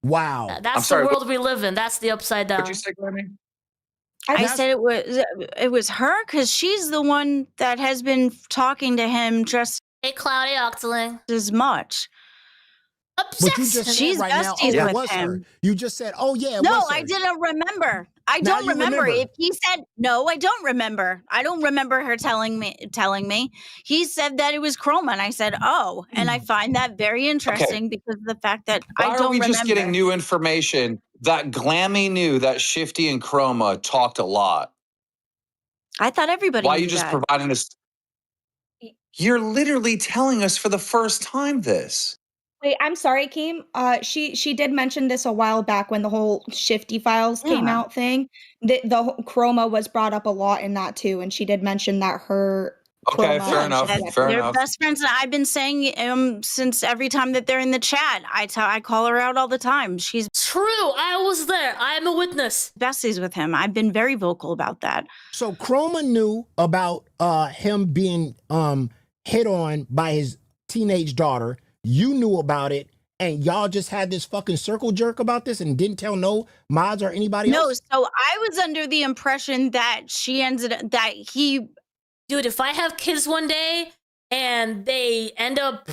Wow. That's the world we live in. That's the Upside Down. What'd you say, Glammy? I said it was her because she's the one that has been talking to him just Cloudy Octoling as much. But you just She's said right now, besties it with was him. her. You just said, oh yeah, it No, was her. I didn't remember. I Now don't you remember. remember. If he said no, I don't remember. I don't remember her telling me. He said that it was Chroma, and I said, oh, and I find that very interesting because of the fact that Why I don't are we remember. just getting new information that Glammy knew that Shifty and Chroma talked a lot? I thought everybody. Why are knew you just that. providing us? You're literally telling us for the first time this. Wait, I'm sorry, Keem. She did mention this a while back when the whole Shifty files came out thing. The Chroma was brought up a lot in that too, and she did mention that her. Okay, Chroma fair and enough. Shifty Fair They're enough. best friends, and I've been saying since every time that they're in the chat. I call her out all the time. She's true. I was there. I am a witness. Besties with him. I've been very vocal about that. So Chroma knew about him being hit on by his teenage daughter. You knew about it, and y'all just had this fucking circle jerk about this and didn't tell no mods or anybody else? No, so I was under the impression that Dude, if I have kids one day and they end up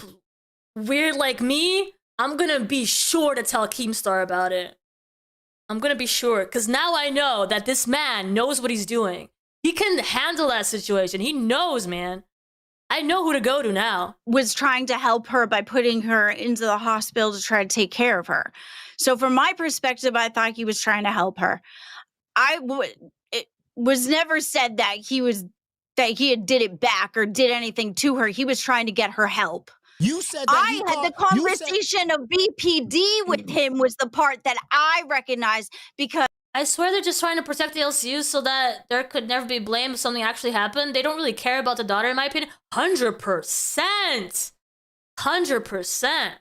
weird like me, I'm gonna be sure to tell Keemstar about it. I'm gonna be sure, because now I know that this man knows what he's doing. He can handle that situation. He knows, man. I know who to go to now. Was trying to help her by putting her into the hospital to try to take care of her. So from my perspective, I thought he was trying to help her. It was never said that he had did it back or did anything to her. He was trying to get her help. You said that I had the conversation of BPD with him was the part that I recognized because I swear they're just trying to protect the LCU so that there could never be blame if something actually happened. They don't really care about the daughter, in my opinion. 100%. 100%.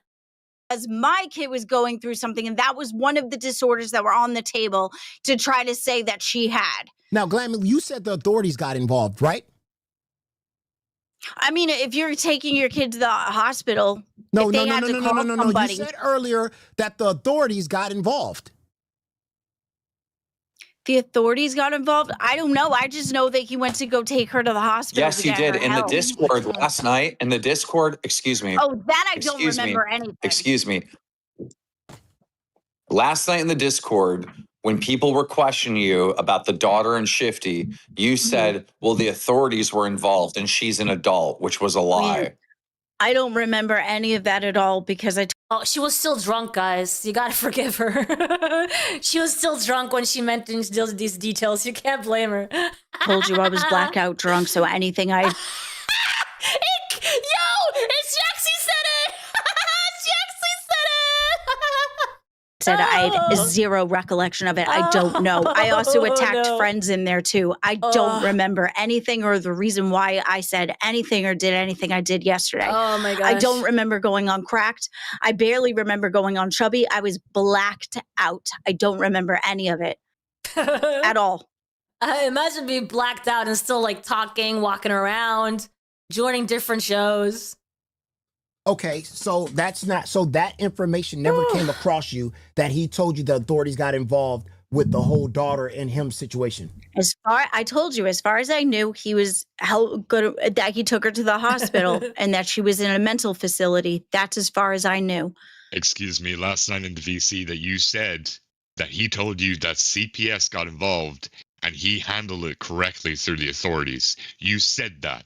As my kid was going through something, and that was one of the disorders that were on the table to try to say that she had. Now, Glammy, you said the authorities got involved, right? I mean, if you're taking your kid to the hospital, No. You said earlier that the authorities got involved. The authorities got involved? I don't know. I just know that he went to go take her to the hospital. Yes, he did. In the Discord last night, excuse me. Oh, that I don't remember anything. Excuse me. Last night in the Discord, when people were questioning you about the daughter and Shifty, you said, well, the authorities were involved and she's an adult, which was a lie. I don't remember any of that at all because Oh, she was still drunk, guys. You gotta forgive her. She was still drunk when she mentioned these details. You can't blame her. told you I was blackout drunk, so anything I... Yo, it's Jaxie said it! said I had zero recollection of it. I don't know. I also attacked friends in there too. I don't remember anything or the reason why I said anything or did anything I did yesterday. Oh my gosh. I don't remember going on Cracked. I barely remember going on Chubby. I was blacked out. I don't remember any of it at all. I imagine being blacked out and still like talking, walking around, joining different shows. Okay, so that's not, so that information never came across you that he told you the authorities got involved with the whole daughter and him situation. I told you, as far as I knew, he was that he took her to the hospital and that she was in a mental facility. That's as far as I knew. Excuse me, last night in the VC that you said that he told you that CPS got involved and he handled it correctly through the authorities. You said that.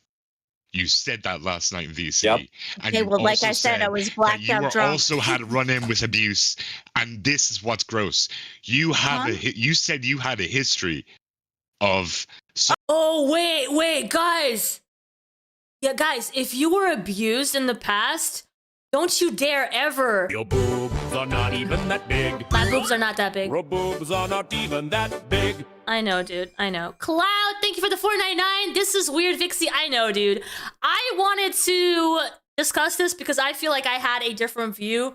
You said that last night in VC. Yep. And Okay, well, like I said, I was blacked out drunk. You also had a run-in with abuse, and this is what's gross. You have you said you had a history of. Oh wait, guys. Yeah, guys, if you were abused in the past, don't you dare ever. Your boobs are not even that big. My boobs are not that big. Your boobs are not even that big. I know, dude. I know. Cloud, thank you for the $4.99. This is weird, Vixie. I know, dude. I wanted to discuss this because I feel like I had a different view,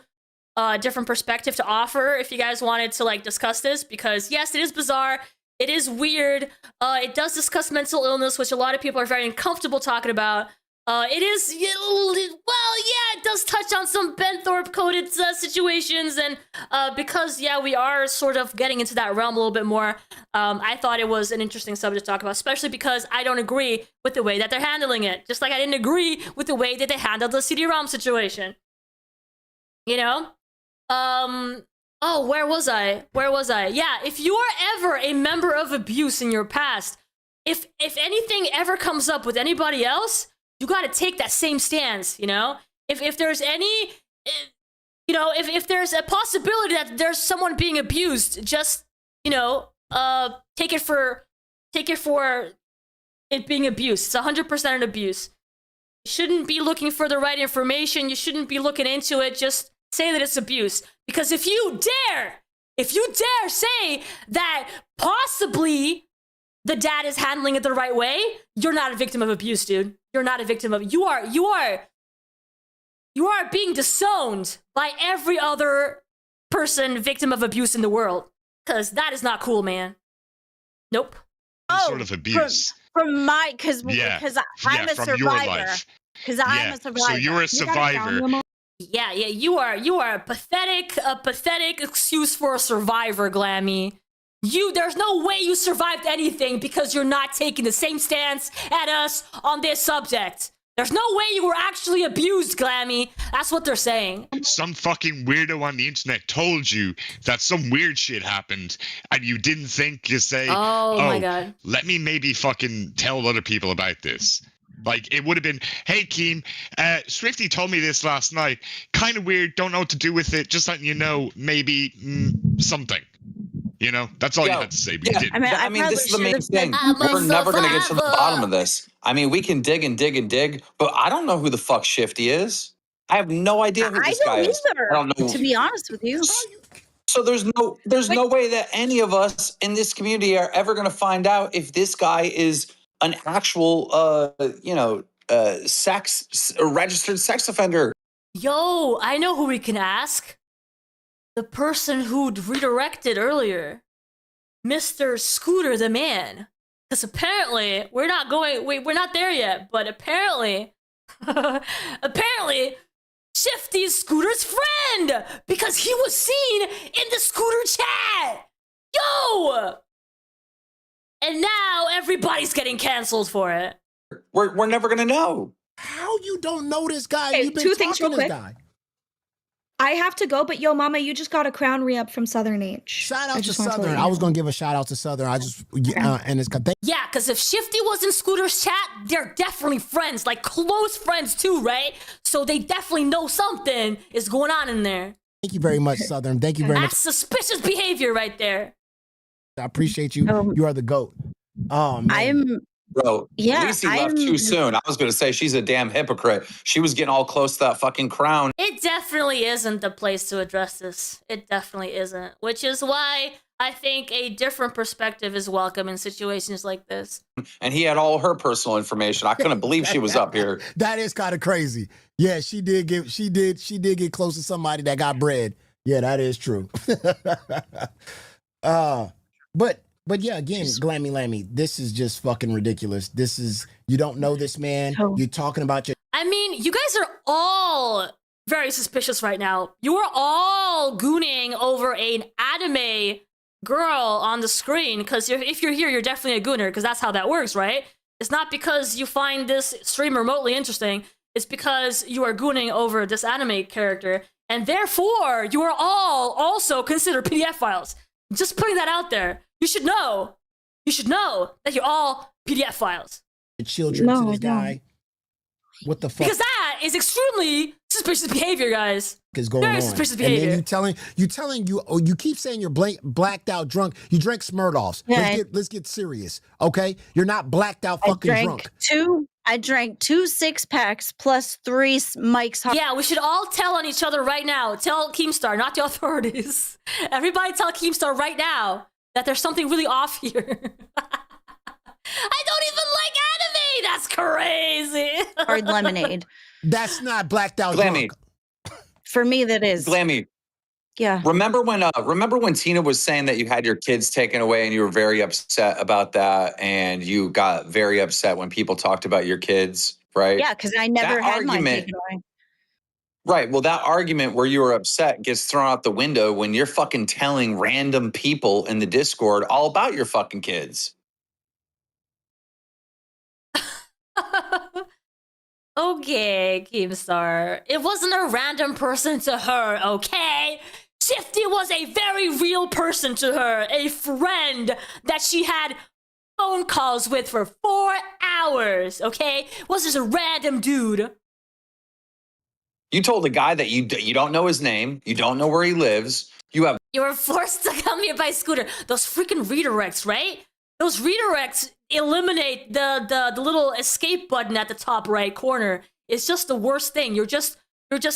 different perspective to offer if you guys wanted to like discuss this, because yes, it is bizarre. It is weird. It does discuss mental illness, which a lot of people are very uncomfortable talking about. It is, well, yeah, it does touch on some Ben Thorpe-coded situations, and because, yeah, we are sort of getting into that realm a little bit more, I thought it was an interesting subject to talk about, especially because I don't agree with the way that they're handling it, just like I didn't agree with the way that they handled the CD-ROM situation. You know? Oh, where was I? Yeah, if you are ever a member of abuse in your past, if anything ever comes up with anybody else, you got to take that same stance, you know? If there's any, you know, if there's a possibility that there's someone being abused, just, you know, take it for it being abuse. It's 100% an abuse. You shouldn't be looking for the right information. You shouldn't be looking into it. Just say that it's abuse. Because if you dare say that possibly the dad is handling it the right way, you're not a victim of abuse, dude. You're not a victim of, you are being disowned by every other person victim of abuse in the world. Because that is not cool, man. Nope. Sort of abuse. From my, because I'm a survivor. Because I'm a survivor. So you're a survivor. Yeah, you are a pathetic excuse for a survivor, Glammy. There's no way you survived anything because you're not taking the same stance at us on this subject. There's no way you were actually abused, Glammy. That's what they're saying. Some fucking weirdo on the internet told you that some weird shit happened, and you didn't think to say, oh my God, let me maybe fucking tell other people about this. Like, it would have been, hey, Keem, Swifty told me this last night. Kind of weird, don't know what to do with it. Just letting you know, maybe something. You know, that's all you had to say. But you didn't. I mean this is the main thing. We're never going to get to the bottom of this. I mean, we can dig and dig and dig, but I don't know who the fuck Shifty is. I have no idea who this guy is. I don't know. To be honest with you. So there's no way that any of us in this community are ever going to find out if this guy is an actual, registered sex offender. Yo, I know who we can ask. The person who redirected earlier, Mr. Scooter the Man. Because apparently, we're not there yet, but apparently, Shifty's Scooter's friend! Because he was seen in the Scooter chat! Yo! And now everybody's getting canceled for it. We're never gonna know. How you don't know this guy? Okay, You've been two things talking real to this quick. guy. I have to go, but yo, Mama, you just got a crown re-up from Southern H. Shout out to Southern. I was gonna give a shout out to Southern. And it's yeah, because if Shifty was in Scooter's chat, they're definitely friends, like close friends too, right? So they definitely know something is going on in there. Thank you very much, Southern. Thank you very much. That's suspicious behavior right there. I appreciate you. You are the GOAT. Oh man. Lucy left too soon. I was going to say she's a damn hypocrite. She was getting all close to that fucking crown. It it definitely isn't the place to address this. It definitely isn't. Which is why I think a different perspective is welcome in situations like this. And he had all her personal information. I couldn't believe she was up here. That is kind of crazy. Yeah, she did get close to somebody that got bread. Yeah, that is true. But yeah, again, Glammy Lammy, this is just fucking ridiculous. This is, you don't know this man. You're talking about your. I mean, you guys are all very suspicious right now. You are all gooning over an anime girl on the screen, because if you're here, you're definitely a gooner, because that's how that works, right? It's not because you find this stream remotely interesting. It's because you are gooning over this anime character, and therefore you are all also considered PDF files. Just putting that out there. You should know. You should know that you're all PDF files. Children to this guy. What the fuck? Because that is extremely suspicious behavior, guys. Is going Very on. suspicious And behavior. then you keep saying you're blacked out drunk. You drank Smirnoffs. Yeah, Let's get serious, okay? You're not blacked out fucking drunk. I drank 2 6-packs plus 3 mics. Yeah, we should all tell on each other right now. Tell Keemstar, not the authorities. Everybody tell Keemstar right now that there's something really off here. I don't even like anime. That's crazy. Hard lemonade. That's not blacked out Glammy. drunk. For me, that is. Glammy. Yeah. Remember when Tina was saying that you had your kids taken away and you were very upset about that, and you got very upset when people talked about your kids, right? Yeah, because I never had mine taken away. Right. Well, that argument where you were upset gets thrown out the window when you're fucking telling random people in the Discord all about your fucking kids. Okay, Keemstar. It wasn't a random person to her, okay? Shifty was a very real person to her, a friend that she had phone calls with for 4 hours, okay? Was just a random dude. You told a guy that you don't know his name, you don't know where he lives, you were forced to come here by scooter. Those freaking redirects, right? Those redirects eliminate the little escape button at the top right corner. It's just the worst thing. You're just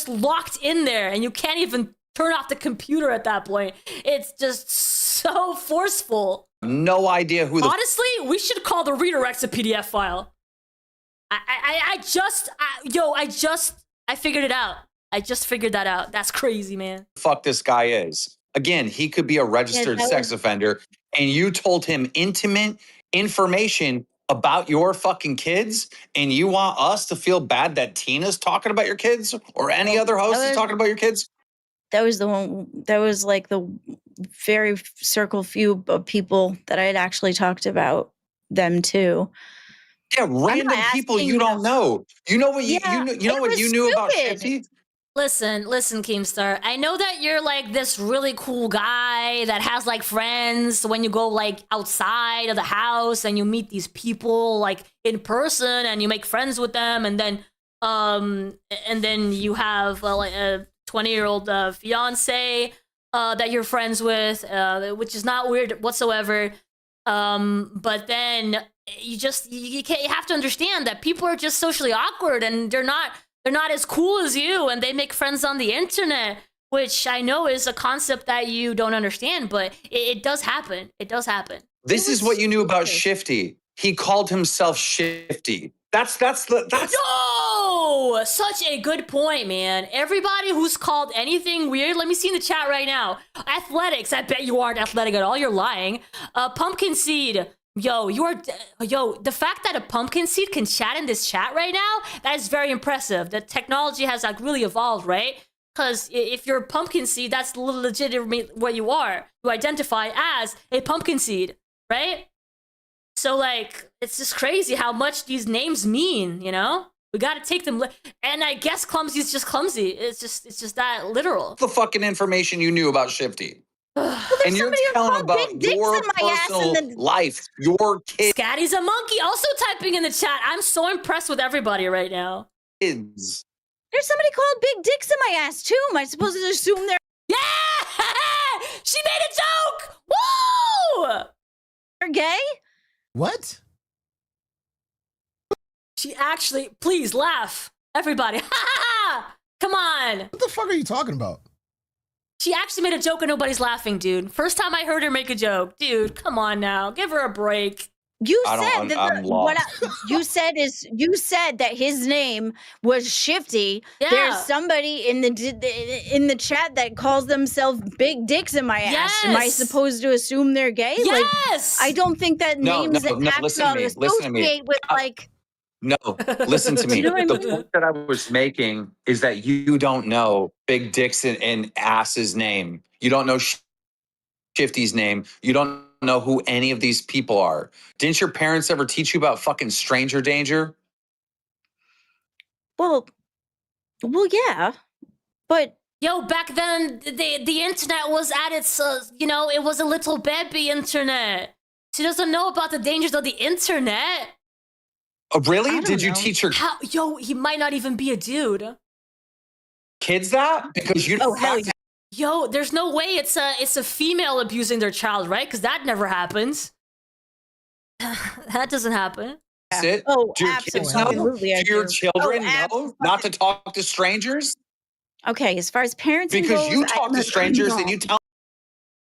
locked in there, and you can't even turn off the computer at that point. It's just so forceful. no idea who the Honestly, we should call the redirects a PDF file. I figured it out. I just figured that out. That's crazy, man. fuck this guy is. Again, he could be a registered sex offender, and you told him intimate information about your fucking kids, and you want us to feel bad that Tina's talking about your kids or any other host is talking about your kids? That was the one. That was like the very few of people that I had actually talked about them too. Yeah, random people you don't know. You know what you know what you knew about Shifty? Listen, Keemstar. I know that you're like this really cool guy that has like friends when you go like outside of the house and you meet these people like in person and you make friends with them, and then you have like a 20-year-old fiance that you're friends with, which is not weird whatsoever. But then you have to understand that people are just socially awkward and they're not as cool as you, and they make friends on the internet, which I know is a concept that you don't understand, but it does happen. It does happen. This is what you knew about Shifty. He called himself Shifty. That's No! Such a good point, man. Everybody who's called anything weird, let me see in the chat right now. Athletics, I bet you aren't athletic at all. You're lying. Pumpkin seed. The fact that a pumpkin seed can chat in this chat right now, that is very impressive. The technology has like really evolved, right? Because if you're a pumpkin seed, that's legitimately what you are. You identify as a pumpkin seed, right? So like, it's just crazy how much these names mean, you know? We gotta take them, and I guess clumsy is just clumsy. It's just that literal. the fucking information you knew about Shifty. And you're telling about your personal life, your kids. Scatty's a monkey also typing in the chat. I'm so impressed with everybody right now. Kids. There's somebody called big dicks in my ass too. Am I supposed to assume they're She made a joke! Woo! they're gay? What? She actually, please laugh. Everybody. Ha ha ha! Come on. What the fuck are you talking about? She actually made a joke and nobody's laughing, dude. First time I heard her make a joke. Dude, come on now. Give her a break. You said you said that his name was Shifty. Yeah. There's somebody in the chat that calls themselves Big Dicks in my ass. Am I supposed to assume they're gay? Yes. Like, I don't think that name's listen to me. associate with like. No, listen to me. You know what I The mean? point that I was making is that you don't know Big Dick's and Ass's name. You don't know Shifty's name. You don't know who any of these people are. Didn't your parents ever teach you about fucking stranger danger? Well, yeah, but yo, back then the internet was at its it was a little baby internet. She doesn't know about the dangers of the internet. Oh, really? Did you teach your Yo, he might not even be a dude. kids that? Because you don't. hell yeah. Yo, there's no way it's a female abusing their child, right? Because that never happens. That doesn't happen. It? Oh, do your kids know? absolutely. Do your children know not to talk to strangers? Okay, as far as parenting Because goes, you talk to strangers and you tell.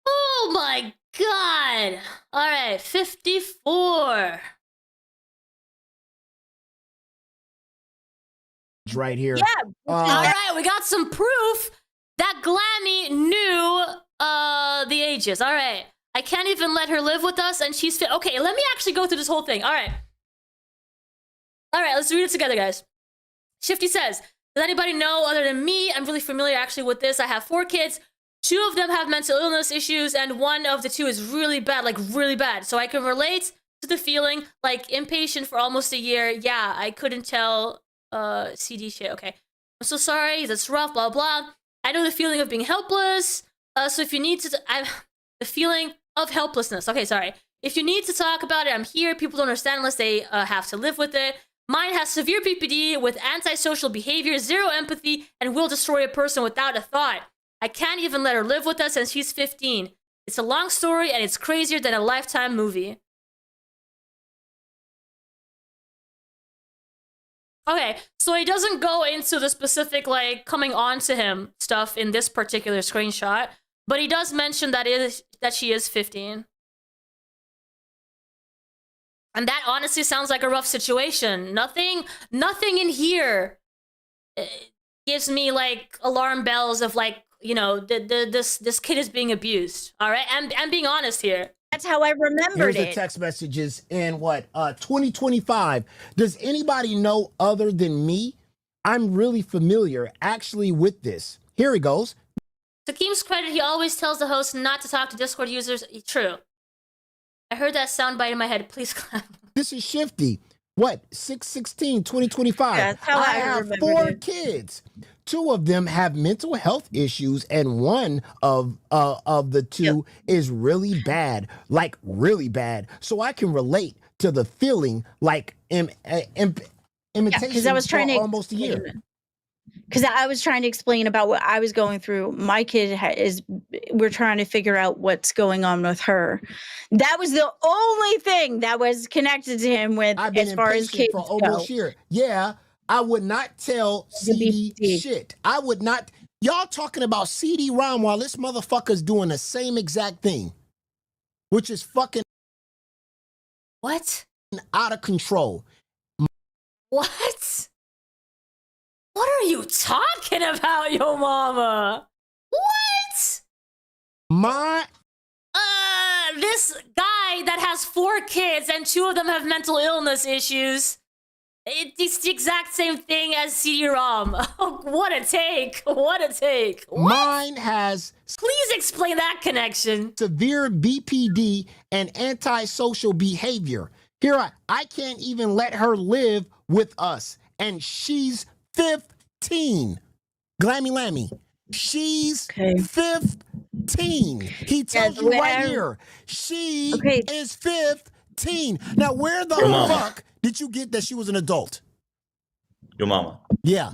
Oh my god! All right, 54. It's right here. Yeah. All right, we got some proof that Glammy knew the ages. All right. I can't even let her live with us, and she's fit. Okay, let me actually go through this whole thing. All right. All right, let's read it together, guys. Shifty says, does anybody know other than me? I'm really familiar actually with this. I have 4 kids. 2 of them have mental illness issues, and 1 of the 2 is really bad, like really bad. So I can relate to the feeling, like inpatient for almost a year. Yeah, I couldn't tell CD shit. Okay. I'm so sorry. That's rough, blah, blah. I know the feeling of being helpless. So if you need to, the feeling of helplessness. Okay, sorry. If you need to talk about it, I'm here. People don't understand unless they have to live with it. Mine has severe PPD with antisocial behavior, 0 empathy, and will destroy a person without a thought. I can't even let her live with us since she's 15. It's a long story and it's crazier than a Lifetime movie. Okay, so he doesn't go into the specific, like, coming on to him stuff in this particular screenshot, but he does mention that she is 15. And that honestly sounds like a rough situation. Nothing in here gives me, like, alarm bells of, like, you know, this kid is being abused. All right, I'm being honest here. That's how I remembered Here's the text messages in 2025. Does anybody know other than me? I'm really familiar actually with this. Here he goes. To Keem's credit, he always tells the host not to talk to Discord users. True. I heard that soundbite in my head. Please clap. This is Shifty. 6/16/2025. Yeah, that's how I have remembered 4 it. kids. 2 of them have mental health issues, and 1 of the 2 is really bad, like really bad. So I can relate to the feeling, like imitation because I was trying to almost a year. Because I was trying to explain about what I was going through. My kid we're trying to figure out what's going on with her. That was the only thing that was connected to him with as far as kids for almost a year. Yeah, I would not tell CD shit. I would not. Y'all talking about CD-ROM while this motherfucker's doing the same exact thing, which is fucking what? Out of control. What? What are you talking about, yo mama? What? This guy that has 4 kids and 2 of them have mental illness issues. It's the exact same thing as CD-ROM. What a take. What a take. What? Mine has... Please explain that connection. Severe BPD and antisocial behavior. Here, I can't even let her live with us. And she's 15. Glammy Lammy. She's 15. He tells you right here. She is 15. Now, where the fuck did you get that she was an adult? Your mama. Yeah.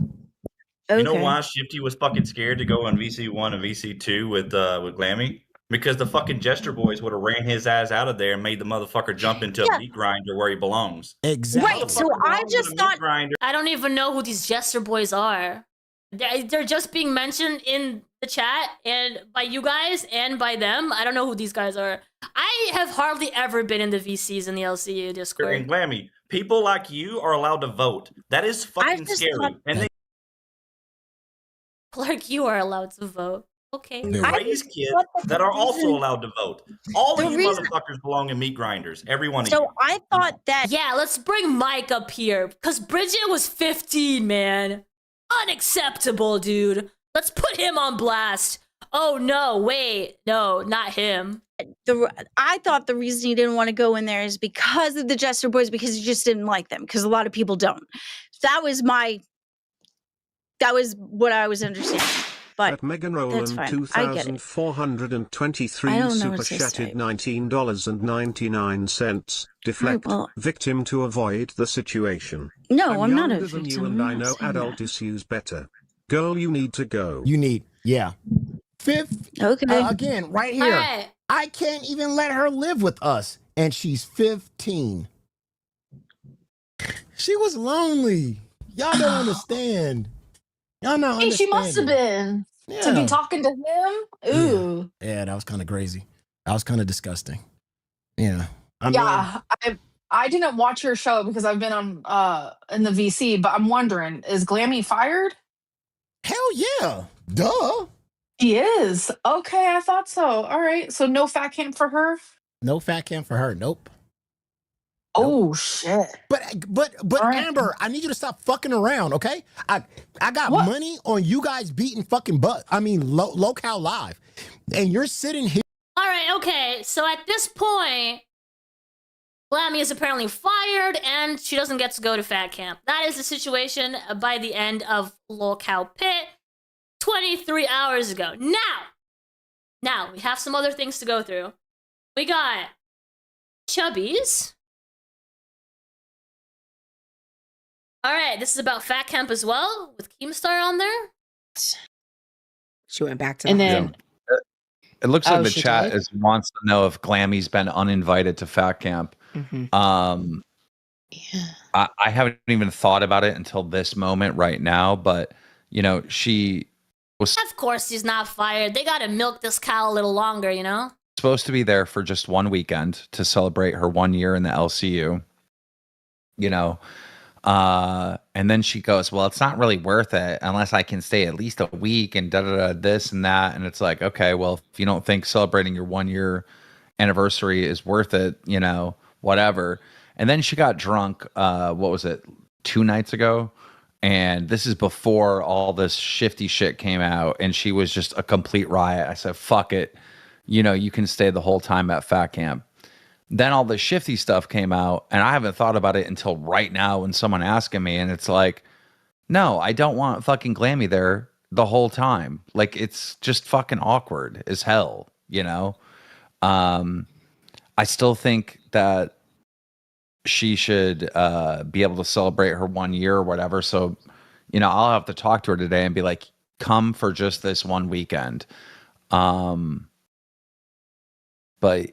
You know why Shifty was fucking scared to go on VC1 and VC2 with Glammy? Because the fucking Jester boys would have ran his ass out of there and made the motherfucker jump into a meat grinder where he belongs. Exactly. Right, so I just thought... I don't even know who these Jester boys are. They're just being mentioned in the chat and by you guys and by them. I don't know who these guys are. I have hardly ever been in the VCs in the LCU Discord. And Glammy, people like you are allowed to vote. That is fucking scary. And they Clark, you are allowed to vote. Okay. raise kids that are also allowed to vote. All of you motherfuckers belong in meat grinders. Every one of you. So I thought that. Yeah, let's bring Mike up here because Bridget was 15, man. Unacceptable, dude. Let's put him on blast. Oh no, wait, no, not him. I thought the reason he didn't want to go in there is because of the Jester Boys, because he just didn't like them, because a lot of people don't. That was what I was understanding. But at Megan Rowland 2,423 super chatted $19.99. Deflect victim to avoid the situation. No, I'm not a younger than victim. you and I know adult issues better. Girl, you need to go. Yeah. Fifth. Okay. Again, right here. Right. I can't even let her live with us, and she's 15. She was lonely. Y'all don't understand. Y'all not Hey, she must have been to be talking to him. Ooh. Yeah, that was kind of crazy. That was kind of disgusting. Yeah. I didn't watch your show because I've been on in the VC, but I'm wondering, is Glammy fired? Hell yeah. Duh. He is. Okay, I thought so. All right. So no fat camp for her? No fat camp for her. Nope. Oh shit. But Amber, I need you to stop fucking around, okay? I got money on you guys beating fucking butt. I mean, Locale Live. And you're sitting here. All right, okay. So at this point, Glammy is apparently fired and she doesn't get to go to fat camp. That is the situation by the end of Locale Pit 23 hours ago. Now, we have some other things to go through. We got Chubbies. All right, this is about Fat Camp as well, with Keemstar on there. She went back to and the then It looks like the she chat did? wants to know if Glammy's been uninvited to Fat Camp. I haven't even thought about it until this moment right now, but you know, she was Of course he's not fired. They gotta milk this cow a little longer, you know? supposed to be there for just one weekend to celebrate her 1 year in the LCU. You know, and then she goes, well, it's not really worth it unless I can stay at least a week and this and that. And it's like, okay, well, if you don't think celebrating your 1 year anniversary is worth it, you know, whatever. And then she got drunk, what was it, 2 nights ago? And this is before all this Shifty shit came out, and she was just a complete riot. I said, fuck it. You know, you can stay the whole time at Fat Camp. Then all the Shifty stuff came out, and I haven't thought about it until right now when someone asking me, and it's like, no, I don't want fucking Glammy there the whole time. Like, it's just fucking awkward as hell, you know? I still think that she should be able to celebrate her 1 year or whatever. So, you know, I'll have to talk to her today and be like, come for just this one weekend. But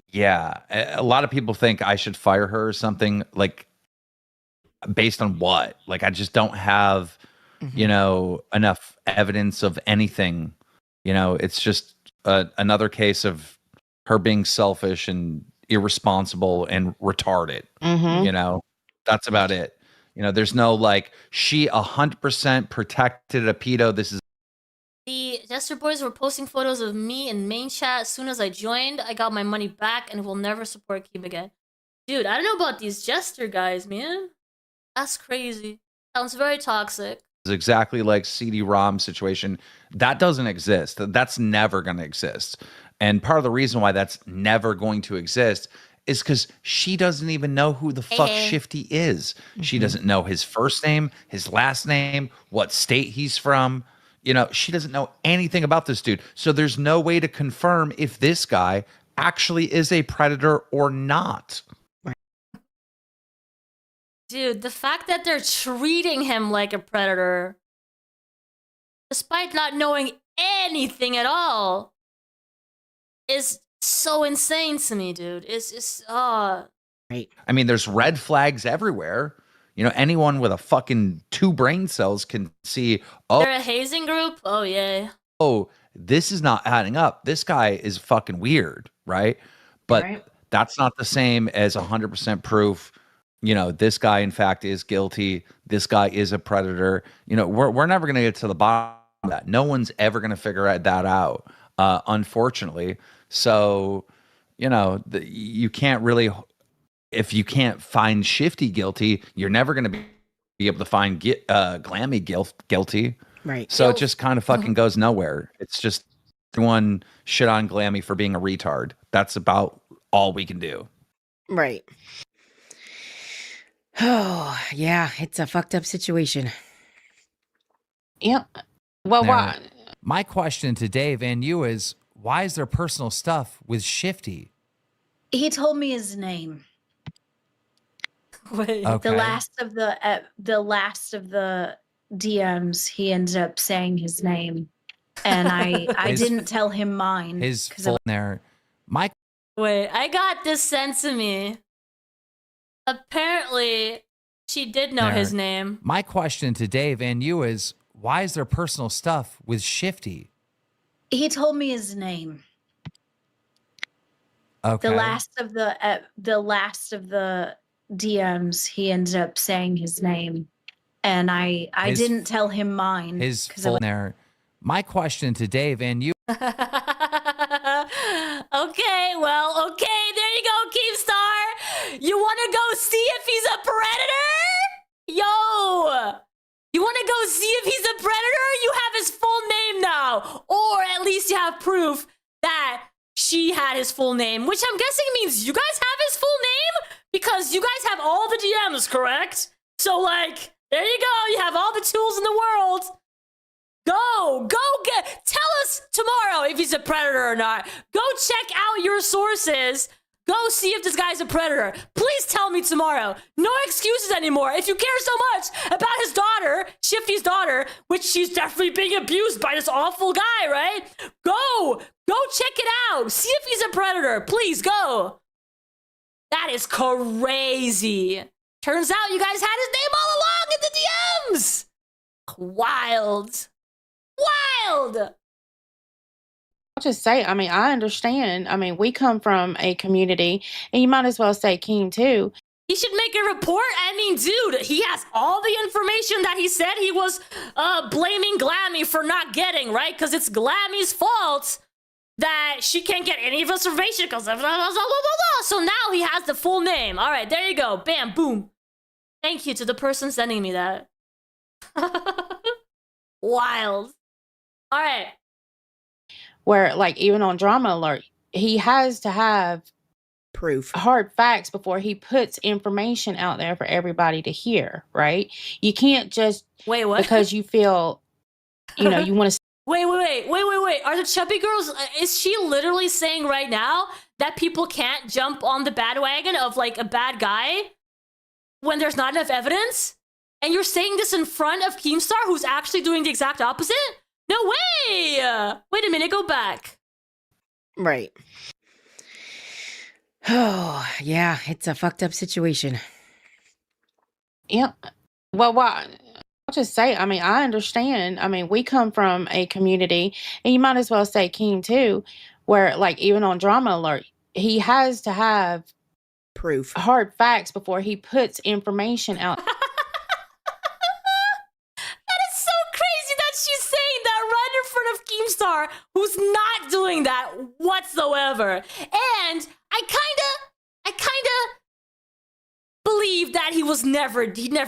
yeah, a lot of people think I should fire her or something, like based on what? Like, I just don't have, you know, enough evidence of anything. You know, it's just another case of her being selfish and irresponsible and retarded. You know, that's about it. You know, there's no like, she 100% protected a pedo. This is The Jester Boys were posting photos of me in main chat. As soon as I joined, I got my money back and will never support Keem again. Dude, I don't know about these Jester guys, man. That's crazy. Sounds very toxic. exactly like CD-ROM situation. That doesn't exist. That's never going to exist. And part of the reason why that's never going to exist is because she doesn't even know who the fuck Shifty is. She doesn't know his first name, his last name, what state he's from. You know, she doesn't know anything about this dude. So there's no way to confirm if this guy actually is a predator or not. Dude, the fact that they're treating him like a predator, despite not knowing anything at all, is so insane to me, dude. It's just, Right. I mean, there's red flags everywhere. You know, anyone with a fucking 2 brain cells can see, oh, They're a hazing group? Oh, yeah. oh, this is not adding up. This guy is fucking weird, right? But Right. that's not the same as 100% proof. You know, this guy, in fact, is guilty. This guy is a predator. You know, we're never going to get to the bottom of that. No one's ever going to figure that out, unfortunately. So, you know, you can't really, if you can't find Shifty guilty, you're never going to be able to find Glammy guilty. Right. So it just kind of fucking goes nowhere. It's just everyone shit on Glammy for being a retard. That's about all we can do. Right. Oh, yeah, it's a fucked up situation. Yeah. Well, Now, why? my question to Dave and you is, why is there personal stuff with Shifty? He told me his name. Wait. Okay. The last of the DMs, he ended up saying his name, and I His- didn't tell him mine. His 'cause full there. My Wait, I got this sent to me. Apparently, she did know his there. name. My question to Dave and you is, why is there personal stuff with Shifty? he told me his name. Okay. The last of the DMs, he ended up saying his name, and I His- didn't tell him mine. His 'cause I full there. My question to Dave and you. Okay, well, okay, there you go, Keemstar. You want to go see if he's a predator? Yo! You want to go see if he's a predator? You have his full name now. Or at least you have proof that she had his full name, which I'm guessing means you guys have his full name because you guys have all the DMs, correct? So, like, there you go. You have all the tools in the world. Go tell us tomorrow if he's a predator or not. Go check out your sources. Go see if this guy's a predator. Please tell me tomorrow. No excuses anymore. If you care so much about his daughter, Shifty's daughter, which she's definitely being abused by this awful guy, right? Go check it out. See if he's a predator. Please go. That is crazy. Turns out you guys had his name all along in the DMs. Wild. I'll just say, I mean, I understand. I mean, we come from a community, and you might as well say Keem too. He should make a report. I mean, dude, he has all the information that he said he was blaming Glammy for not getting, right? Because it's Glammy's fault that she can't get any of his information because of blah, blah, blah, blah, blah. So now he has the full name. All right, there you go. Bam, boom. Thank you to the person sending me that. Wild. All right. Where, like, even on Drama Alert, he has to have proof, hard facts before he puts information out there for everybody to hear, right? You can't just wait, what? Because you feel, you know, you want to. Wait. Are the chubby girls, is she literally saying right now that people can't jump on the bandwagon of like a bad guy when there's not enough evidence? And you're saying this in front of Keemstar, who's actually doing the exact opposite? No way! Wait a minute, go back. Right. Oh, yeah, it's a fucked up situation. Yeah. Well, why? I'll just say, I mean, I understand. I mean, we come from a community, and you might as well say Keem too, where, like, even on Drama Alert, he has to have proof, hard facts before he puts information out. That is so crazy that she's saying that right in front of Keemstar, who's not doing that whatsoever. And I kinda believe that he never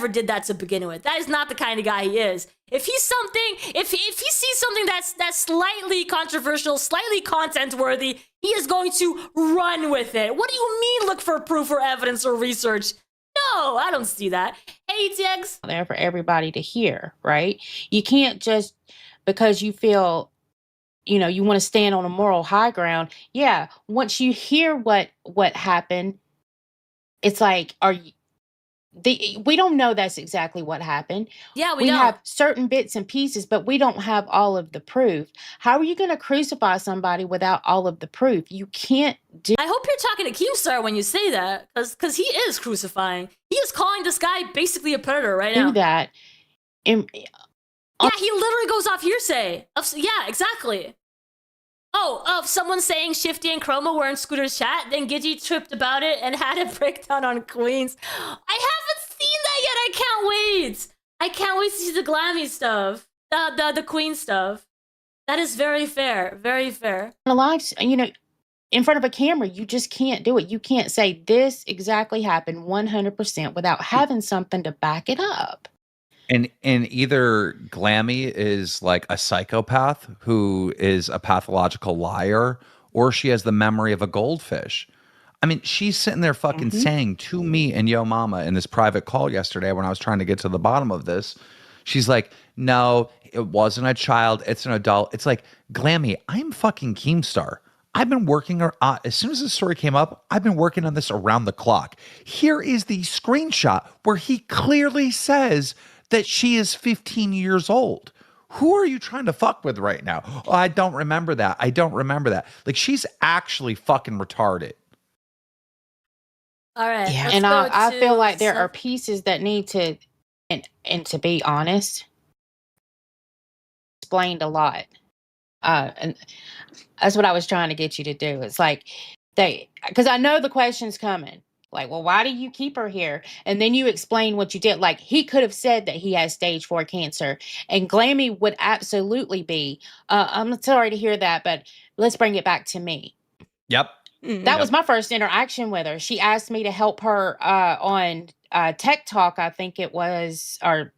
did that to begin with. That is not the kind of guy he is. If he sees something that's slightly controversial, slightly content worthy, he is going to run with it. What do you mean look for proof or evidence or research? No, I don't see that. Hey, ETX. There for everybody to hear, right? You can't just because you feel, you know, you want to stand on a moral high ground. Yeah, once you hear what happened, it's like, we don't know that's exactly what happened. Yeah, we have certain bits and pieces, but we don't have all of the proof. How are you going to crucify somebody without all of the proof? You can't do. I hope you're talking to Keemstar when you say that, because he is crucifying. He is calling this guy basically a predator right now. Do that. Yeah, he literally goes off hearsay. Yeah, exactly. Oh, of someone saying Shifty and Chroma were in Scooter's chat, then Gidgy tripped about it and had a breakdown on Queens. I haven't seen that yet. I can't wait. I can't wait to see the Glammy stuff, the Queen stuff. That is very fair. Very fair. Live, in front of a camera, you just can't do it. You can't say this exactly happened 100% without having something to back it up. And either Glammy is like a psychopath who is a pathological liar, or she has the memory of a goldfish. I mean, she's sitting there fucking saying to me and Yo Mama in this private call yesterday when I was trying to get to the bottom of this, she's like, no, it wasn't a child. It's an adult. It's like, Glammy, I'm fucking Keemstar. I've been working, as soon as the story came up, I've been working on this around the clock. Here is the screenshot where he clearly says that she is 15 years old. Who are you trying to fuck with right now? Oh, I don't remember that. I don't remember that. Like, she's actually fucking retarded. All right. Yeah. And I feel like there are pieces that need to, and to be honest, explained a lot. And that's what I was trying to get you to do. It's like because I know the question's coming. Like, well, why do you keep her here? And then you explain what you did. Like, he could have said that he has stage 4 cancer, and Glammy would absolutely be. I'm sorry to hear that, but let's bring it back to me. Yep. That was my first interaction with her. She asked me to help her on Tech Talk, I think it was, and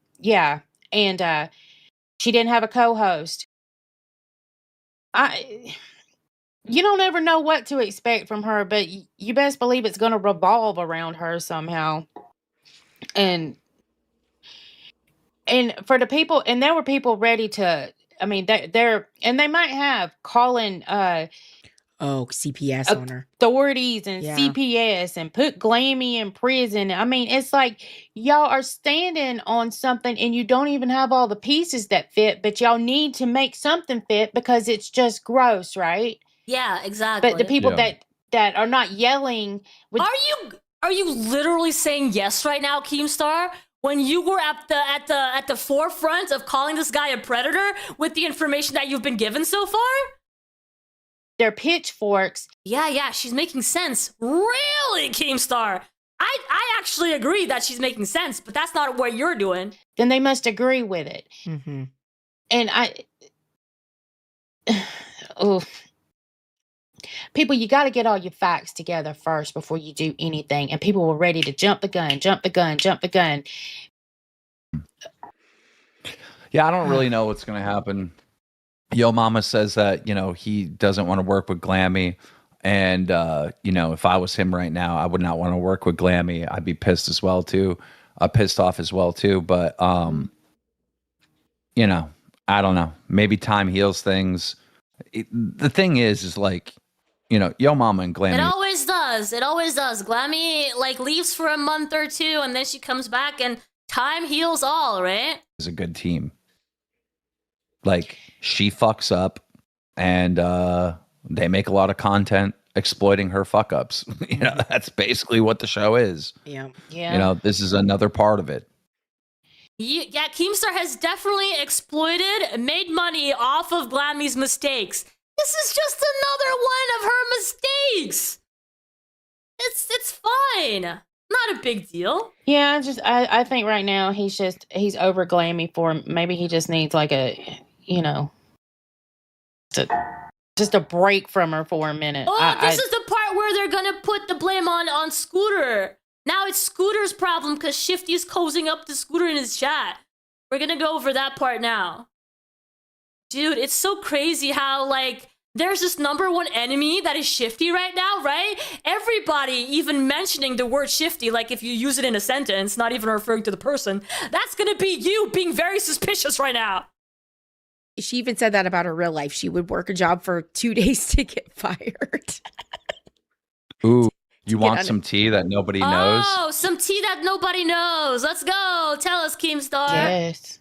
she didn't have a co-host. You don't ever know what to expect from her, but you best believe it's going to revolve around her somehow. And for the people, and there were people ready to, I mean, they might have calling CPS on her. Authorities and CPS and put Glammy in prison. I mean, it's like y'all are standing on something and you don't even have all the pieces that fit, but y'all need to make something fit because it's just gross, right? Yeah, exactly. But the people that are not yelling with, are you literally saying yes right now, Keemstar? When you were at the forefront of calling this guy a predator with the information that you've been given so far? They're pitchforks. Yeah, she's making sense. Really, Keemstar? I actually agree that she's making sense, but that's not what you're doing. Then they must agree with it. Mm-hmm. And people, you got to get all your facts together first before you do anything. And people were ready to jump the gun. Yeah, I don't really know what's going to happen. Yo Mama says that, he doesn't want to work with Glammy. And, if I was him right now, I would not want to work with Glammy. I'd be pissed as well, too. Pissed off as well, too. But, I don't know. Maybe time heals things. The thing is like, Yo Mama and Glammy. It always does. Glammy, leaves for a month or two, and then she comes back, and time heals all, right? Is a good team. She fucks up, and they make a lot of content exploiting her fuck ups. That's basically what the show is. Yeah. This is another part of it. Yeah, Keemstar has definitely exploited, made money off of Glammy's mistakes. This is just another one of her mistakes. It's fine. Not a big deal. Yeah, I think right now he's over Glammy for maybe he just needs just a break from her for a minute. This is the part where they're gonna put the blame on Scooter. Now it's Scooter's problem because Shifty's cozying up to Scooter in his chat. We're gonna go over that part now. Dude, it's so crazy how, there's this #1 enemy that is Shifty right now, right? Everybody even mentioning the word Shifty, if you use it in a sentence, not even referring to the person, that's gonna be you being very suspicious right now. She even said that about her real life. She would work a job for 2 days to get fired. Ooh. You want some tea that nobody knows? Oh, some tea that nobody knows. Let's go. Tell us, Keemstar. Yes.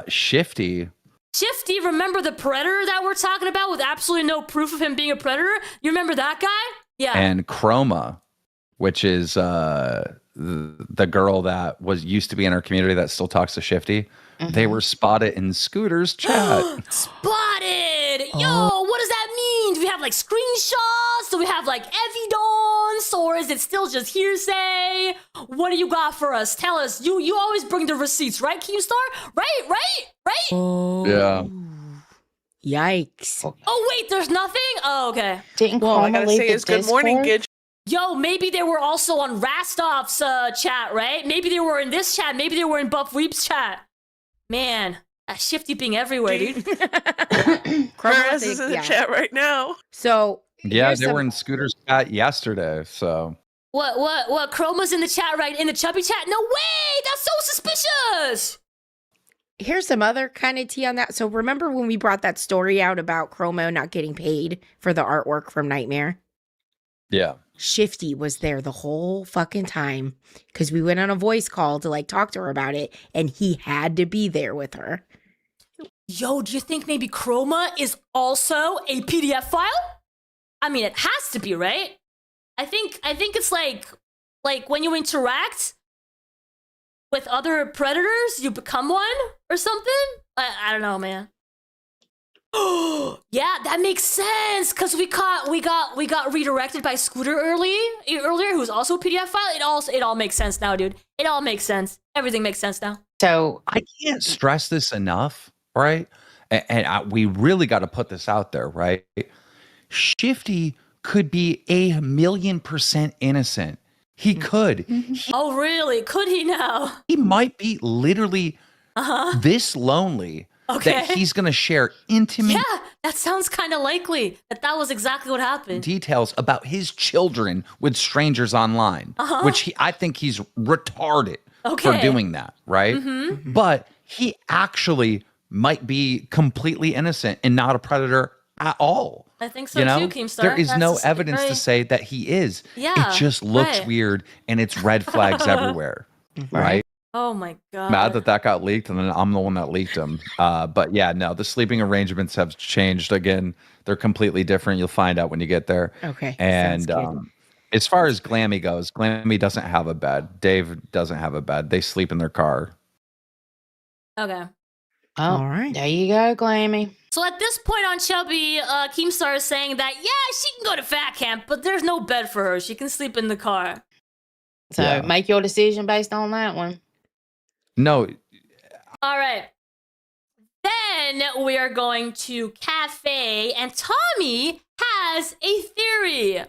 Shifty. Shifty, remember the predator that we're talking about with absolutely no proof of him being a predator? You remember that guy? Yeah. And Chroma, which is the girl that used to be in our community that still talks to Shifty. They were spotted in Scooter's chat. Spotted! Yo, what does that mean? Do we have like screenshots? Do we have like evidence? Or is it still just hearsay? What do you got for us? Tell us. You always bring the receipts, right, Keemstar? Right? Yeah. Yikes. Oh, wait, there's nothing? Oh, okay. Didn't All I gotta say is good morning, Gidge. Yo, maybe they were also on Rastov's chat, right? Maybe they were in this chat. Maybe they were in Buff Weep's chat. Man, that Shifty being everywhere, dude. Chris is in the chat right now. So Yeah, they were in Scooter's chat yesterday. So What? Chroma's in the chat, right? In the chubby chat? No way! That's so suspicious! here's some other kind of tea on that. So remember when we brought that story out about Chromo not getting paid for the artwork from Nightmare? Yeah. Shifty was there the whole fucking time because we went on a voice call to like talk to her about it, and he had to be there with her. Yo, do you think maybe Chroma is also a PDF file? I mean, it has to be, right? I think it's like when you interact with other predators, you become one or something. I don't know, man. Yeah, that makes sense because we got redirected by Scooter earlier, who's also a PDF file. It all makes sense now, dude. It all makes sense. Everything makes sense now. So I can't stress this enough, right? And we really got to put this out there, right? Shifty could be 1,000,000% innocent. He could. Oh, really? Could he now? He might be literally this lonely that he's going to share intimate Yeah, that sounds kind of likely. That was exactly what happened. details about his children with strangers online, which I think he's retarded for doing that, right? But he actually might be completely innocent and not a predator at all. I think so You know, too, Keemstar. there is That's no just evidence to right. say that he is. Yeah, It just looks right. weird and it's red flags everywhere, right? Oh my god. Mad that got leaked and then I'm the one that leaked them. But yeah, no, the sleeping arrangements have changed again. They're completely different. You'll find out when you get there. Okay. And sounds good. as far as Glammy goes, Glammy doesn't have a bed. Dave doesn't have a bed. They sleep in their car. Okay. Oh, All right. There you go, Glammy. So at this point on Chubby, Keemstar is saying that, yeah, she can go to fat camp, but there's no bed for her. She can sleep in the car. So Yeah. make your decision based on that one. No, All right. Then we are going to Cafe, and Tommy has a theory.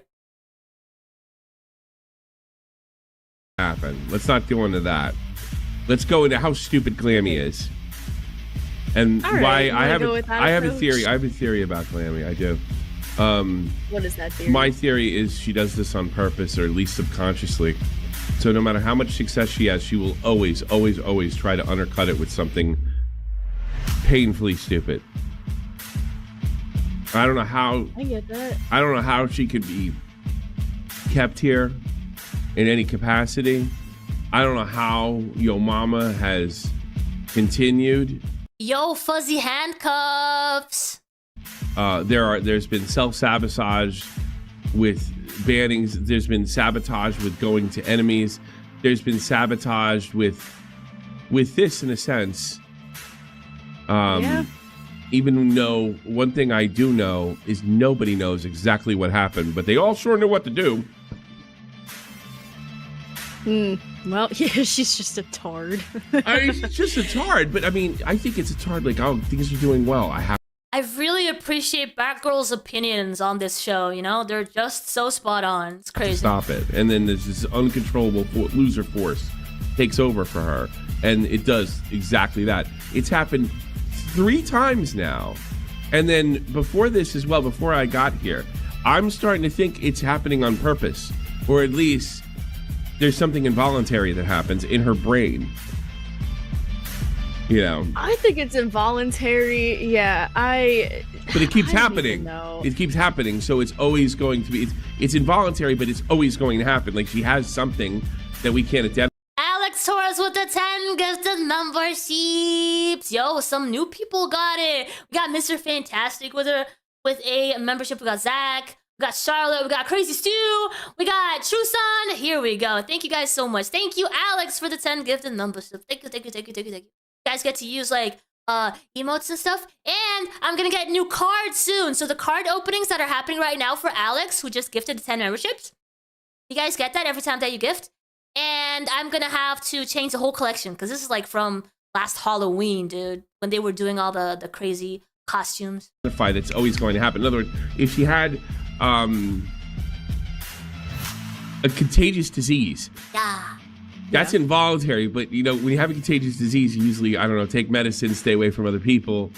Happen. Let's not go into that. Let's go into how stupid Glammy is. And All right, why you I wanna have go with that I have a approach? theory. I have a theory about Glammy. I do. What is that theory? My theory is she does this on purpose, or at least subconsciously. So no matter how much success she has, she will always, always, always try to undercut it with something painfully stupid. I don't know how. I get that. I don't know how she could be kept here in any capacity. I don't know how Yo Mama has continued. Yo, fuzzy handcuffs. There's been self-sabotage with bannings. There's been sabotage with going to enemies. There's been sabotage with this, in a sense. Yeah. Even though one thing I do know is nobody knows exactly what happened, but they all sure knew what to do. Well, yeah, she's just a tard. It's just a tard, but I mean, I think it's a tard. Like, oh, things are doing well. I really appreciate Batgirl's opinions on this show, you know? They're just so spot on. It's crazy. Stop it. And then there's this uncontrollable loser force takes over for her, and it does exactly that. It's happened 3 times now. And then before this as well, before I got here, I'm starting to think it's happening on purpose, or at least there's something involuntary that happens in her brain. You know, I think it's involuntary. Yeah, But it keeps happening. It keeps happening, so it's always going to be. It's involuntary, but it's always going to happen. Like she has something that we can't identify. Alex Torres with the 10 gifted memberships. Yo, some new people got it. We got Mr. Fantastic with a membership. We got Zach. We got Charlotte. We got Crazy Stew. We got True Sun. Here we go. Thank you guys so much. Thank you, Alex, for the 10 gifted memberships. Thank you. You guys get to use like emotes and stuff. And I'm gonna get new cards soon. So the card openings that are happening right now for Alex, who just gifted the 10 memberships, you guys get that every time that you gift. And I'm gonna have to change the whole collection because this is like from last Halloween, dude, when they were doing all the crazy costumes. That's always going to happen. In other words, if she had a contagious disease, that's involuntary. But you know, when you have a contagious disease, you usually, I don't know, take medicine, stay away from other people.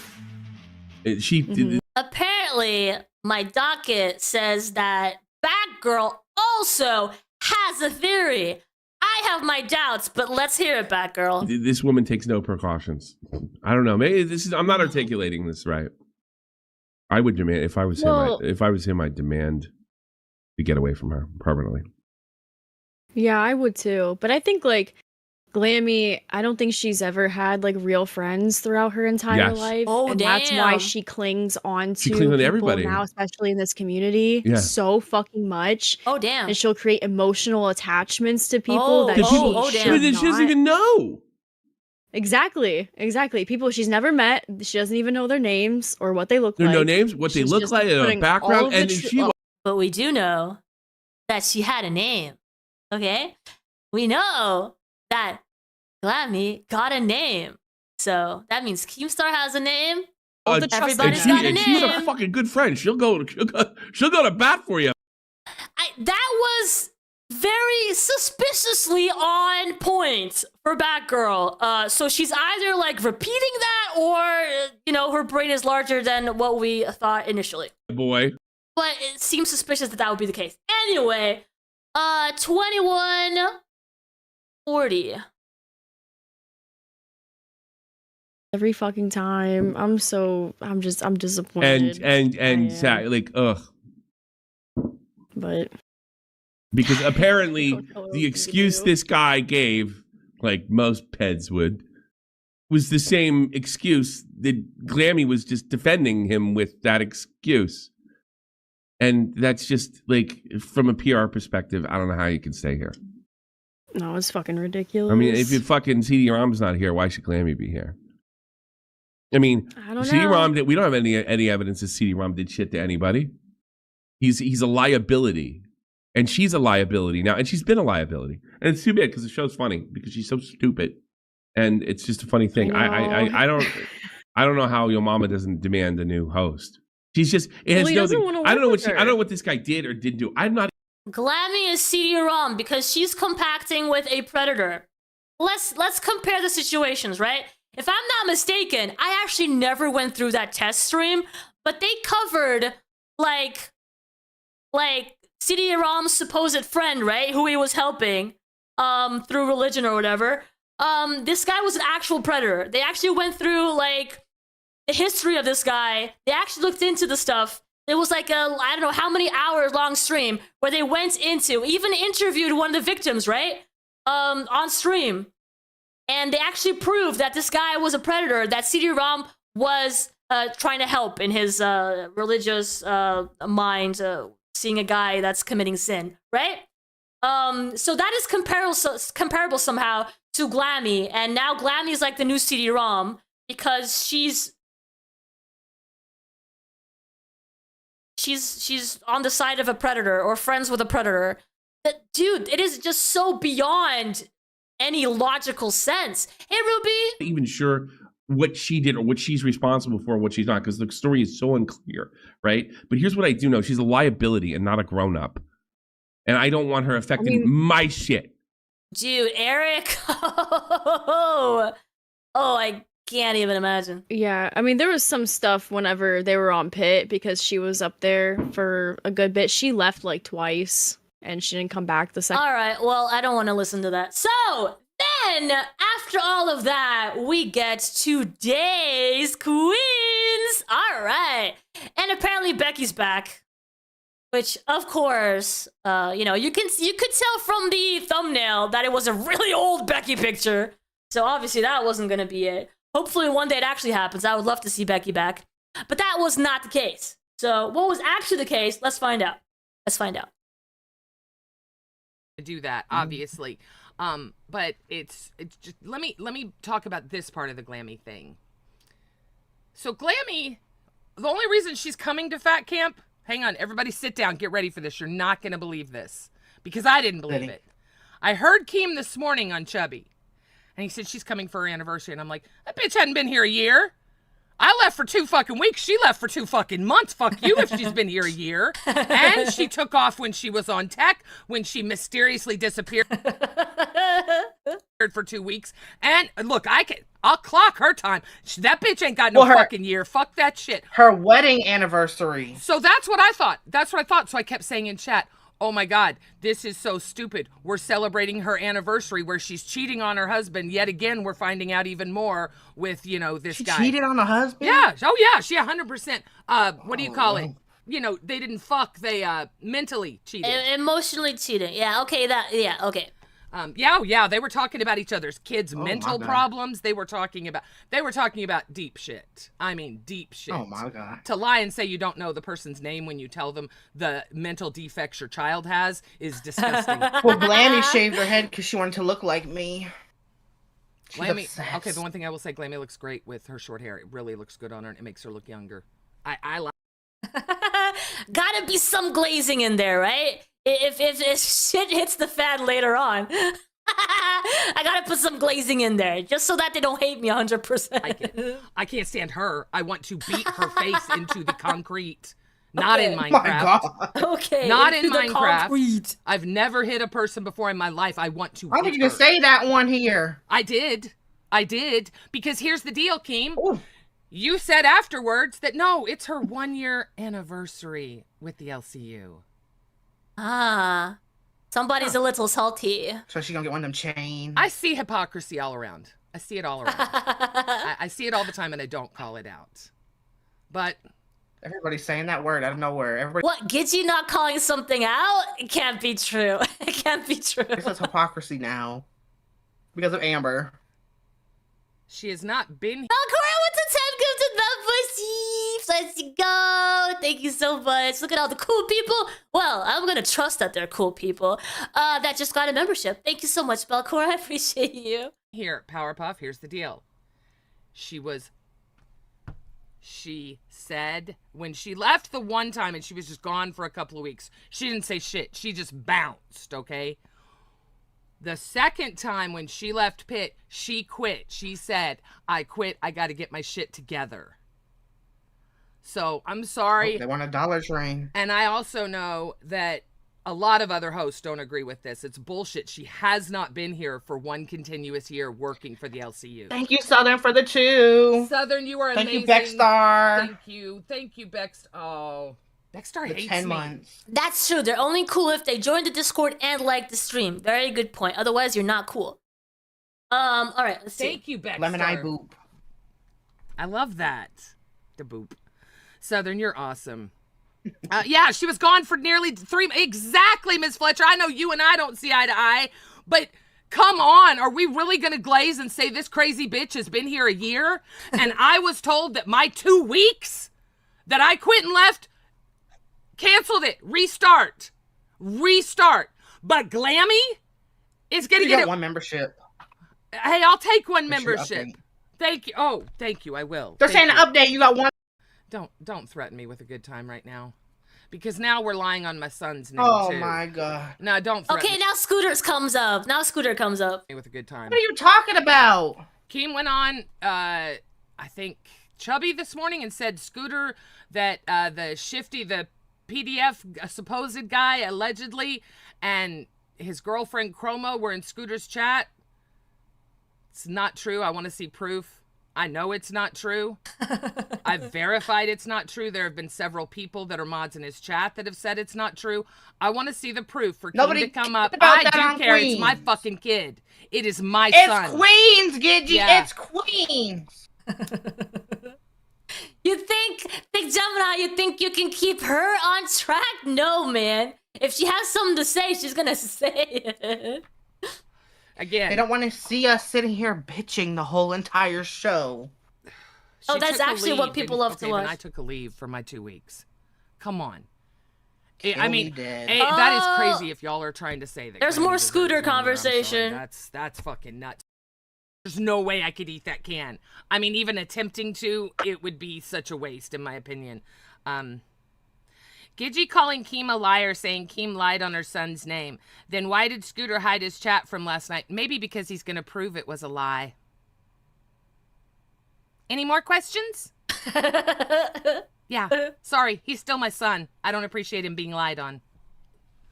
Apparently, my docket says that Batgirl also has a theory. I have my doubts, but let's hear it, Batgirl. This woman takes no precautions. I don't know. Maybe I'm not articulating this right. I would demand if I was him. I'd demand to get away from her permanently. Yeah, I would too. But I think like Glammy, I don't think she's ever had like real friends throughout her entire life. Oh, and that's why she clings on to people everybody now, especially in this community, so fucking much. Oh, damn. And she'll create emotional attachments to people She doesn't even know. Exactly. People she's never met. She doesn't even know their names or what they look like. No names, what they look like, a background, and But we do know that she had a name. Okay? We know that Glammy got a name. So that means Keemstar has a name. Everybody's got a name. She's a fucking good friend. She'll go to bat for you. That was very suspiciously on point for Batgirl. So she's either like repeating that or, you know, her brain is larger than what we thought initially. Boy. But it seems suspicious that would be the case. Anyway, 2140. Every fucking time. I'm disappointed. And like, ugh. But because apparently the excuse this guy gave, like most peds would, was the same excuse that Glammy was just defending him with that excuse. And that's just like, from a PR perspective, I don't know how you can stay here. No, it's fucking ridiculous. I mean, if you fucking CD-ROM's not here, why should Glammy be here? I mean, CD-ROM, we don't have any evidence that CD-ROM did shit to anybody. He's a liability. And she's a liability now. And she's been a liability. And it's too bad because the show's funny because she's so stupid. And it's just a funny thing. I don't know how your mama doesn't demand a new host. She's just, it has no, I don't know what this guy did or didn't do. I'm not. Glammy is CD-ROM because she's compacting with a predator. Let's compare the situations, right? If I'm not mistaken, I actually never went through that test stream, but they covered like CD-ROM's supposed friend, right? Who he was helping through religion or whatever. This guy was an actual predator. They actually went through like the history of this guy. They actually looked into the stuff. It was like I don't know how many hours long stream where they went into, even interviewed one of the victims, right? On stream. And they actually proved that this guy was a predator, that CD-ROM was trying to help in his religious mind, seeing a guy that's committing sin, right? So that is comparable somehow to Glammy. And now Glammy is like the new CD-ROM because she's on the side of a predator or friends with a predator. Dude, it is just so beyond any logical sense. Hey, Ruby. Even sure what she did or what she's responsible for, what she's not, because the story is so unclear, right? But here's what I do know: she's a liability and not a grown-up, and I don't want her affecting my shit. Dude, Eric. Oh, I can't even imagine. Yeah, I mean, there was some stuff whenever they were on Pit because she was up there for a good bit. She left like twice and she didn't come back the second. All right, well, I don't want to listen to that. So then, after all of that, we get today's Queens Yes! All right. And apparently Becky's back. Which, of course, you could tell from the thumbnail that it was a really old Becky picture. So obviously that wasn't going to be it. Hopefully one day it actually happens. I would love to see Becky back. But that was not the case. So what was actually the case? Let's find out. Do that, obviously. But it's just let me talk about this part of the Glammy thing. So Glammy, the only reason she's coming to Fat Camp, hang on, everybody sit down, get ready for this. You're not going to believe this, because I didn't believe it. I heard Keem this morning on Chubby, and he said she's coming for her anniversary, and I'm like, that bitch hadn't been here a year. I left for 2 fucking weeks. She left for 2 fucking months. Fuck you if she's been here a year. And she took off when she was on tech, when she mysteriously disappeared for 2 weeks. And look, I'll clock her time. That bitch ain't got no fucking year. Fuck that shit. Her wedding anniversary. So that's what I thought. So I kept saying in chat, oh my God, this is so stupid. We're celebrating her anniversary where she's cheating on her husband. Yet again, we're finding out even more with, this guy. She cheated on her husband? Yeah. Oh yeah, she 100%. What do you call it? They didn't fuck, they mentally cheated. Emotionally cheating. Yeah, okay, okay. Yeah, they were talking about each other's kids' mental problems. They were talking about deep shit. I mean, deep shit. Oh my God. To lie and say you don't know the person's name when you tell them the mental defects your child has is disgusting. Well, Glammy shaved her head because she wanted to look like me. Glammy, okay, the one thing I will say, Glammy looks great with her short hair. It really looks good on her and it makes her look younger. I like. Gotta be some glazing in there, right? If shit hits the fan later on, I gotta put some glazing in there just so that they don't hate me 100%. I can't stand her. I want to beat her face into the concrete. Not in Minecraft. My God. Okay. Not in Minecraft. I've never hit a person before in my life. I want to. Why did you say that one here? I did. Because here's the deal, Keem. Ooh. You said afterwards that no, it's her 1-year anniversary with the LCU. Ah, somebody's a little salty. So she gonna get one of them chains. I see hypocrisy all around. I see it all around. I see it all the time and I don't call it out. But everybody's saying that word out of nowhere. What, Gidgy not calling something out? It can't be true. It can't be true. This is hypocrisy now. Because of Amber. She has not been here. Oh, Cora with the 10 gifted memberships. Let's go. Thank you so much. Look at all the cool people. Well, I'm going to trust that they're cool people that just got a membership. Thank you so much, Belcora. I appreciate you. Here, Powerpuff, here's the deal. She said when she left the one time and she was just gone for a couple of weeks, she didn't say shit. She just bounced, okay? The second time when she left Pit, she quit. She said, I quit. I got to get my shit together. So I'm sorry. Oh, they want a dollar train. And I also know that a lot of other hosts don't agree with this. It's bullshit. She has not been here for 1 continuous year working for the LCU. Thank you, Southern, for the 2. Southern, you are amazing. Thank you, Beckstar. Thank you, Beckstar. Oh, Beckstar hates 10 me. months. That's true. They're only cool if they join the Discord and like the stream. Very good point. Otherwise, you're not cool. All right, let's see. Thank you, Beckstar. Lemon Eye Boop. I love that. The boop. Southern, you're awesome. Yeah, she was gone for nearly 3. Exactly, Ms. Fletcher. I know you and I don't see eye to eye, but come on. Are we really going to glaze and say this crazy bitch has been here a year? And I was told that my 2 weeks that I quit and left, canceled it. Restart. But Glammy is going to get 1 membership. Hey, I'll take 1 membership. Thank you. Oh, thank you. I will. They're saying an update. You got 1. Don't threaten me with a good time right now. Because now we're lying on my son's name, too. Oh, my God. No, don't threaten me. Now Scooters comes up. With a good time. What are you talking about? Keem went on, I think, Chubby this morning and said Scooter, that the Shifty, the PDF supposed guy, allegedly, and his girlfriend Chromo were in Scooter's chat. It's not true. I want to see proof. I know it's not true. I've verified it's not true. There have been several people that are mods in his chat that have said it's not true. I want to see the proof for Keem to come up. I do care. Queens. It's my fucking kid. It is my son. It's Queens, Gidgy. Yeah. It's Queens. You think, Big Gemini, you think you can keep her on track? No, man. If she has something to say, she's gonna say it. Again. They don't want to see us sitting here bitching the whole entire show. Oh, that's actually what people love to watch. I took a leave for my 2 weeks. Come on. Kill I mean, me dead. that is crazy if y'all are trying to say that. There's more Scooter conversation. That's fucking nuts. There's no way I could eat that can. I mean, even attempting to, it would be such a waste, in my opinion. Gidgy calling Keem a liar, saying Keem lied on her son's name. Then why did Scooter hide his chat from last night? Maybe because he's going to prove it was a lie. Any more questions? Yeah. Sorry, he's still my son. I don't appreciate him being lied on.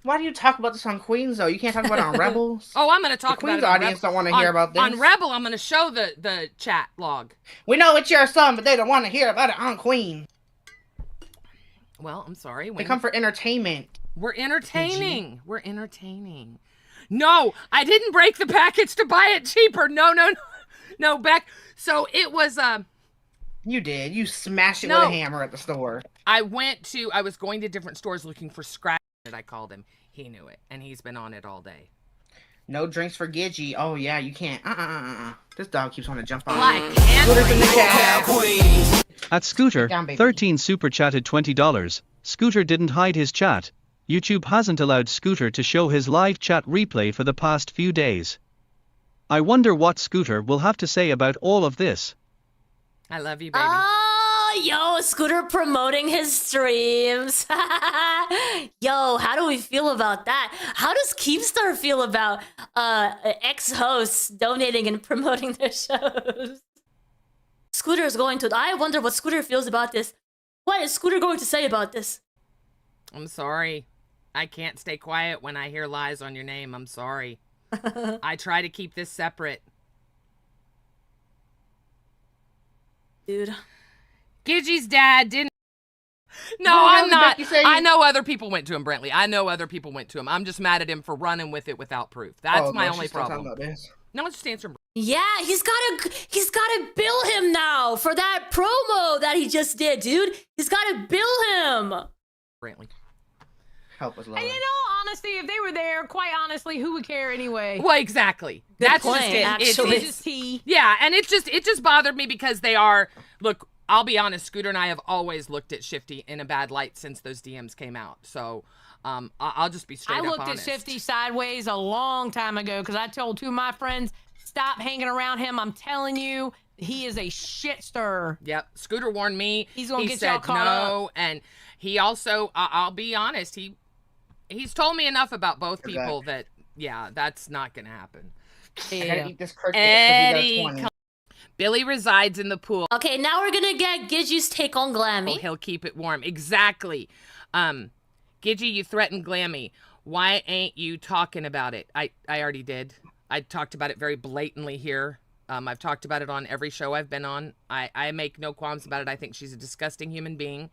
Why do you talk about this on Queens, though? You can't talk about it on Rebels? Oh, I'm going to talk the about it Queens audience don't want to hear about this. On Rebel, I'm going to show the chat log. We know it's your son, but they don't want to hear about it on Queen. Well, I'm sorry. They come for entertainment. We're entertaining. We're entertaining. No, I didn't break the package to buy it cheaper. No, Beck. So it was... You did. You smashed it with a hammer at the store. I was going to different stores looking for scratch. I called him. He knew it, and he's been on it all day. No drinks for Gidgy. Oh, yeah, you can't. This dog keeps wanting to jump on. At Scooter, 13 super chatted $20. Scooter didn't hide his chat. YouTube hasn't allowed Scooter to show his live chat replay for the past few days. I wonder what Scooter will have to say about all of this. I love you, baby. Oh, yo, Scooter promoting his streams. Yo, how do we feel about that? How does Keemstar feel about ex-hosts donating and promoting their shows? Scooter's going to... I wonder what Scooter feels about this. What is Scooter going to say about this? I'm sorry. I can't stay quiet when I hear lies on your name. I'm sorry. I try to keep this separate. Dude. Gidgy's dad didn't... No, I'm not. I know other people went to him, Brentley. I know other people went to him. I'm just mad at him for running with it without proof. That's my only problem. No, just answer him. Yeah, he's gotta bill him now for that promo that he just did, dude. He's gotta bill him. Brantley. Help us, Lord. And in all honesty, if they were there, quite honestly, who would care anyway? Well, exactly. That's point, just it. actually. It's just tea. Yeah, and it just bothered me because they are... Look, I'll be honest, Scooter and I have always looked at Shifty in a bad light since those DMs came out. So I'll just be straight up honest. I looked at Shifty sideways a long time ago because I told two of my friends, stop hanging around him. I'm telling you, he is a shit stirrer. Yep. Scooter warned me. He's going to get y'all caught up. And he also, I'll be honest, he's told me enough about both people that, yeah, that's not going to happen. Yeah. I gotta eat this cricket. Billy resides in the pool. Okay, now we're gonna get Gidgy's take on Glammy. Oh, he'll keep it warm. Exactly. Gidgy, you threatened Glammy. Why ain't you talking about it? I already did. I talked about it very blatantly here. I've talked about it on every show I've been on. I make no qualms about it. I think she's a disgusting human being.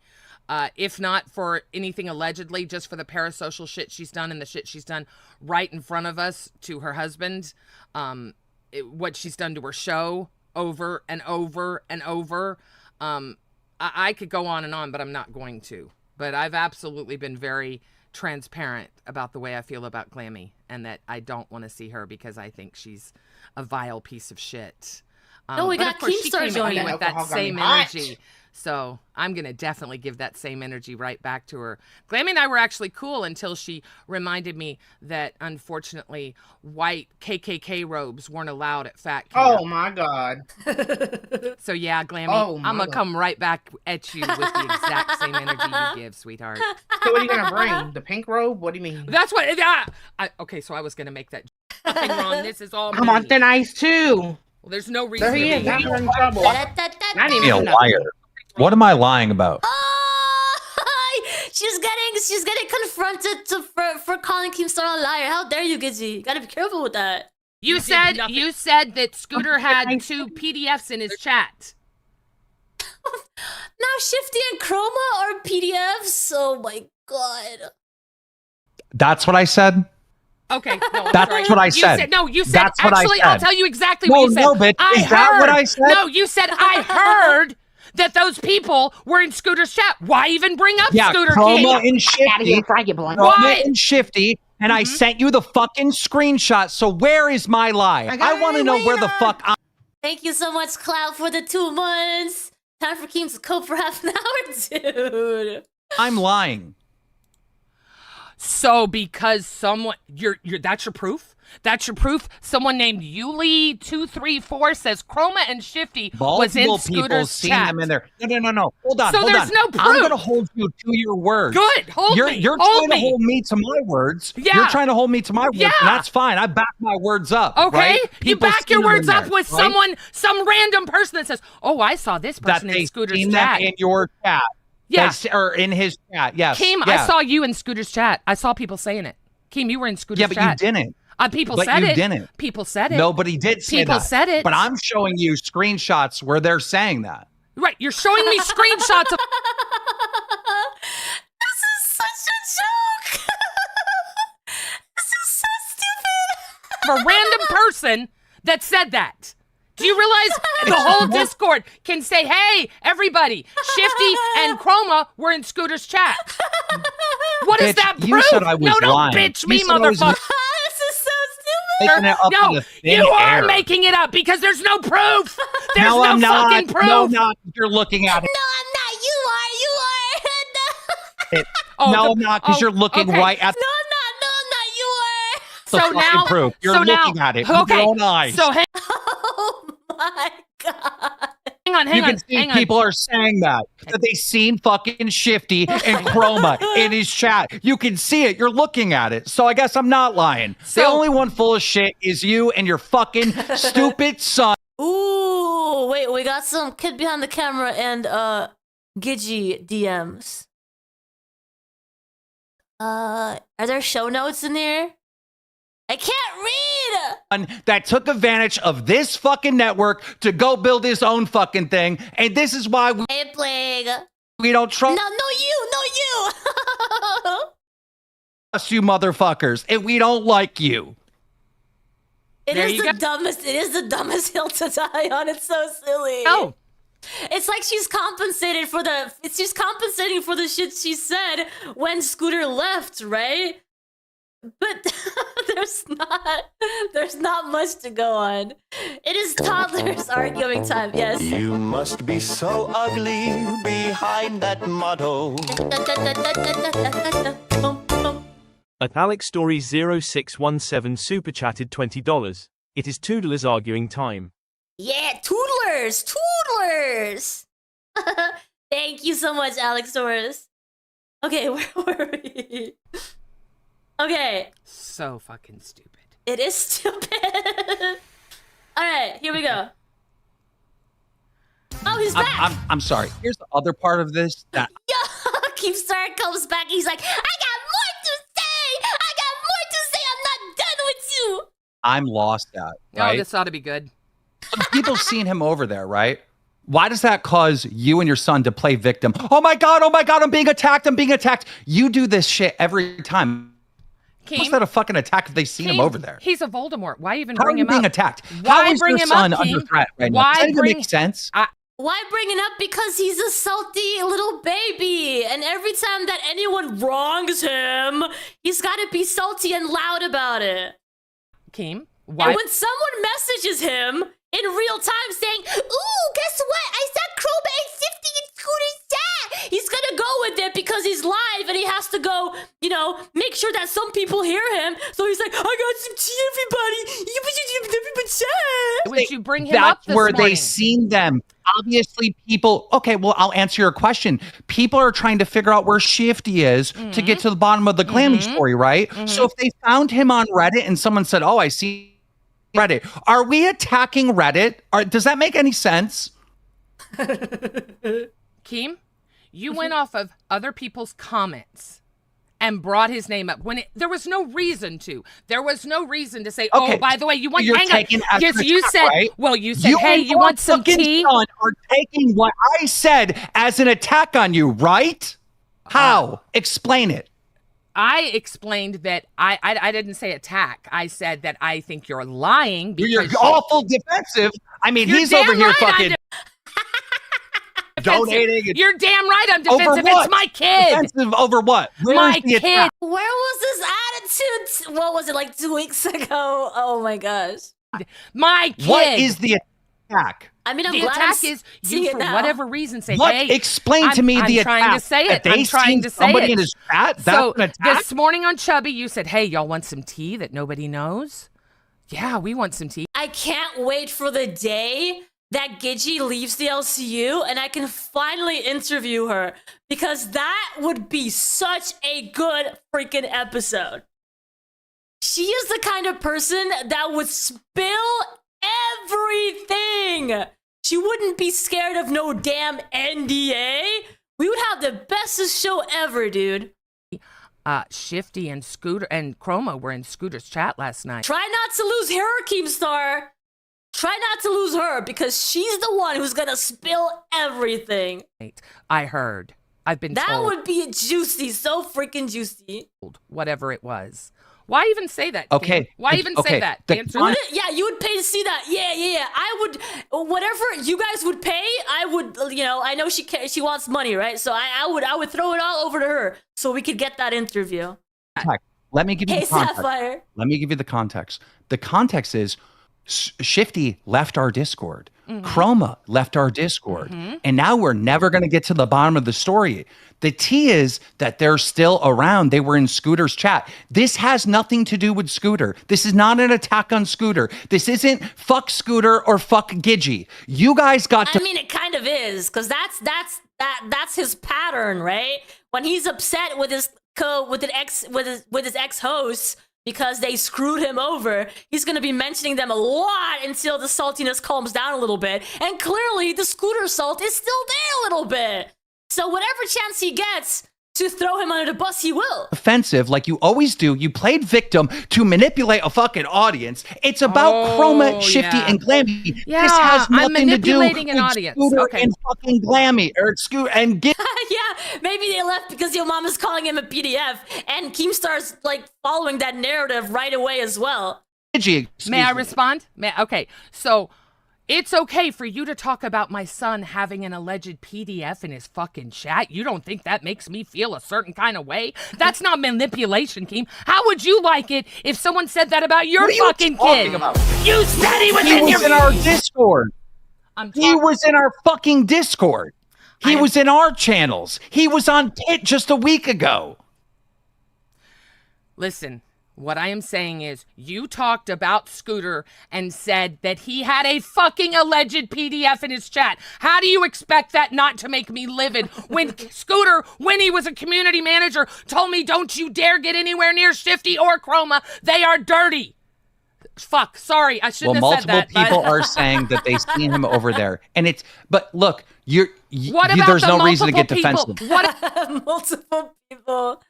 If not for anything allegedly, just for the parasocial shit she's done and the shit she's done right in front of us to her husband. What she's done to her show over and over and over. I could go on and on, but I'm not going to. But I've absolutely been very transparent about the way I feel about Glammy and that I don't want to see her because I think she's a vile piece of shit. No, we got Keemstar joining with that same energy. So I'm going to definitely give that same energy right back to her. Glammy and I were actually cool until she reminded me that, unfortunately, white KKK robes weren't allowed at Fat Camp. Oh, my God. So, yeah, Glammy, I'm going to come right back at you with the exact same energy you give, sweetheart. So what are you going to bring? The pink robe? What do you mean? That's what... okay, so I was going to make that nothing wrong. This is all I'm on thin ice, too. Well, there's no reason there he is. Now you're in trouble. Not even a liar. What am I lying about? She's getting confronted for calling Keemstar a liar. How dare you, Gidgy? You gotta be careful with that. You said that Scooter had 2 PDFs in his chat. Now Shifty and Chroma are PDFs. Oh my god. That's what I said. Okay, no, that's what I said. You said that's actually. What I said. I'll tell you exactly what you said. No, but is that what I said? No, you said I heard that those people were in Scooter's chat. Why even bring up Scooter Chroma King? and Shifty. Chroma and Shifty. And I sent you the fucking screenshot. So where is my lie? I want to know where the fuck I'm. Thank you so much, Cloud, for the 2 months. Time for Keem to cope for half an hour, dude. I'm lying. So because someone, that's your proof? That's your proof? Someone named Yuli234 says Chroma and Shifty was in Multiple people Scooter's seen chat. them in there. No. Hold on. So hold there's on. no proof. I'm going to hold you to your words. Good. Hold you're, me. You're Hold trying me. to hold me to my words. Yeah. You're trying to hold me to my words. Yeah. And that's fine. I back my words up. Okay, right? you People back seen your them in words up there, with right? some random person that says, "Oh, I saw this person That in they Scooter's seen chat." them in your chat. Yeah. Or in his chat. Yes. Keem, yeah. I saw you in Scooter's chat. I saw people saying it. Keem, you were in Scooter's chat. Yeah, but you didn't. People but said you it. didn't. People said it. Nobody did say People that. said it. But I'm showing you screenshots where they're saying that. Right, you're showing me screenshots of. This is such a joke. This is so stupid. A random person that said that. Do you realize the whole Discord can say, "Hey, everybody, Shifty and Chroma were in Scooter's chat." What is Bitch, that proof? you said I was no, don't lying. bitch You me, said I was motherfucker. This is so stupid. Making it up No, in the thin you are air. making it up because there's no proof. There's no, I'm not. fucking proof. No, I'm not. You're looking at it. No, I'm not. You are. No, I'm not, because you're looking right at No, I'm not. No, I'm not. You are. the fucking proof. You're looking at it with your own eyes. So hang Oh my god. you can see people are saying that they seen fucking Shifty and Chroma in his chat. You can see it. You're looking at it. So I guess I'm not lying. The only one full of shit is you and your fucking stupid son. Ooh, wait, we got some kid behind the camera and Gidgy DMs. Are there show notes in there? I can't read. That took advantage of this fucking network to go build his own fucking thing, and this is why Hey, Plague. we don't trust No, you. you motherfuckers, and we don't like you. It is the dumbest hill to die on. It's so silly. No. It's like she's compensating for the shit she said when Scooter left, right? But there's not much to go on. It is toddlers arguing time, yes. You must be so ugly behind that motto. At Alex Story 0617 super chatted $20. It is Toodlers arguing time. Yeah, toodlers! Thank you so much, Alex Doris. Okay, where were we? Okay. So fucking stupid. It is stupid. Alright, here we go. Oh, he's back! I'm sorry. Here's the other part of this that Keemstar comes back, he's like, I got more to say! I'm not done with you! I'm lost at, right? Oh, this ought to be good. People seen him over there, right? Why does that cause you and your son to play victim? Oh my God, I'm being attacked. You do this shit every time. How's that a fucking attack if they seen him over there? He's a Voldemort. Why even How bring are you him being up? attacked? Why How is bring your him son up, under Keem? threat right now? Why Does that even bring- make sense? Why bring it up? Because he's a salty little baby. And every time that anyone wrongs him, he's got to be salty and loud about it. Keem, why? And when someone messages him in real time saying, ooh, guess what? I saw Chroma and Shifty in Scooter's chat. He's going to go with it because he's live and he has to go, make sure that some people hear him. So he's like, I got some tea, everybody. Would you bring him up That's this where morning? they seen them. Obviously, people. Okay, well, I'll answer your question. People are trying to figure out where Shifty is to get to the bottom of the Glammy story, right? So if they found him on Reddit and someone said, "Oh, I see Reddit," are we attacking Reddit? Does that make any sense? Keem, you went off of other people's comments and brought his name up when there was no reason to. There was no reason to say, Okay, "Oh, by the way, you want." you're Hang on. taking Yes, extra you time, said. right? Well, you said, "Hey, and you want some fucking tea?" son are taking what I said as an attack on you, right? How? Explain it. I explained that I didn't say attack. I said that I think you're lying because You're awful defensive. I mean, You're he's over damn here right I'm fucking. donating. You're damn right I'm defensive. Over what? It's my kid. Defensive over what? My kid. Where was this attitude? What was it, like 2 weeks ago? Oh my gosh. My kid. What is the attack? I mean, I'm the glad attack is seeing you, it for now. whatever reason, say, What? hey. Explain to me the I'm trying attack. to say That it. they I'm trying seen to say somebody it. in his chat? That's So an attack? this morning on Chubby, you said, hey, y'all want some tea that nobody knows? Yeah, we want some tea. I can't wait for the day that Gidgey leaves the LCU and I can finally interview her, because that would be such a good freaking episode. She is the kind of person that would spill everything. She wouldn't be scared of no damn NDA. We would have the bestest show ever, dude. Shifty and Scooter and Chroma were in Scooter's chat last night. Try not to lose her, Keemstar. Try not to lose her, because she's the one who's gonna spill everything. I heard. I've been That told. would be juicy, so freaking juicy. Whatever it was. Why even say that? Okay. Kim? Why even Okay. say that? The Answer con- that. Yeah, you would pay to see that. Yeah. I would, whatever you guys would pay, I would, I know she wants money, right? So I would throw it all over to her so we could get that interview. Let me give you Hey, the context. Sapphire. Let me give you the context. The context is Shifty left our Discord. Chroma left our Discord. And now we're never going to get to the bottom of the story. The tea is that they're still around. They were in Scooter's chat. This has nothing to do with Scooter. This is not an attack on Scooter. This isn't fuck Scooter or fuck Gidgey. You guys got to... I mean, it kind of is, because that's his pattern, right? When he's upset with his ex-hosts because they screwed him over, he's going to be mentioning them a lot until the saltiness calms down a little bit. And clearly, the Scooter salt is still there a little bit. So whatever chance he gets to throw him under the bus, he will. Offensive, like you always do. You played victim to manipulate a fucking audience. It's about Chroma, Shifty, and Glammy. Yeah, this has I'm nothing to do manipulating an with audience. Scooter Okay. and fucking Glammy or Scooter and Yeah, maybe they left because your mom is calling him a PDF, and Keemstar's like following that narrative right away as well. May I respond? Okay, so it's okay for you to talk about my son having an alleged PDF in his fucking chat. You don't think that makes me feel a certain kind of way? That's not manipulation, Keem. How would you like it if someone said that about your fucking kid? About? You said he was in our Discord. He was in our fucking Discord. He was in our channels. He was on Tit just a week ago. Listen, what I am saying is you talked about Scooter and said that he had a fucking alleged PDF in his chat. How do you expect that not to make me livid when Scooter, when he was a community manager, told me don't you dare get anywhere near Shifty or Chroma. They are dirty. Fuck, sorry, I shouldn't have said that. Multiple people are saying that they've seen him over there. And it's, but look, What about there's the no reason to get multiple defensive. people? Multiple people.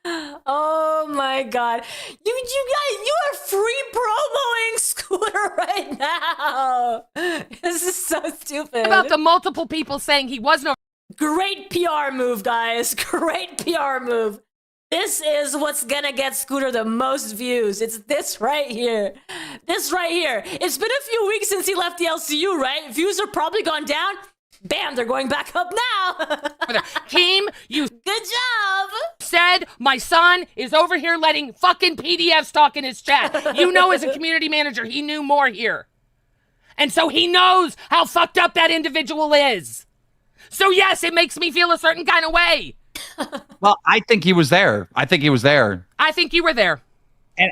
Oh my god. You guys, you are free promoing Scooter right now. This is so stupid. What about the multiple people saying he wasn't a great PR move, guys. Great PR move. This is what's gonna get Scooter the most views. It's this right here. This right here. It's been a few weeks since he left the LCU, right? Views are probably gone down. Bam, they're going back up now. Team, you good job. Said my son is over here letting fucking PDFs talk in his chat. You know, as a community manager, he knew more here. And so he knows how fucked up that individual is. So yes, it makes me feel a certain kind of way. Well, I think he was there. I think he was there. I think you were there. And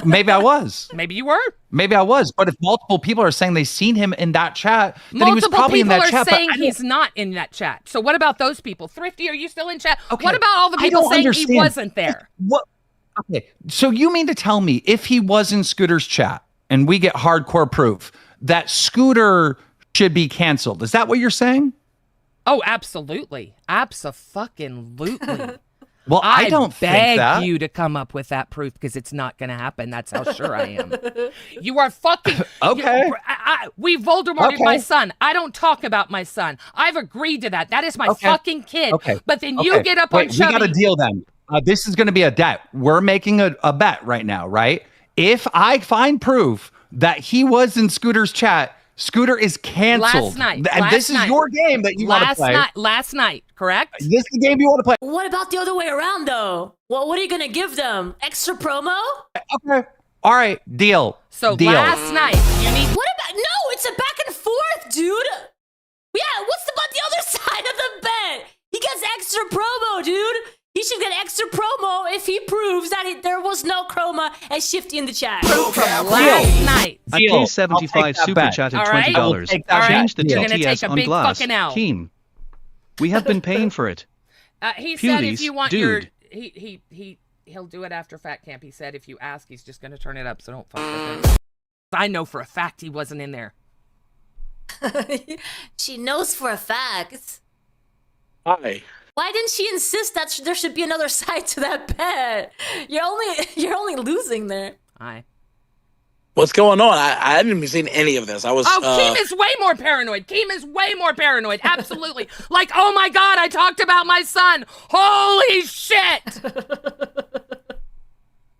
maybe I was. Maybe you were. Maybe I was. But if multiple people are saying they've seen him in that chat, then he was probably in that chat. Multiple people are saying but he's not in that chat. So what about those people? Thrifty, are you still in chat? Okay, What about all the I people don't saying understand. he wasn't there? What? Okay, so you mean to tell me if he was in Scooter's chat and we get hardcore proof that Scooter should be canceled? Is that what you're saying? Oh, absolutely. Abso-fucking-lutely. Well, I don't think that. beg you to come up with that proof because it's not going to happen. That's how sure I am. You are fucking... Okay. We Voldemorted Okay. my son. I don't talk about my son. I've agreed to that. That is my fucking kid. Okay. But then you get up Wait, on Chubby... we got a deal then. This is going to be a debt. We're making a bet right now, right? If I find proof that he was in Scooter's chat, Scooter is canceled. Last night. And this is your game that you want to play. Last night, correct? This is the game you want to play. What about the other way around, though? Well, what are you going to give them? Extra promo? Okay. All right. Deal. So deal. last night, you need... What about... No, it's a back and forth, dude. Yeah, what's about the other side of the bet? He gets extra promo, dude. He should get extra promo if he proves that there was no Chroma and Shifty in the chat. Last night. A K75 super chatted $20. Change the TTS on glass. Team. We have been paying for it. He said if you want your... Dude. He'll do it after Fat Camp. He said if you ask, he's just going to turn it up, so don't fuck with him. I know for a fact he wasn't in there. She knows for a fact. Hi. Why didn't she insist that there should be another side to that bet? You're only losing there. Hi. What's going on? I hadn't even seen any of this. I was. Keem is way more paranoid. Keem is way more paranoid. Absolutely. Like, oh my God, I talked about my son. Holy shit.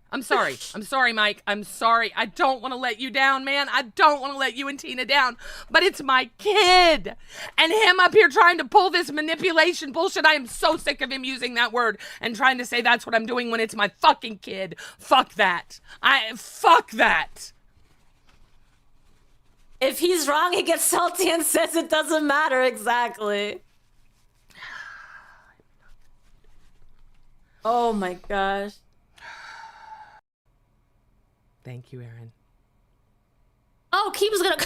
I'm sorry, Mike. I'm sorry. I don't want to let you down, man. I don't want to let you and Tina down. But it's my kid. And him up here trying to pull this manipulation bullshit. I am so sick of him using that word and trying to say that's what I'm doing when it's my fucking kid. Fuck that. Fuck that. If he's wrong, he gets salty and says it doesn't matter exactly. Oh my gosh. Thank you, Aaron. Oh, Keem's gonna...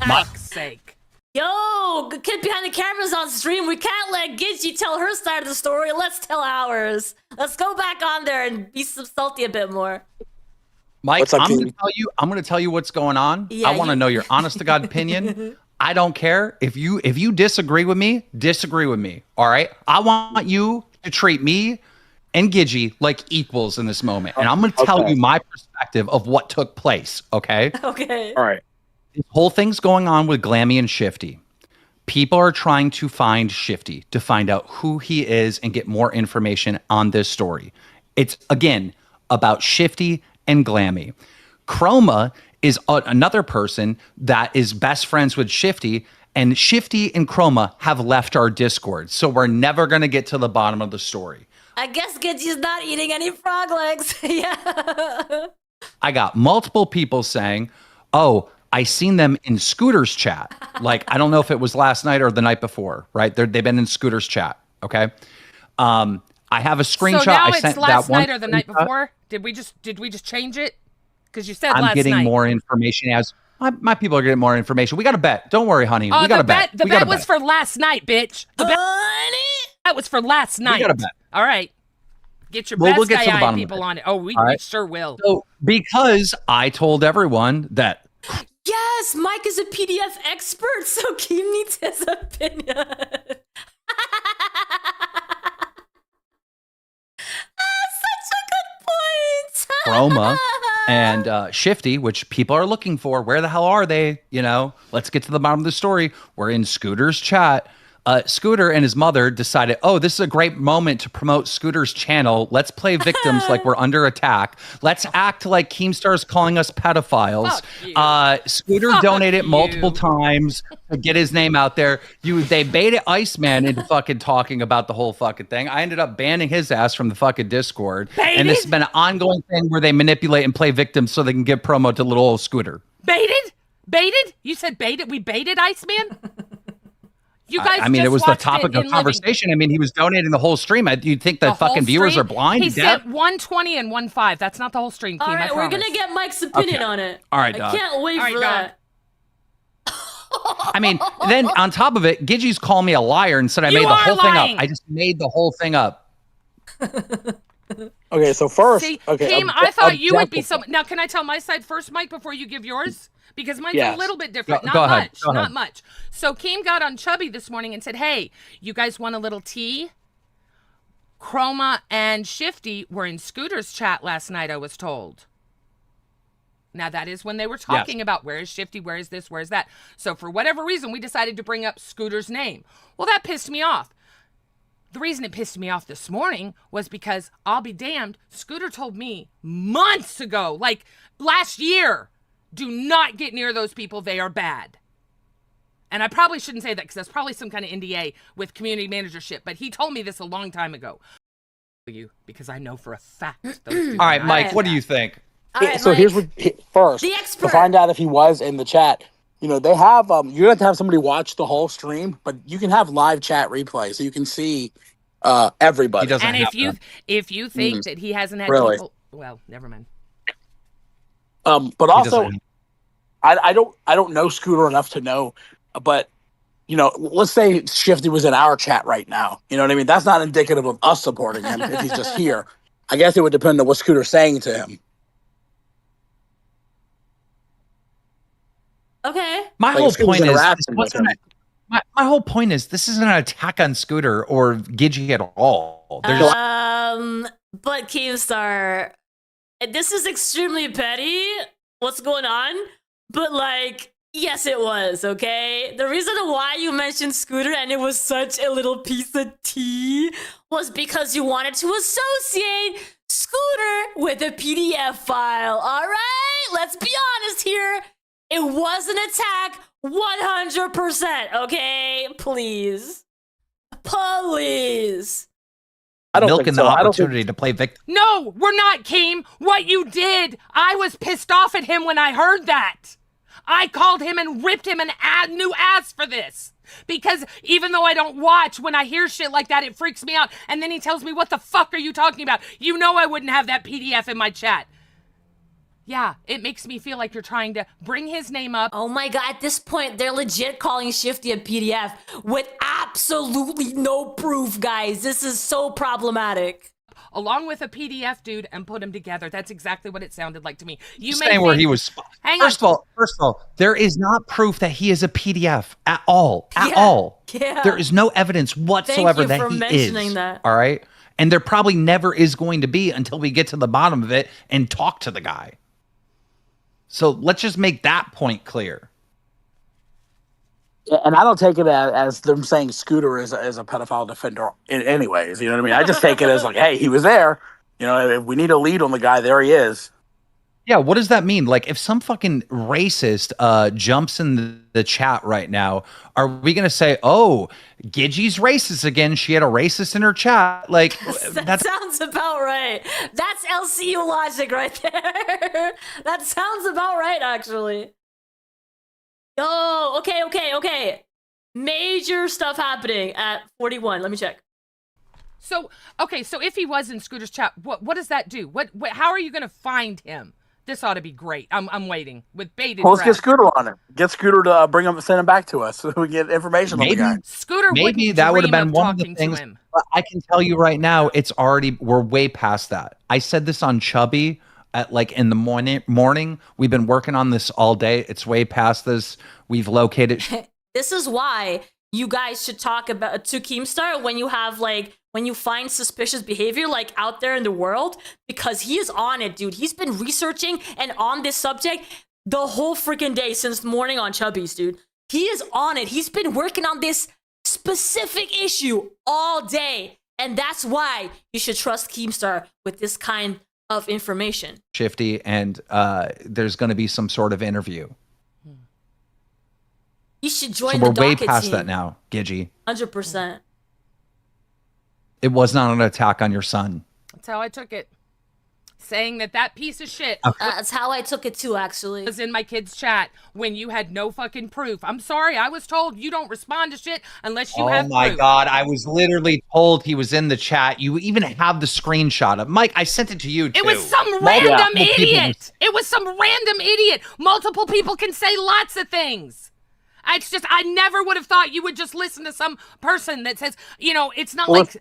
Fuck's sake. Yo, kid behind the camera's on stream. We can't let Gidgey tell her side of the story. Let's tell ours. Let's go back on there and be salty a bit more. Mike, I'm going to tell you what's going on. Yeah, I want to know your honest to God opinion. I don't care if you disagree with me, disagree with me. All right. I want you to treat me and Gidgey like equals in this moment. And I'm going to tell you my perspective of what took place. Okay. Okay. All right. This whole thing's going on with Glammy and Shifty. People are trying to find Shifty to find out who he is and get more information on this story. It's, again, about Shifty and Glammy. Chroma is another person that is best friends with Shifty, and Shifty and Chroma have left our Discord. So we're never going to get to the bottom of the story. I guess Gidgey's not eating any frog legs. Yeah. I got multiple people saying, oh, I seen them in Scooter's chat. Like, I don't know if it was last night or the night before, right? They've been in Scooter's chat, okay? I have a screenshot. So now I it's sent last that one night or the night before? Did we just change it? Because you said I'm last night. getting more information as my people are getting more information. We got a bet. Don't worry, honey. We got a bet. The bet was for last night, bitch. The bet was for last night. We got a bet. All right. Get your best we'll get to the guy bottom people of it. on it. Oh, we sure will. So, because I told everyone that. Yes, Mike is a PDF expert, so Keem needs his opinion. Such a good point. Chroma and Shifty, which people are looking for. Where the hell are they? You know, let's get to the bottom of the story. We're in Scooter's chat. Scooter and his mother decided, oh, this is a great moment to promote Scooter's channel. Let's play victims like we're under attack. Let's act like Keemstar's calling us pedophiles. Scooter donated multiple times to get his name out there. They baited Iceman into fucking talking about the whole fucking thing. I ended up banning his ass from the fucking Discord. Baited? And this has been an ongoing thing where they manipulate and play victims so they can give promo to little old Scooter. Baited? Baited? You said baited? We baited Iceman? You guys I mean, it was the topic of living. conversation. I mean, he was donating the whole stream. You'd think the fucking viewers stream? are blind? He said 120 and 1.5. That's not the whole stream, Keem. All right, we're gonna get Mike's opinion on it. All right, I dog. can't wait for that. I mean, then on top of it, Gidgey's calling me a liar and said I made the whole thing up. I just made the whole thing up. Okay, so first, See, okay, Keem, I thought you would be so. Now, can I tell my side first, Mike, before you give yours? Because mine's a little bit different. Go ahead. Not much. So Keem got on Chubby this morning and said, hey, you guys want a little tea? Chroma and Shifty were in Scooter's chat last night, I was told. Now, that is when they were talking about where is Shifty, where is this, where is that. So for whatever reason, we decided to bring up Scooter's name. Well, that pissed me off. The reason it pissed me off this morning was because, I'll be damned, Scooter told me months ago, like last year, Do not get near those people. They are bad. And I probably shouldn't say that because that's probably some kind of NDA with community managership. But he told me this a long time ago. Because I know for a fact. Those dudes All right, are Mike, bad. what do you think? So here's what first The expert. to find out if he was in the chat. You know, they have you have to have somebody watch the whole stream, but you can have live chat replay so you can see everybody. And if you think that he hasn't had Really? people, well, never mind. But also, I don't know Scooter enough to know, but you know, let's say Shifty was in our chat right now. You know what I mean? That's not indicative of us supporting him if he's just here. I guess it would depend on what Scooter's saying to him. Okay. My Like, whole if Scooter's point is, interacting with him. my whole point is, this isn't an attack on Scooter or Gidgey at all. There's But Keemstar, this is extremely petty. What's going on? But like, yes, it was, okay? The reason why you mentioned Scooter and it was such a little piece of tea was because you wanted to associate Scooter with a PDF file, all right? Let's be honest here. It was an attack 100%, okay? Please. Please. milking the opportunity to play victim. No, we're not, Keem. What you did, I was pissed off at him when I heard that. I called him and ripped him a new ass for this. Because even though I don't watch, when I hear shit like that, it freaks me out. And then he tells me, what the fuck are you talking about? You know I wouldn't have that PDF in my chat. Yeah, it makes me feel like you're trying to bring his name up. Oh my god, at this point, they're legit calling Shifty a PDF with absolutely no proof, guys. This is so problematic. Along with a PDF, dude, and put them together. That's exactly what it sounded like to me. You saying where he was. First of all, there is not proof that he is a PDF at all. At all. Yeah. There is no evidence whatsoever Thank you that for he mentioning is. that. All right. And there probably never is going to be until we get to the bottom of it and talk to the guy. So let's just make that point clear. And I don't take it as them saying Scooter is a pedophile defender in anyways. You know what I mean? I just take it as like, hey, he was there. You know, if we need a lead on the guy, there he is. Yeah, what does that mean? Like, if some fucking racist jumps in the chat right now, are we going to say, oh, Gidgey's racist again? She had a racist in her chat. Like, that sounds about right. That's LCU logic right there. That sounds about right, actually. Oh, okay. Major stuff happening at 41. Let me check. So, okay, so if he was in Scooter's chat, what does that do? What how are you going to find him? This ought to be great. I'm waiting with bated Well, let's breath. get Scooter on it. Get Scooter to send him back to us so we get information on the guy. Scooter maybe that would have been one of the things. But I can tell you right now, we're way past that. I said this on Chubby at like in the morning. We've been working on this all day. It's way past this. We've located. This is why you guys should talk about to Keemstar when you find suspicious behavior like out there in the world, because he is on it, dude. He's been researching and on this subject the whole freaking day since morning on Chubby's, dude. He is on it. He's been working on this specific issue all day. And that's why you should trust Keemstar with this kind of information. Shifty, and there's going to be some sort of interview. You should join So the we're way docket past team. that now, Gidgey. 100%. It was not an attack on your son. That's how I took it. Saying that piece of shit. That's how I took it too, actually. Was in my kid's chat when you had no fucking proof. I'm sorry, I was told you don't respond to shit unless you have Oh my proof. God, I was literally told he was in the chat. You even have the screenshot of Mike. I sent it to you too. It was some random idiot. It was some random idiot. Multiple people can say lots of things. It's just, I never would have thought you would just listen to some person that says, it's not like...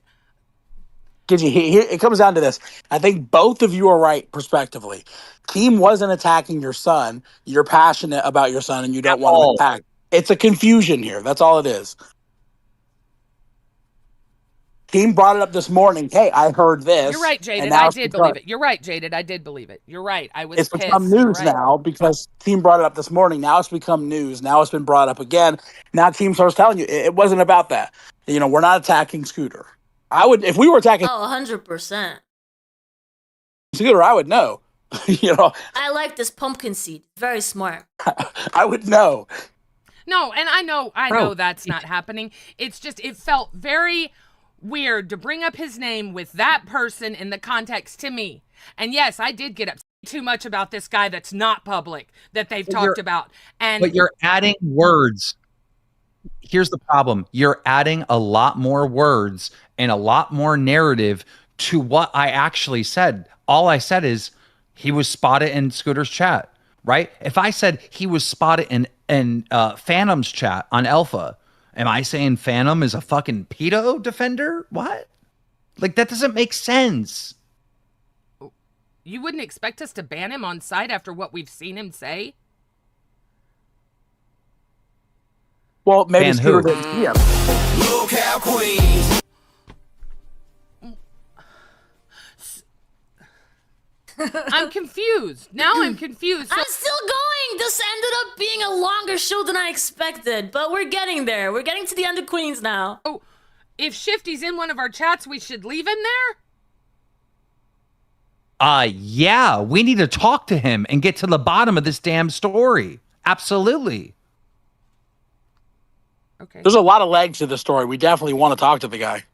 Gidgey, it comes down to this. I think both of you are right, prospectively. Keem wasn't attacking your son. You're passionate about your son, and you don't want to attack. It's a confusion here. That's all it is. Keem brought it up this morning. Hey, I heard this. You're right, Jaded. I did believe it. You're right, Jaded. I did believe it. You're right. I was It's pissed. become news now because Keem brought it up this morning. Now it's become news. Now it's been brought up again. Now Keem starts telling you it wasn't about that. We're not attacking Scooter. I would, if we were attacking 100%. Scooter, I would know. You know, I like this pumpkin seed. Very smart. I would know. No, and I know Bro, that's not happening. It's just it felt very weird to bring up his name with that person in the context to me. And yes, I did get upset too much about this guy that's not public that they've talked about. And But you're adding words. Here's the problem. You're adding a lot more words and a lot more narrative to what I actually said. All I said is he was spotted in Scooter's chat, right? If I said he was spotted in Phantom's chat on Alpha, am I saying Phantom is a fucking pedo defender? What? Like, that doesn't make sense. you wouldn't expect us to ban him on site after what we've seen him say? Well, maybe Ban Scooter who? didn't see him. Locale Queens. I'm confused. Now I'm confused. I'm still going. This ended up being a longer show than I expected, but we're getting there. We're getting to the end of Queens now. Oh, if Shifty's in one of our chats, we should leave him there? Yeah, we need to talk to him and get to the bottom of this damn story. Absolutely. Okay. There's a lot of legs to the story. We definitely want to talk to the guy.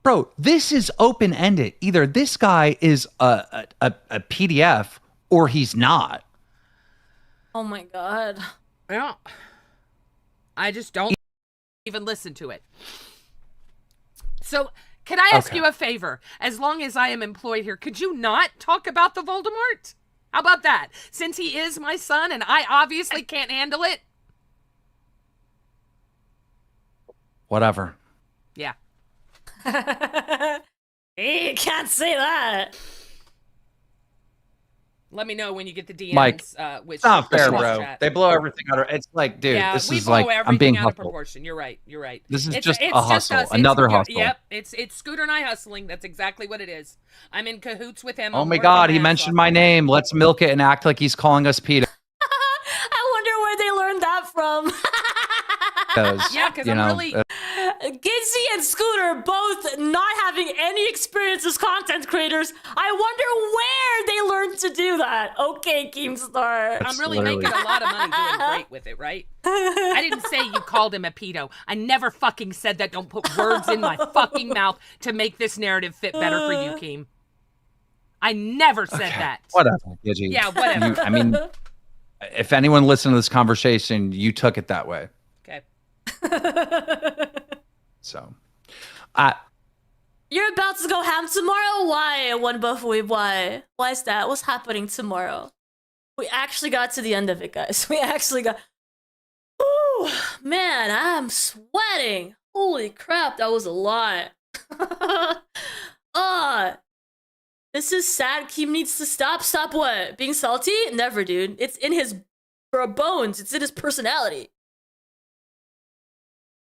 Bro, this is open-ended. Either this guy is a PDF or he's not. Oh my god. Yeah. I just don't even listen to it. So, can I ask you a favor? As long as I am employed here, could you not talk about the Voldemort? How about that? Since he is my son and I obviously can't handle it. Whatever. Yeah. You can't say that. Let me know when you get the DMs. Mike, Which it's not fair, which bro. chat. They blow everything out of it's like, dude, Yeah, this we is blow like everything I'm being out of hustled. proportion. You're right. You're right. This is It's just a just hustle, us. another hustle. Yep. It's Scooter and I hustling. That's exactly what it is. I'm in cahoots with him. Oh I'm my working God, my he ass mentioned off. my name. Let's milk it and act like he's calling us Peter. I wonder where they learned that from. Yeah, because you I'm know, really. Gidzy and Scooter both not having any experience as content creators. I wonder where they learned to do that. Okay, Keemstar. I'm really making a lot of money doing great with it, right? I didn't say you called him a pedo. I never fucking said that. Don't put words in my fucking mouth to make this narrative fit better for you, Keem. I never said that. Whatever, Gidgy. Yeah, whatever. I mean, if anyone listened to this conversation, you took it that way. Okay. So, You're about to go ham tomorrow? Why? One buff weeb, why? Why is that? What's happening tomorrow? We actually got to the end of it, guys. We actually got... Ooh, man, I'm sweating. Holy crap, that was a lot. This is sad. Keem needs to stop. Stop what? Being salty? Never, dude. It's in his bones. It's in his personality.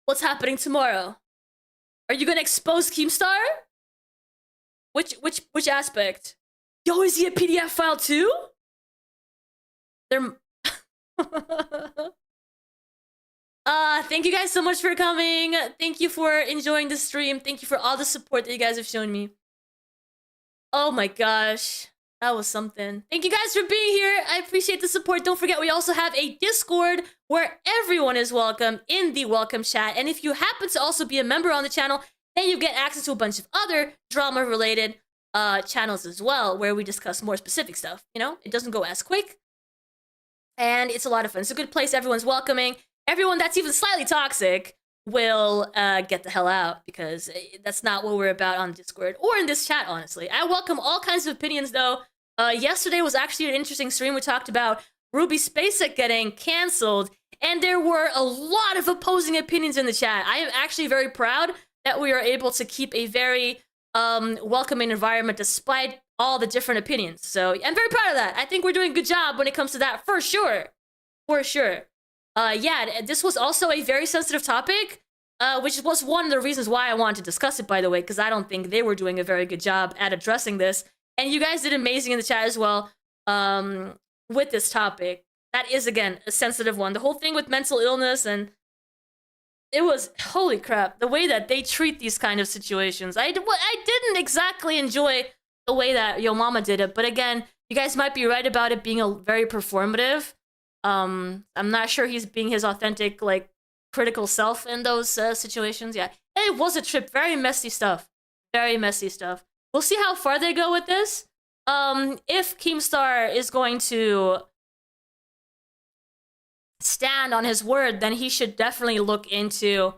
What's happening tomorrow? Are you gonna expose Keemstar? Which aspect? Yo, is he a PDF file too? They're thank you guys so much for coming. Thank you for enjoying the stream. Thank you for all the support that you guys have shown me. Oh my gosh. That was something. Thank you guys for being here. I appreciate the support. Don't forget, we also have a Discord where everyone is welcome in the welcome chat. And if you happen to also be a member on the channel, then you get access to a bunch of other drama-related channels as well, where we discuss more specific stuff. You know, it doesn't go as quick. And it's a lot of fun. It's a good place. Everyone's welcoming. Everyone that's even slightly toxic will get the hell out, because that's not what we're about on Discord or in this chat, honestly. I welcome all kinds of opinions, though. Yesterday was actually an interesting stream. We talked about Ruby SpaceX getting canceled, and there were a lot of opposing opinions in the chat. I am actually very proud that we are able to keep a very welcoming environment despite all the different opinions. So I'm very proud of that. I think we're doing a good job when it comes to that, for sure. For sure. Yeah, this was also a very sensitive topic, which was one of the reasons why I wanted to discuss it, by the way, because I don't think they were doing a very good job at addressing this. And you guys did amazing in the chat as well with this topic. That is, again, a sensitive one. The whole thing with mental illness, and it was, holy crap, the way that they treat these kind of situations. I didn't exactly enjoy the way that Yo Mama did it. But again, you guys might be right about it being a very performative. I'm not sure he's being his authentic, like, critical self in those situations. Yeah, it was a trip. Very messy stuff. Very messy stuff. We'll see how far they go with this. If Keemstar is going to stand on his word, then he should definitely look into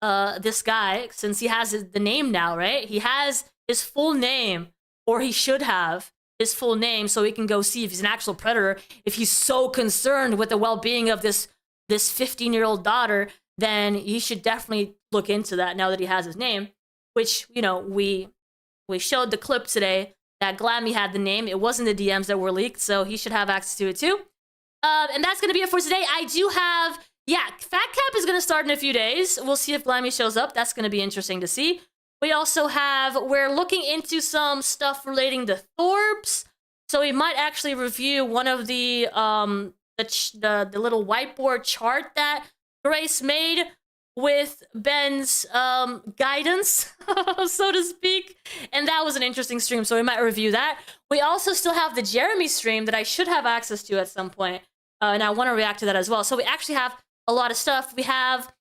this guy, since he has the name now, right? He has his full name, or he should have his full name, so he can go see if he's an actual predator. If he's so concerned with the well-being of this 15-year-old daughter, then he should definitely look into that now that he has his name, which, you know, we showed the clip today that Glammy had the name. It wasn't the DMs that were leaked, so he should have access to it too. And that's going to be it for today. I do have, Fat Cap is going to start in a few days. We'll see if Glammy shows up. That's going to be interesting to see. We also have, we're looking into some stuff relating to Thorbs. So we might actually review one of the little whiteboard chart that Grace made with Ben's guidance, so to speak. And that was an interesting stream, so we might review that. We also still have the Jeremy stream that I should have access to at some point. And I want to react to that as well. So we actually have a lot of stuff. We have,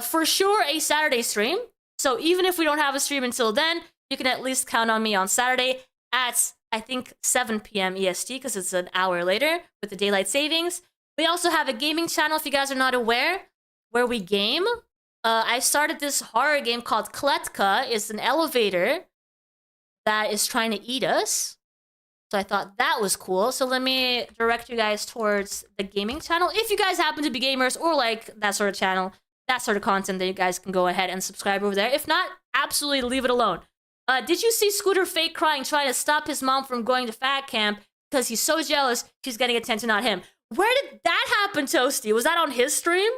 for sure, a Saturday stream. So even if we don't have a stream until then, you can at least count on me on Saturday at, I think, 7 p.m. EST, because it's an hour later with the daylight savings. We also have a gaming channel, if you guys are not aware, where we game. I started this horror game called Kletka. It's an elevator that is trying to eat us. So I thought that was cool. So let me direct you guys towards the gaming channel. If you guys happen to be gamers or like that sort of channel, that sort of content, then you guys can go ahead and subscribe over there. If not, absolutely leave it alone. Did you see Scooter fake crying, trying to stop his mom from going to fat camp because he's so jealous she's getting attention on him? Where did that happen, Toasty? Was that on his stream?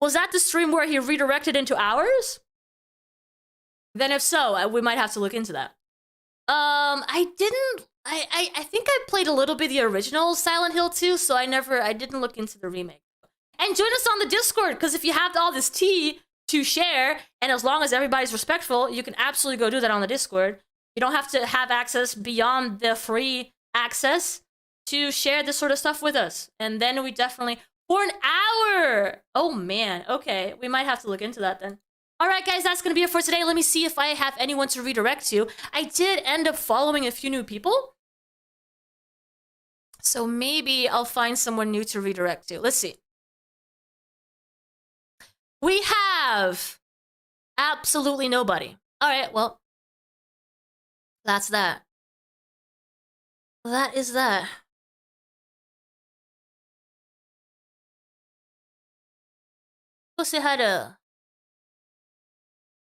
Was that the stream where he redirected into ours? Then if so, we might have to look into that. I think I played a little bit of the original Silent Hill 2, so I didn't look into the remake. And join us on the Discord, because if you have all this tea to share, and as long as everybody's respectful, you can absolutely go do that on the Discord. You don't have to have access beyond the free access to share this sort of stuff with us. And then we definitely, for an hour! Oh man, okay, we might have to look into that then. All right, guys, that's going to be it for today. Let me see if I have anyone to redirect to. I did end up following a few new people, so maybe I'll find someone new to redirect to. Let's see. We have absolutely nobody. All right, well, that's that. That is that. Go say hi to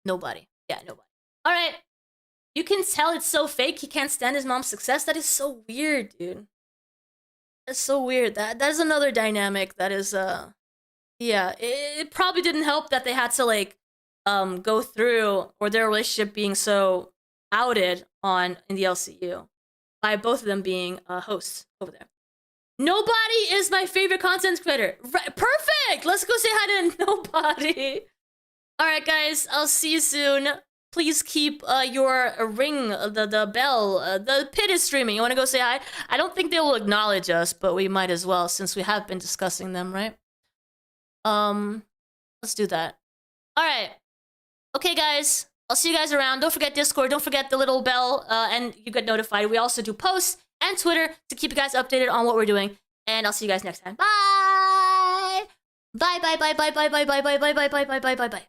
nobody. Yeah, nobody. All right. You can tell it's so fake. He can't stand his mom's success. That is so weird, dude. That's so weird. That is another dynamic that is yeah, it probably didn't help that they had to like go through, or their relationship being so outed in the LCU by both of them being hosts over there. Nobody is my favorite content creator. Right, perfect. Let's go say hi to nobody. All right, guys. I'll see you soon. Please keep your ring, the bell. The pit is streaming. You want to go say hi? I don't think they will acknowledge us, but we might as well, since we have been discussing them, right? Let's do that. All right. Okay, guys. I'll see you guys around. Don't forget Discord. Don't forget the little bell, and you get notified. We also do posts and Twitter to keep you guys updated on what we're doing. And I'll see you guys next time. Bye. Bye. Bye. Bye. Bye. Bye. Bye. Bye. Bye. Bye. Bye. Bye. Bye. Bye. Bye. Bye.